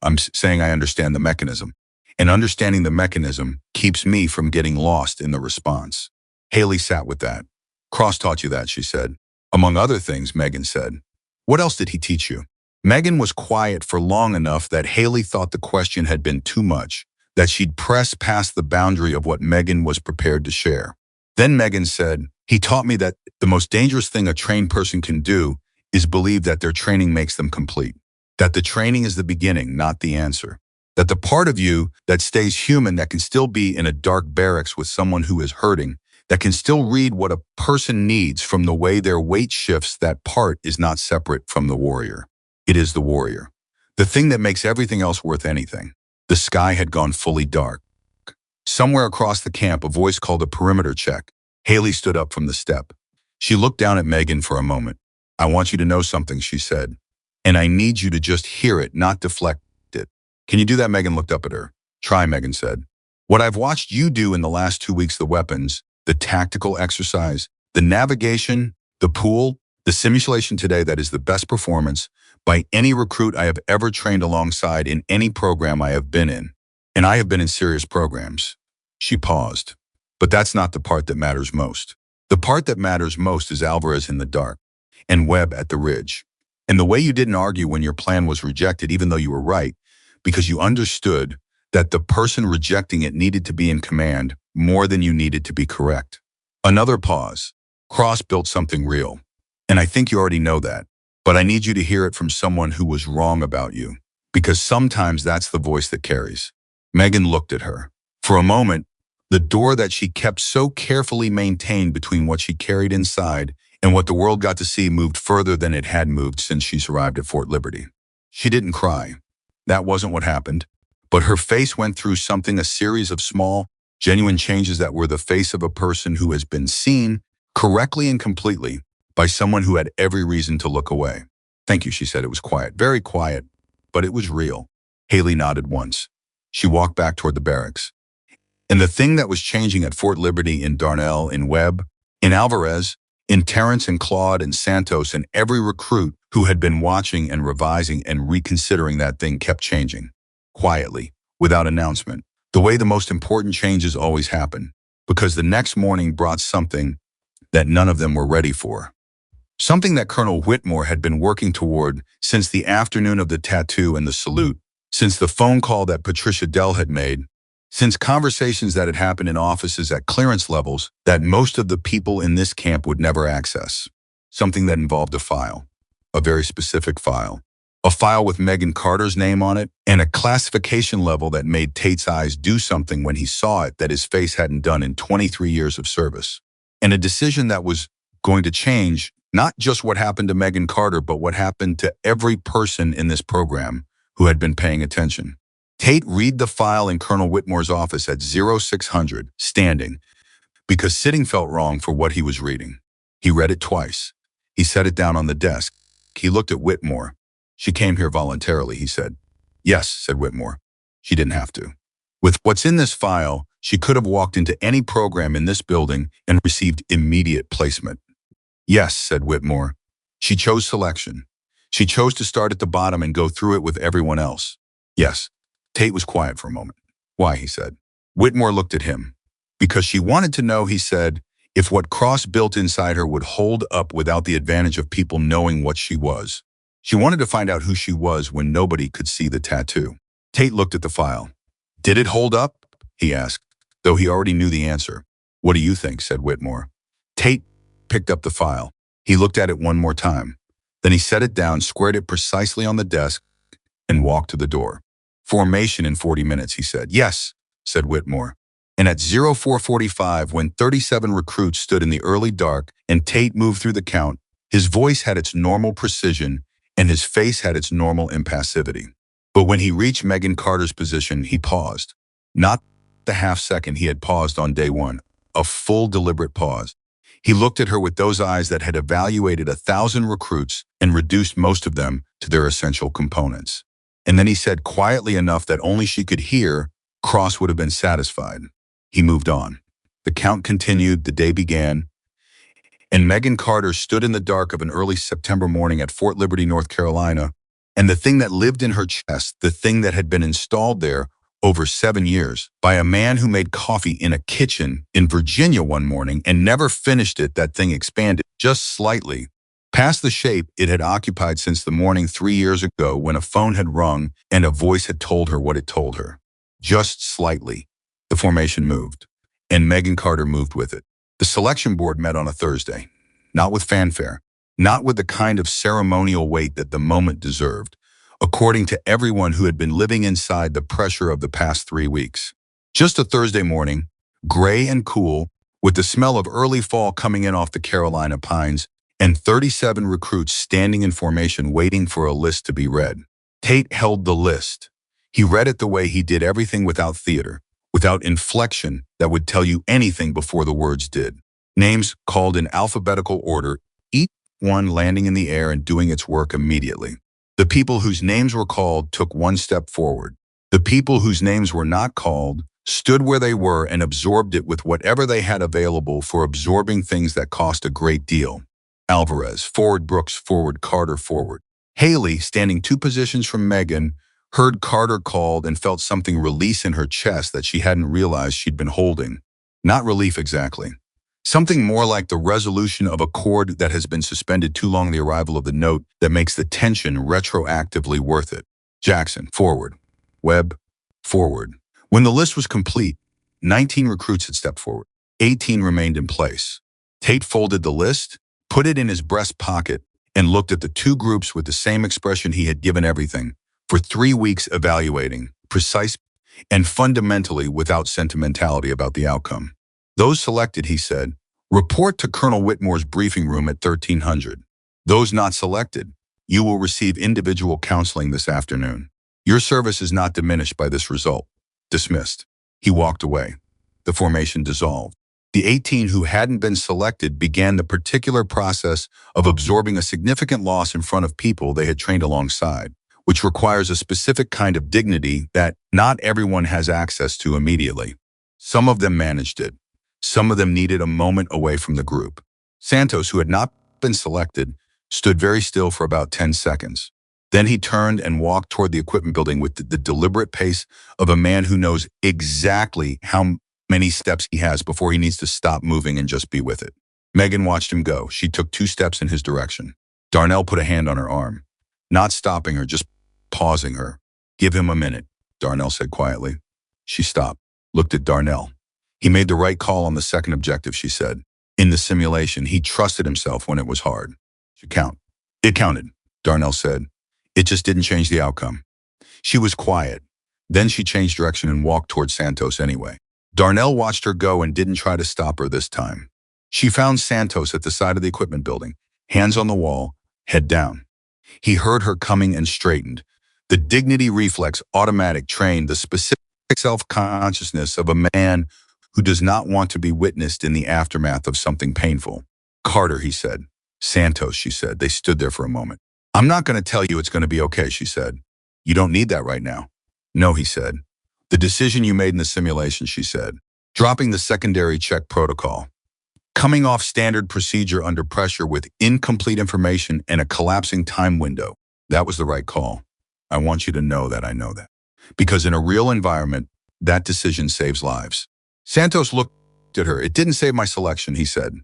I'm saying I understand the mechanism. And understanding the mechanism keeps me from getting lost in the response. Haley sat with that. Cross taught you that, she said. Among other things, Megan said. What else did he teach you? Megan was quiet for long enough that Haley thought the question had been too much, that she'd pressed past the boundary of what Megan was prepared to share. Then Megan said, he taught me that the most dangerous thing a trained person can do is believe that their training makes them complete, that the training is the beginning, not the answer, that the part of you that stays human, that can still be in a dark barracks with someone who is hurting, that can still read what a person needs from the way their weight shifts, that part is not separate from the warrior. It is the warrior, the thing that makes everything else worth anything. The sky had gone fully dark. Somewhere across the camp, a voice called a perimeter check. Haley stood up from the step. She looked down at Megan for a moment. I want you to know something, she said, and I need you to just hear it, not deflect it. Can you do that? Megan looked up at her. Try, Megan said. What I've watched you do in the last 2 weeks, the weapons, the tactical exercise, the navigation, the pool, the simulation today, that is the best performance by any recruit I have ever trained alongside in any program I have been in. And I have been in serious programs. She paused. But that's not the part that matters most. The part that matters most is Alvarez in the dark and Webb at the ridge. And the way you didn't argue when your plan was rejected, even though you were right, because you understood that the person rejecting it needed to be in command more than you needed to be correct. Another pause. Cross built something real. And I think you already know that. But I need you to hear it from someone who was wrong about you. Because sometimes that's the voice that carries. Megan looked at her. For a moment, the door that she kept so carefully maintained between what she carried inside and what the world got to see moved further than it had moved since she's arrived at Fort Liberty. She didn't cry. That wasn't what happened. But her face went through something, a series of small, genuine changes that were the face of a person who has been seen correctly and completely by someone who had every reason to look away. Thank you, she said. It was quiet, very quiet, but it was real. Haley nodded once. She walked back toward the barracks. And the thing that was changing at Fort Liberty, in Darnell, in Webb, in Alvarez, in Terrence and Claude and Santos, and every recruit who had been watching and revising and reconsidering that thing kept changing. Quietly, without announcement, the way the most important changes always happen, because the next morning brought something that none of them were ready for. Something that Colonel Whitmore had been working toward since the afternoon of the tattoo and the salute, since the phone call that Patricia Dell had made, since conversations that had happened in offices at clearance levels that most of the people in this camp would never access. Something that involved a file, a very specific file. A file with Megan Carter's name on it, and a classification level that made Tate's eyes do something when he saw it that his face hadn't done in 23 years of service. And a decision that was going to change not just what happened to Megan Carter, but what happened to every person in this program who had been paying attention. Tate read the file in Colonel Whitmore's office at 0600, standing, because sitting felt wrong for what he was reading. He read it twice. He set it down on the desk. He looked at Whitmore. She came here voluntarily, he said. Yes, said Whitmore. She didn't have to. With what's in this file, she could have walked into any program in this building and received immediate placement. Yes, said Whitmore. She chose selection. She chose to start at the bottom and go through it with everyone else. Yes. Tate was quiet for a moment. Why, he said. Whitmore looked at him. Because she wanted to know, he said, if what Cross built inside her would hold up without the advantage of people knowing what she was. She wanted to find out who she was when nobody could see the tattoo. Tate looked at the file. Did it hold up? He asked, though he already knew the answer. What do you think? Said Whitmore. Tate picked up the file. He looked at it one more time. Then he set it down, squared it precisely on the desk, and walked to the door. Formation in 40 minutes, he said. Yes, said Whitmore. And at 0445, when 37 recruits stood in the early dark and Tate moved through the count, his voice had its normal precision and his face had its normal impassivity. But when he reached Megan Carter's position, he paused. Not the half second he had paused on day one, a full deliberate pause. He looked at her with those eyes that had evaluated 1,000 recruits and reduced most of them to their essential components. And then he said quietly enough that only she could hear, Cross would have been satisfied. He moved on. The count continued, the day began, and Megan Carter stood in the dark of an early September morning at Fort Liberty, North Carolina, and the thing that lived in her chest, the thing that had been installed there over 7 years by a man who made coffee in a kitchen in Virginia one morning and never finished it, that thing expanded just slightly past the shape it had occupied since the morning 3 years ago when a phone had rung and a voice had told her what it told her. Just slightly. The formation moved, and Megan Carter moved with it. The selection board met on a Thursday, not with fanfare, not with the kind of ceremonial weight that the moment deserved, according to everyone who had been living inside the pressure of the past 3 weeks. Just a Thursday morning, gray and cool, with the smell of early fall coming in off the Carolina pines, and 37 recruits standing in formation waiting for a list to be read. Tate held the list. He read it the way he did everything, without theater, without inflection that would tell you anything before the words did. Names called in alphabetical order, each one landing in the air and doing its work immediately. The people whose names were called took one step forward. The people whose names were not called stood where they were and absorbed it with whatever they had available for absorbing things that cost a great deal. Alvarez, forward. Brooks, forward. Carter, forward. Haley, standing 2 positions from Megan, heard Carter called and felt something release in her chest that she hadn't realized she'd been holding. Not relief exactly. Something more like the resolution of a cord that has been suspended too long, the arrival of the note that makes the tension retroactively worth it. Jackson, forward. Webb, forward. When the list was complete, 19 recruits had stepped forward. 18 remained in place. Tate folded the list, put it in his breast pocket, and looked at the 2 groups with the same expression he had given everything, for 3 weeks evaluating, precise and fundamentally without sentimentality about the outcome. Those selected, he said, report to Colonel Whitmore's briefing room at 1300. Those not selected, you will receive individual counseling this afternoon. Your service is not diminished by this result. Dismissed. He walked away. The formation dissolved. The 18 who hadn't been selected began the particular process of absorbing a significant loss in front of people they had trained alongside, which requires a specific kind of dignity that not everyone has access to immediately. Some of them managed it. Some of them needed a moment away from the group. Santos, who had not been selected, stood very still for about 10 seconds. Then he turned and walked toward the equipment building with the deliberate pace of a man who knows exactly how many steps he has before he needs to stop moving and just be with it. Megan watched him go. She took 2 steps in his direction. Darnell put a hand on her arm, not stopping her, just pausing her. Give him a minute, Darnell said quietly. She stopped, looked at Darnell. He made the right call on the second objective, she said. In the simulation, he trusted himself when it was hard. It counted, Darnell said. It just didn't change the outcome. She was quiet. Then she changed direction and walked toward Santos anyway. Darnell watched her go and didn't try to stop her this time. She found Santos at the side of the equipment building, hands on the wall, head down. He heard her coming and straightened. The dignity reflex, automatic, trained, the specific self-consciousness of a man who does not want to be witnessed in the aftermath of something painful. Carter, he said. Santos, she said. They stood there for a moment. I'm not going to tell you it's going to be okay, she said. You don't need that right now. No, he said. The decision you made in the simulation, she said. Dropping the secondary check protocol. Coming off standard procedure under pressure with incomplete information and a collapsing time window. That was the right call. I want you to know that I know that. Because in a real environment, that decision saves lives. Santos looked at her. It didn't save my selection, he said.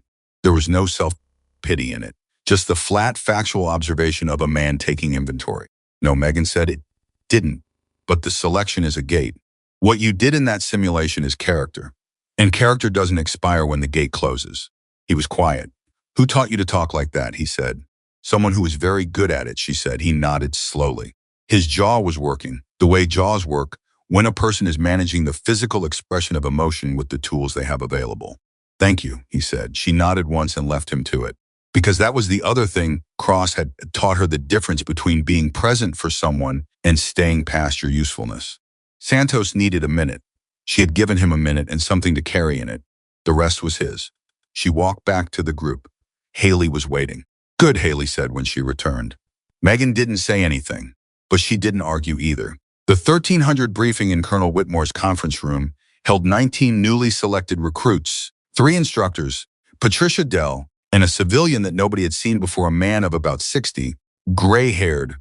There was no self-pity in it. Just the flat, factual observation of a man taking inventory. No, Megan said, it didn't. But the selection is a gate. What you did in that simulation is character. And character doesn't expire when the gate closes. He was quiet. Who taught you to talk like that, he said. Someone who was very good at it, she said. He nodded slowly. His jaw was working, the way jaws work when a person is managing the physical expression of emotion with the tools they have available. Thank you, he said. She nodded once and left him to it. Because that was the other thing Cross had taught her, the difference between being present for someone and staying past your usefulness. Santos needed a minute. She had given him a minute and something to carry in it. The rest was his. She walked back to the group. Haley was waiting. Good, Haley said when she returned. Megan didn't say anything, but she didn't argue either. The 1300 briefing in Colonel Whitmore's conference room held 19 newly selected recruits, 3 instructors, Patricia Dell, and a civilian that nobody had seen before, a man of about 60, gray-haired,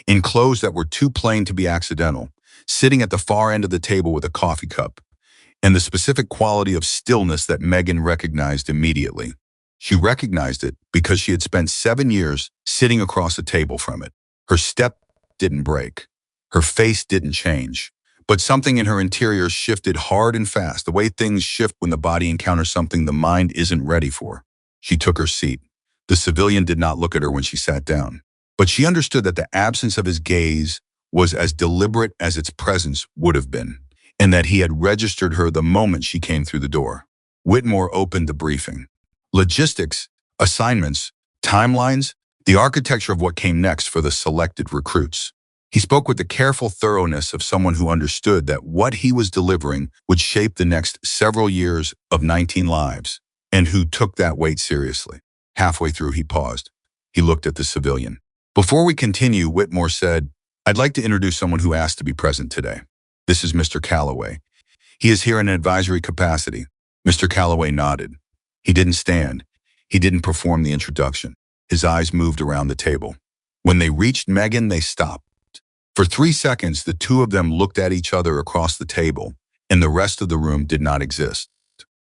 in clothes that were too plain to be accidental, sitting at the far end of the table with a coffee cup, and the specific quality of stillness that Megan recognized immediately. She recognized it because she had spent 7 years sitting across a table from it. Her step didn't break. Her face didn't change. But something in her interior shifted hard and fast, the way things shift when the body encounters something the mind isn't ready for. She took her seat. The civilian did not look at her when she sat down, but she understood that the absence of his gaze was as deliberate as its presence would have been, and that he had registered her the moment she came through the door. Whitmore opened the briefing. Logistics, assignments, timelines, the architecture of what came next for the selected recruits. He spoke with the careful thoroughness of someone who understood that what he was delivering would shape the next several years of 19 lives, and who took that weight seriously. Halfway through, he paused. He looked at the civilian. Before we continue, Whitmore said, I'd like to introduce someone who asked to be present today. This is Mr. Calloway. He is here in an advisory capacity. Mr. Calloway nodded. He didn't stand. He didn't perform the introduction. His eyes moved around the table. When they reached Megan, they stopped. For 3 seconds, the two of them looked at each other across the table, and the rest of the room did not exist.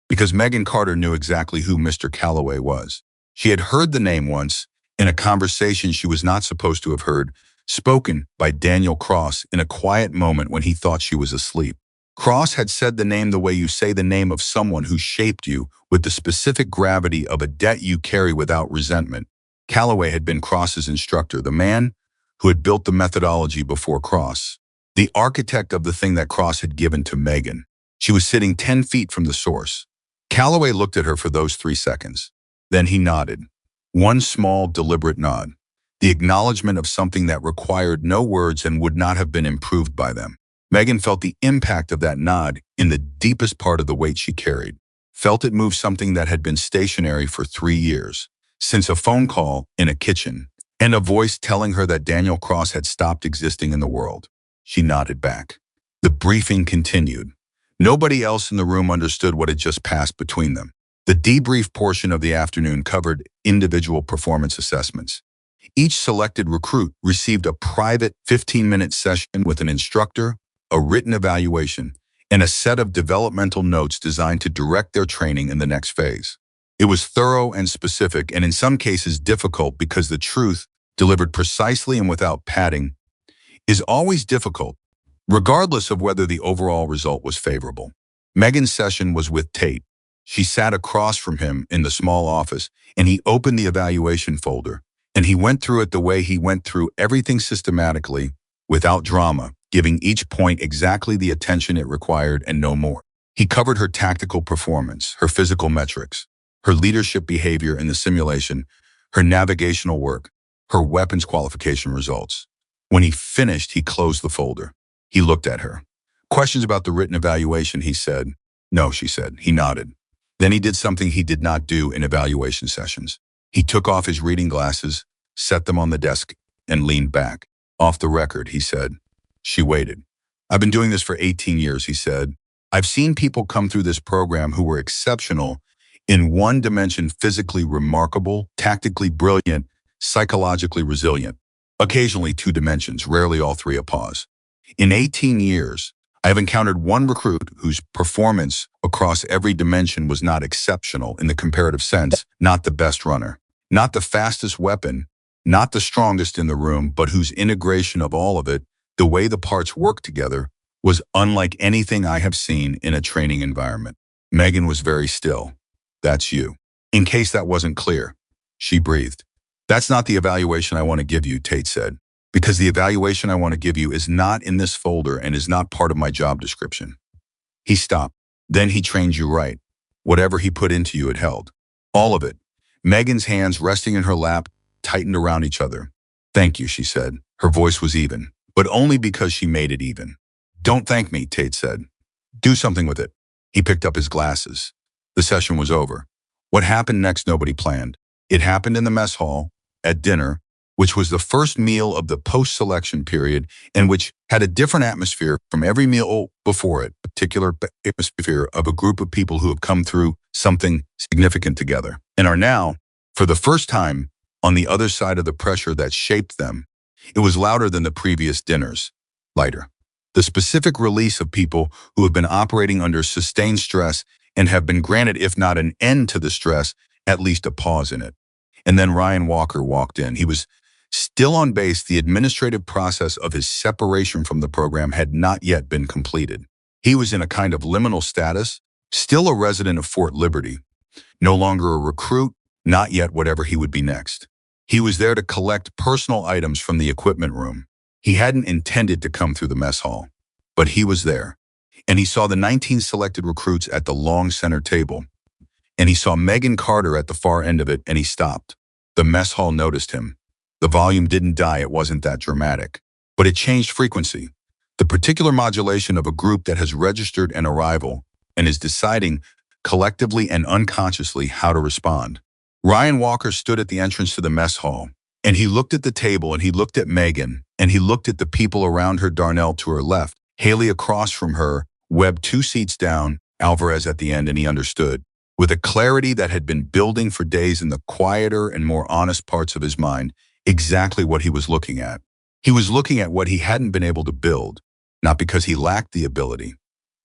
Because Megan Carter knew exactly who Mr. Calloway was. She had heard the name once in a conversation she was not supposed to have heard, spoken by Daniel Cross in a quiet moment when he thought she was asleep. Cross had said the name the way you say the name of someone who shaped you with the specific gravity of a debt you carry without resentment. Calloway had been Cross's instructor, the man who had built the methodology before Cross, the architect of the thing that Cross had given to Megan. She was sitting 10 feet from the source. Calloway looked at her for those 3 seconds. Then he nodded. One small, deliberate nod. The acknowledgement of something that required no words and would not have been improved by them. Megan felt the impact of that nod in the deepest part of the weight she carried. Felt it move something that had been stationary for 3 years, since a phone call in a kitchen, and a voice telling her that Daniel Cross had stopped existing in the world. She nodded back. The briefing continued. Nobody else in the room understood what had just passed between them. The debrief portion of the afternoon covered individual performance assessments. Each selected recruit received a private 15-minute session with an instructor, a written evaluation, and a set of developmental notes designed to direct their training in the next phase. It was thorough and specific, and in some cases difficult, because the truth, delivered precisely and without padding, is always difficult, regardless of whether the overall result was favorable. Megan's session was with Tate. She sat across from him in the small office, and he opened the evaluation folder, and he went through it the way he went through everything, systematically, without drama, giving each point exactly the attention it required and no more. He covered her tactical performance, her physical metrics, her leadership behavior in the simulation, her navigational work, her weapons qualification results. When he finished, he closed the folder. He looked at her. Questions about the written evaluation, he said. No, she said. He nodded. Then he did something he did not do in evaluation sessions. He took off his reading glasses, set them on the desk, and leaned back. Off the record, he said. She waited. I've been doing this for 18 years, he said. I've seen people come through this program who were exceptional in one dimension, physically remarkable, tactically brilliant, psychologically resilient. Occasionally 2 dimensions, rarely all 3. A pause. In 18 years, I have encountered one recruit whose performance across every dimension was not exceptional in the comparative sense, not the best runner, not the fastest weapon, not the strongest in the room, but whose integration of all of it, the way the parts work together, was unlike anything I have seen in a training environment. Megan was very still. That's you. In case that wasn't clear, she breathed. That's not the evaluation I want to give you, Tate said, because the evaluation I want to give you is not in this folder and is not part of my job description. He stopped. Then he trained you right. Whatever he put into you, it held. All of it. Megan's hands resting in her lap tightened around each other. Thank you, she said. Her voice was even, but only because she made it even. Don't thank me, Tate said. Do something with it. He picked up his glasses. The session was over. What happened next nobody planned. It happened in the mess hall, at dinner, which was the first meal of the post-selection period and which had a different atmosphere from every meal before it, a particular atmosphere of a group of people who have come through something significant together and are now, for the first time, on the other side of the pressure that shaped them. It was louder than the previous dinners, lighter. The specific release of people who have been operating under sustained stress and have been granted, if not an end to the stress, at least a pause in it. And then Ryan Walker walked in. He was still on base. The administrative process of his separation from the program had not yet been completed. He was in a kind of liminal status, still a resident of Fort Liberty, no longer a recruit, not yet whatever he would be next. He was there to collect personal items from the equipment room. He hadn't intended to come through the mess hall, but he was there. And he saw the 19 selected recruits at the long center table. And he saw Megan Carter at the far end of it, and he stopped. The mess hall noticed him. The volume didn't die, it wasn't that dramatic. But it changed frequency. The particular modulation of a group that has registered an arrival and is deciding collectively and unconsciously how to respond. Ryan Walker stood at the entrance to the mess hall, and he looked at the table, and he looked at Megan, and he looked at the people around her, Darnell to her left, Haley across from her, Webb 2 seats down, Alvarez at the end, and he understood. With a clarity that had been building for days in the quieter and more honest parts of his mind, exactly what he was looking at. He was looking at what he hadn't been able to build, not because he lacked the ability,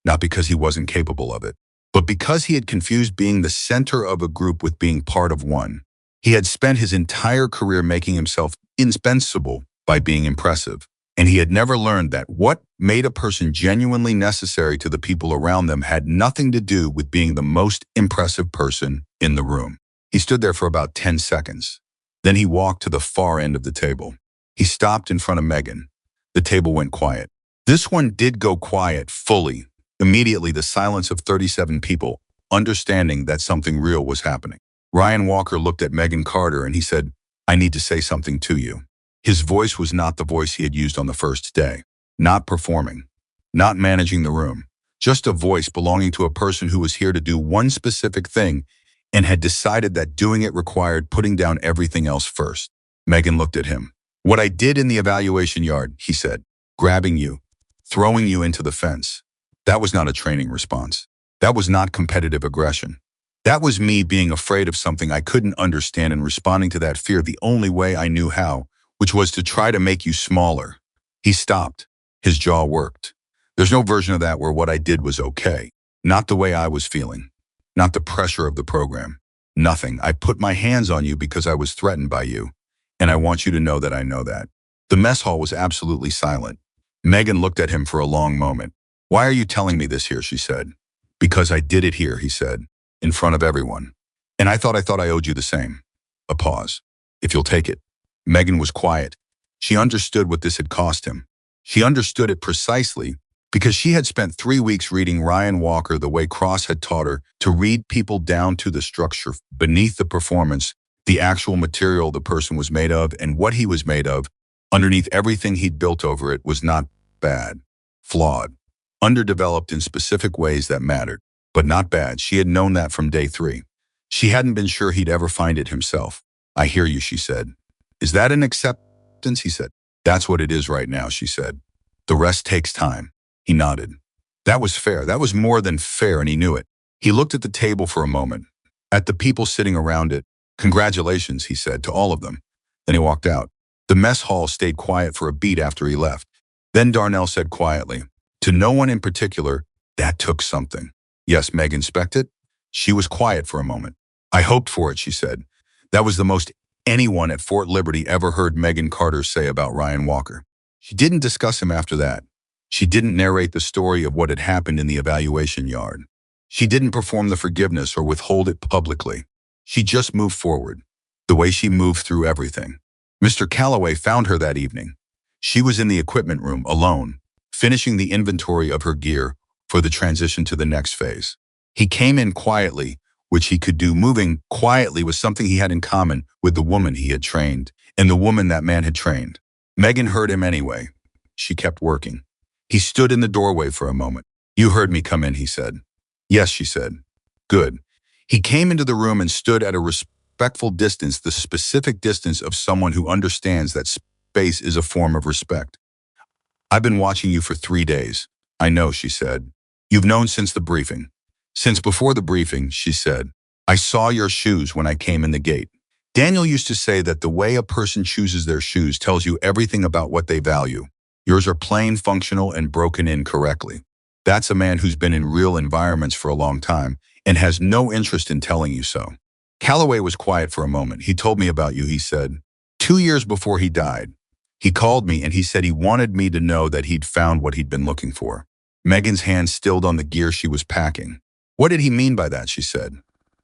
not because he wasn't capable of it, but because he had confused being the center of a group with being part of one. He had spent his entire career making himself indispensable by being impressive, and he had never learned that what made a person genuinely necessary to the people around them had nothing to do with being the most impressive person in the room. He stood there for about 10 seconds. Then he walked to the far end of the table. He stopped in front of Megan. The table went quiet. This one did go quiet fully. Immediately, the silence of 37 people, understanding that something real was happening. Ryan Walker looked at Megan Carter and he said, "I need to say something to you." His voice was not the voice he had used on the first day. Not performing, not managing the room, just a voice belonging to a person who was here to do one specific thing and had decided that doing it required putting down everything else first. Megan looked at him. "What I did in the evaluation yard," he said, "grabbing you, throwing you into the fence. That was not a training response. That was not competitive aggression. That was me being afraid of something I couldn't understand and responding to that fear the only way I knew how, which was to try to make you smaller." He stopped. His jaw worked. "There's no version of that where what I did was okay. Not the way I was feeling. Not the pressure of the program. Nothing. I put my hands on you because I was threatened by you. And I want you to know that I know that." The mess hall was absolutely silent. Megan looked at him for a long moment. "Why are you telling me this here?" she said. "Because I did it here," he said, "in front of everyone. And I thought I owed you the same." A pause. "If you'll take it." Megan was quiet. She understood what this had cost him. She understood it precisely because she had spent 3 weeks reading Ryan Walker the way Cross had taught her to read people down to the structure beneath the performance, the actual material the person was made of and what he was made of. Underneath everything he'd built over it was not bad, flawed, underdeveloped in specific ways that mattered, but not bad. She had known that from day 3. She hadn't been sure he'd ever find it himself. "I hear you," she said. "Is that an acceptance?" he said. "That's what it is right now," she said. "The rest takes time." He nodded. That was fair. That was more than fair, and he knew it. He looked at the table for a moment, at the people sitting around it. "Congratulations," he said, to all of them. Then he walked out. The mess hall stayed quiet for a beat after he left. Then Darnell said quietly, to no one in particular, "That took something." "Yes, Meg, inspect it?" She was quiet for a moment. "I hoped for it," she said. That was the most anyone at Fort Liberty ever heard Megan Carter say about Ryan Walker. She didn't discuss him after that. She didn't narrate the story of what had happened in the evaluation yard. She didn't perform the forgiveness or withhold it publicly. She just moved forward, the way she moved through everything. Mr. Calloway found her that evening. She was in the equipment room, alone, finishing the inventory of her gear for the transition to the next phase. He came in quietly, which he could do. Moving quietly was something he had in common with the woman he had trained and the woman that man had trained. Megan heard him anyway. She kept working. He stood in the doorway for a moment. "You heard me come in," he said. "Yes," she said. "Good." He came into the room and stood at a respectful distance, the specific distance of someone who understands that space is a form of respect. I've been watching you for 3 days. I know, she said. You've known since the briefing. Since before the briefing, she said. I saw your shoes when I came in the gate. Daniel used to say that the way a person chooses their shoes tells you everything about what they value. Yours are plain, functional, and broken in correctly. That's a man who's been in real environments for a long time and has no interest in telling you so. Calloway was quiet for a moment. He told me about you, he said. 2 years before he died, he called me and he said he wanted me to know that he'd found what he'd been looking for. Megan's hand stilled on the gear she was packing. What did he mean by that, she said.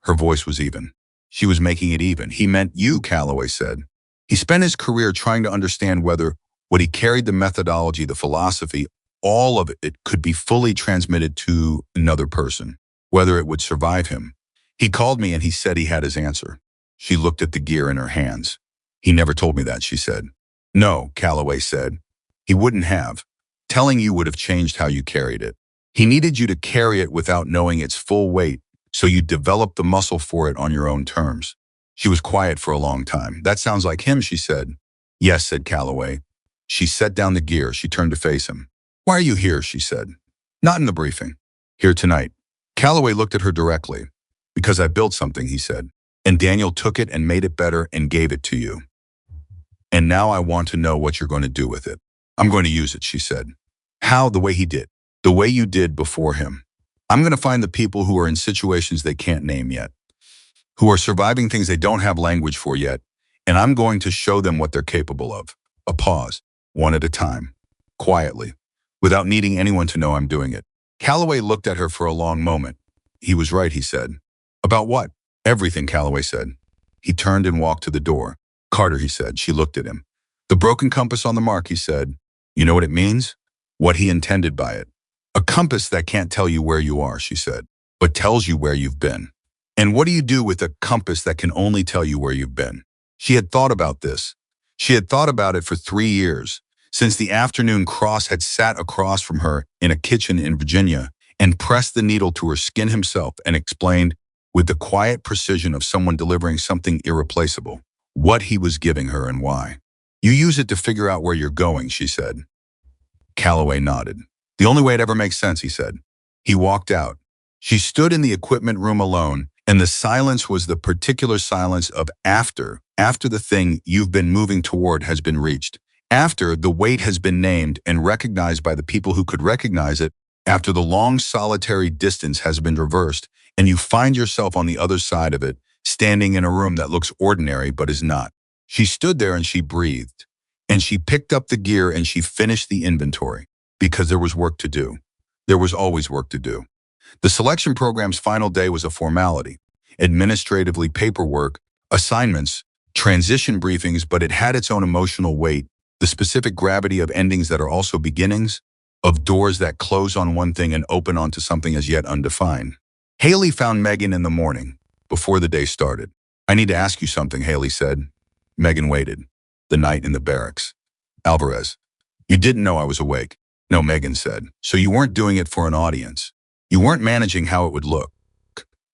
Her voice was even. She was making it even. He meant you, Calloway said. He spent his career trying to understand whether what he carried, the methodology, the philosophy, all of it could be fully transmitted to another person, whether it would survive him. He called me and he said he had his answer. She looked at the gear in her hands. He never told me that, she said. No, Calloway said. He wouldn't have. Telling you would have changed how you carried it. He needed you to carry it without knowing its full weight, so you developed the muscle for it on your own terms. She was quiet for a long time. That sounds like him, she said. Yes, said Calloway. She set down the gear. She turned to face him. Why are you here, she said. Not in the briefing. Here tonight. Calloway looked at her directly. Because I built something, he said. And Daniel took it and made it better and gave it to you. And now I want to know what you're going to do with it. I'm going to use it, she said. How? The way he did. The way you did before him. I'm going to find the people who are in situations they can't name yet, who are surviving things they don't have language for yet, and I'm going to show them what they're capable of. A pause, one at a time, quietly, without needing anyone to know I'm doing it. Calloway looked at her for a long moment. He was right, he said. About what? Everything, Calloway said. He turned and walked to the door. Carter, he said. She looked at him. The broken compass on the mark, he said. You know what it means? What he intended by it. A compass that can't tell you where you are, she said, but tells you where you've been. And what do you do with a compass that can only tell you where you've been? She had thought about this. She had thought about it for 3 years, since the afternoon Cross had sat across from her in a kitchen in Virginia and pressed the needle to her skin himself and explained, with the quiet precision of someone delivering something irreplaceable, what he was giving her and why. You use it to figure out where you're going, she said. Calloway nodded. The only way it ever makes sense, he said. He walked out. She stood in the equipment room alone, and the silence was the particular silence of after the thing you've been moving toward has been reached, after the weight has been named and recognized by the people who could recognize it, after the long solitary distance has been reversed, and you find yourself on the other side of it, standing in a room that looks ordinary but is not. She stood there and she breathed, and she picked up the gear and she finished the inventory. Because there was work to do. There was always work to do. The selection program's final day was a formality, administratively paperwork, assignments, transition briefings, but it had its own emotional weight, the specific gravity of endings that are also beginnings, of doors that close on one thing and open onto something as yet undefined. Haley found Megan in the morning, before the day started. I need to ask you something, Haley said. Megan waited. The night in the barracks. Alvarez. You didn't know I was awake. No, Megan said. So you weren't doing it for an audience. You weren't managing how it would look.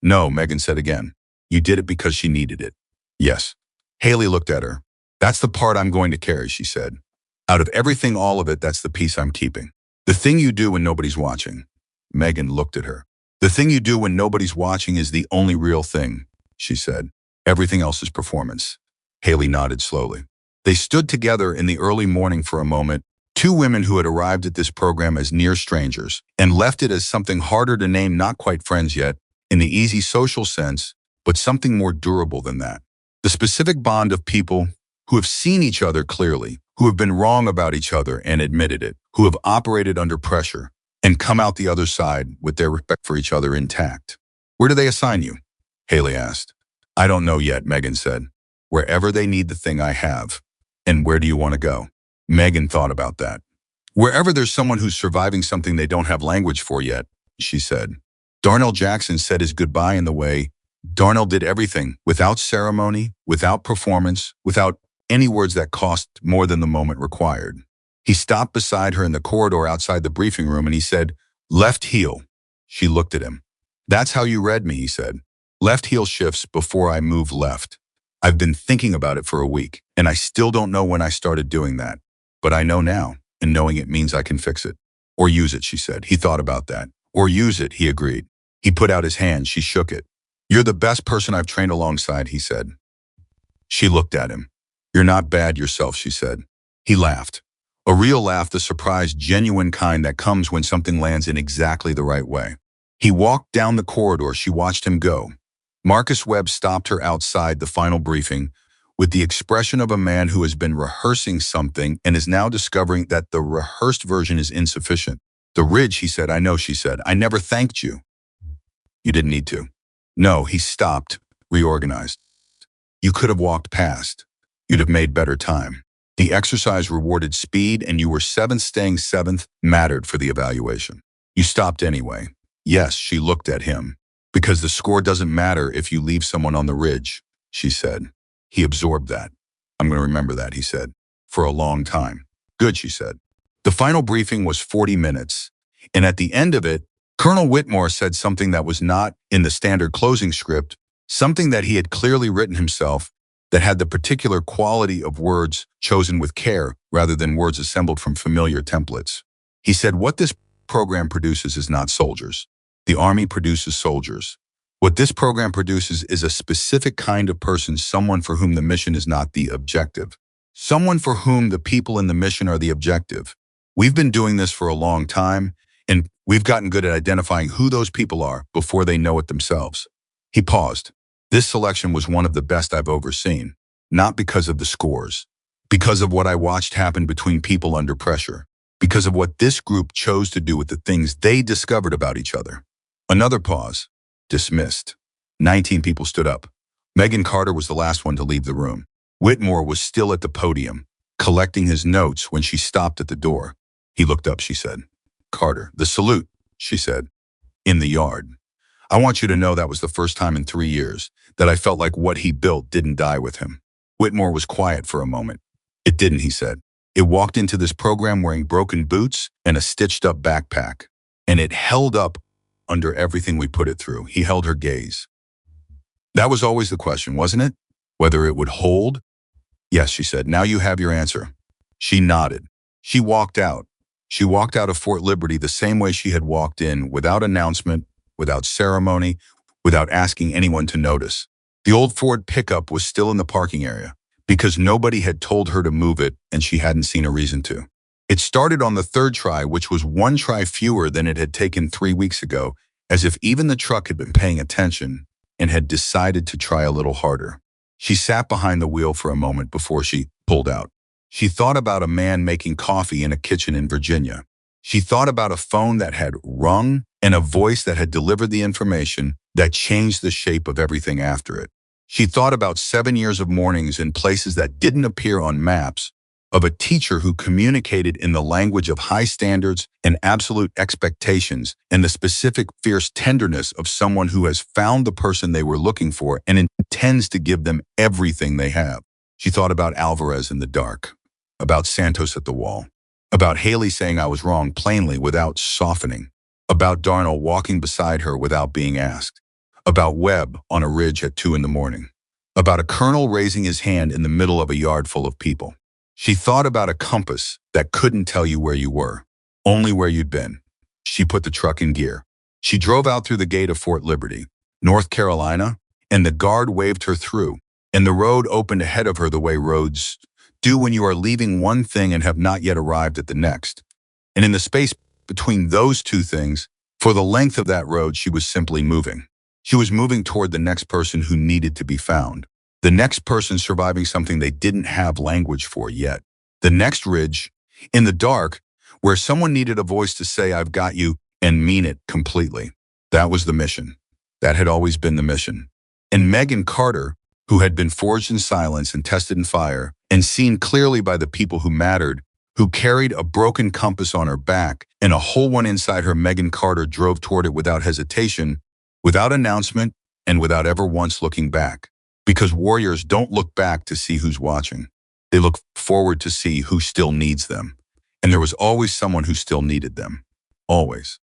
No, Megan said again. You did it because she needed it. Yes. Haley looked at her. That's the part I'm going to carry, she said. Out of everything, all of it, that's the piece I'm keeping. The thing you do when nobody's watching. Megan looked at her. The thing you do when nobody's watching is the only real thing, she said. Everything else is performance. Haley nodded slowly. They stood together in the early morning for a moment, two women who had arrived at this program as near strangers and left it as something harder to name, not quite friends yet, in the easy social sense, but something more durable than that. The specific bond of people who have seen each other clearly, who have been wrong about each other and admitted it, who have operated under pressure and come out the other side with their respect for each other intact. Where do they assign you? Haley asked. I don't know yet, Megan said. Wherever they need the thing I have. And where do you want to go? Megan thought about that. Wherever there's someone who's surviving something they don't have language for yet, she said. Darnell Jackson said his goodbye in the way Darnell did everything, without ceremony, without performance, without any words that cost more than the moment required. He stopped beside her in the corridor outside the briefing room and he said, left heel. She looked at him. That's how you read me, he said. Left heel shifts before I move left. I've been thinking about it for a week, and I still don't know when I started doing that. But I know now, and knowing it means I can fix it. Or use it, she said. He thought about that. Or use it, he agreed. He put out his hand, she shook it. You're the best person I've trained alongside, he said. She looked at him. You're not bad yourself, she said. He laughed. A real laugh, the surprised, genuine kind that comes when something lands in exactly the right way. He walked down the corridor. She watched him go. Marcus Webb stopped her outside the final briefing with the expression of a man who has been rehearsing something and is now discovering that the rehearsed version is insufficient. The ridge, he said. I know, she said. I never thanked you. You didn't need to. No, he stopped, reorganized. You could have walked past. You'd have made better time. The exercise rewarded speed, and you were seventh. Staying seventh mattered for the evaluation. You stopped anyway. Yes, she looked at him. Because the score doesn't matter if you leave someone on the ridge, she said. He absorbed that. I'm going to remember that, he said. For a long time. Good, she said. The final briefing was 40 minutes, and at the end of it, Colonel Whitmore said something that was not in the standard closing script, something that he had clearly written himself, that had the particular quality of words chosen with care rather than words assembled from familiar templates. He said, what this program produces is not soldiers. The Army produces soldiers. What this program produces is a specific kind of person, someone for whom the mission is not the objective. Someone for whom the people in the mission are the objective. We've been doing this for a long time, and we've gotten good at identifying who those people are before they know it themselves. He paused. This selection was one of the best I've overseen, not because of the scores, because of what I watched happen between people under pressure, because of what this group chose to do with the things they discovered about each other. Another pause. Dismissed. 19 people stood up. Megan Carter was the last one to leave the room. Whitmore was still at the podium, collecting his notes when she stopped at the door. He looked up, she said. Carter, the salute, she said. In the yard. I want you to know that was the first time in 3 years that I felt like what he built didn't die with him. Whitmore was quiet for a moment. It didn't, he said. It walked into this program wearing broken boots and a stitched-up backpack, and it held up under everything we put it through. He held her gaze. That was always the question, wasn't it? Whether it would hold? Yes, she said. Now you have your answer. She nodded. She walked out. She walked out of Fort Liberty the same way she had walked in, without announcement, without ceremony, without asking anyone to notice. The old Ford pickup was still in the parking area because nobody had told her to move it and she hadn't seen a reason to. It started on the third try, which was one try fewer than it had taken 3 weeks ago, as if even the truck had been paying attention and had decided to try a little harder. She sat behind the wheel for a moment before she pulled out. She thought about a man making coffee in a kitchen in Virginia. She thought about a phone that had rung and a voice that had delivered the information that changed the shape of everything after it. She thought about 7 years of mornings in places that didn't appear on maps, of a teacher who communicated in the language of high standards and absolute expectations, and the specific fierce tenderness of someone who has found the person they were looking for and intends to give them everything they have. She thought about Alvarez in the dark, about Santos at the wall, about Haley saying I was wrong plainly without softening, about Darnell walking beside her without being asked, about Webb on a ridge at 2 a.m, about a colonel raising his hand in the middle of a yard full of people. She thought about a compass that couldn't tell you where you were, only where you'd been. She put the truck in gear. She drove out through the gate of Fort Liberty, North Carolina, and the guard waved her through, and the road opened ahead of her the way roads do when you are leaving one thing and have not yet arrived at the next. And in the space between those two things, for the length of that road, she was simply moving. She was moving toward the next person who needed to be found. The next person surviving something they didn't have language for yet. The next ridge, in the dark, where someone needed a voice to say, I've got you, and mean it completely. That was the mission. That had always been the mission. And Megan Carter, who had been forged in silence and tested in fire, and seen clearly by the people who mattered, who carried a broken compass on her back and a whole one inside her, Megan Carter drove toward it without hesitation, without announcement, and without ever once looking back. Because warriors don't look back to see who's watching. They look forward to see who still needs them. And there was always someone who still needed them. Always.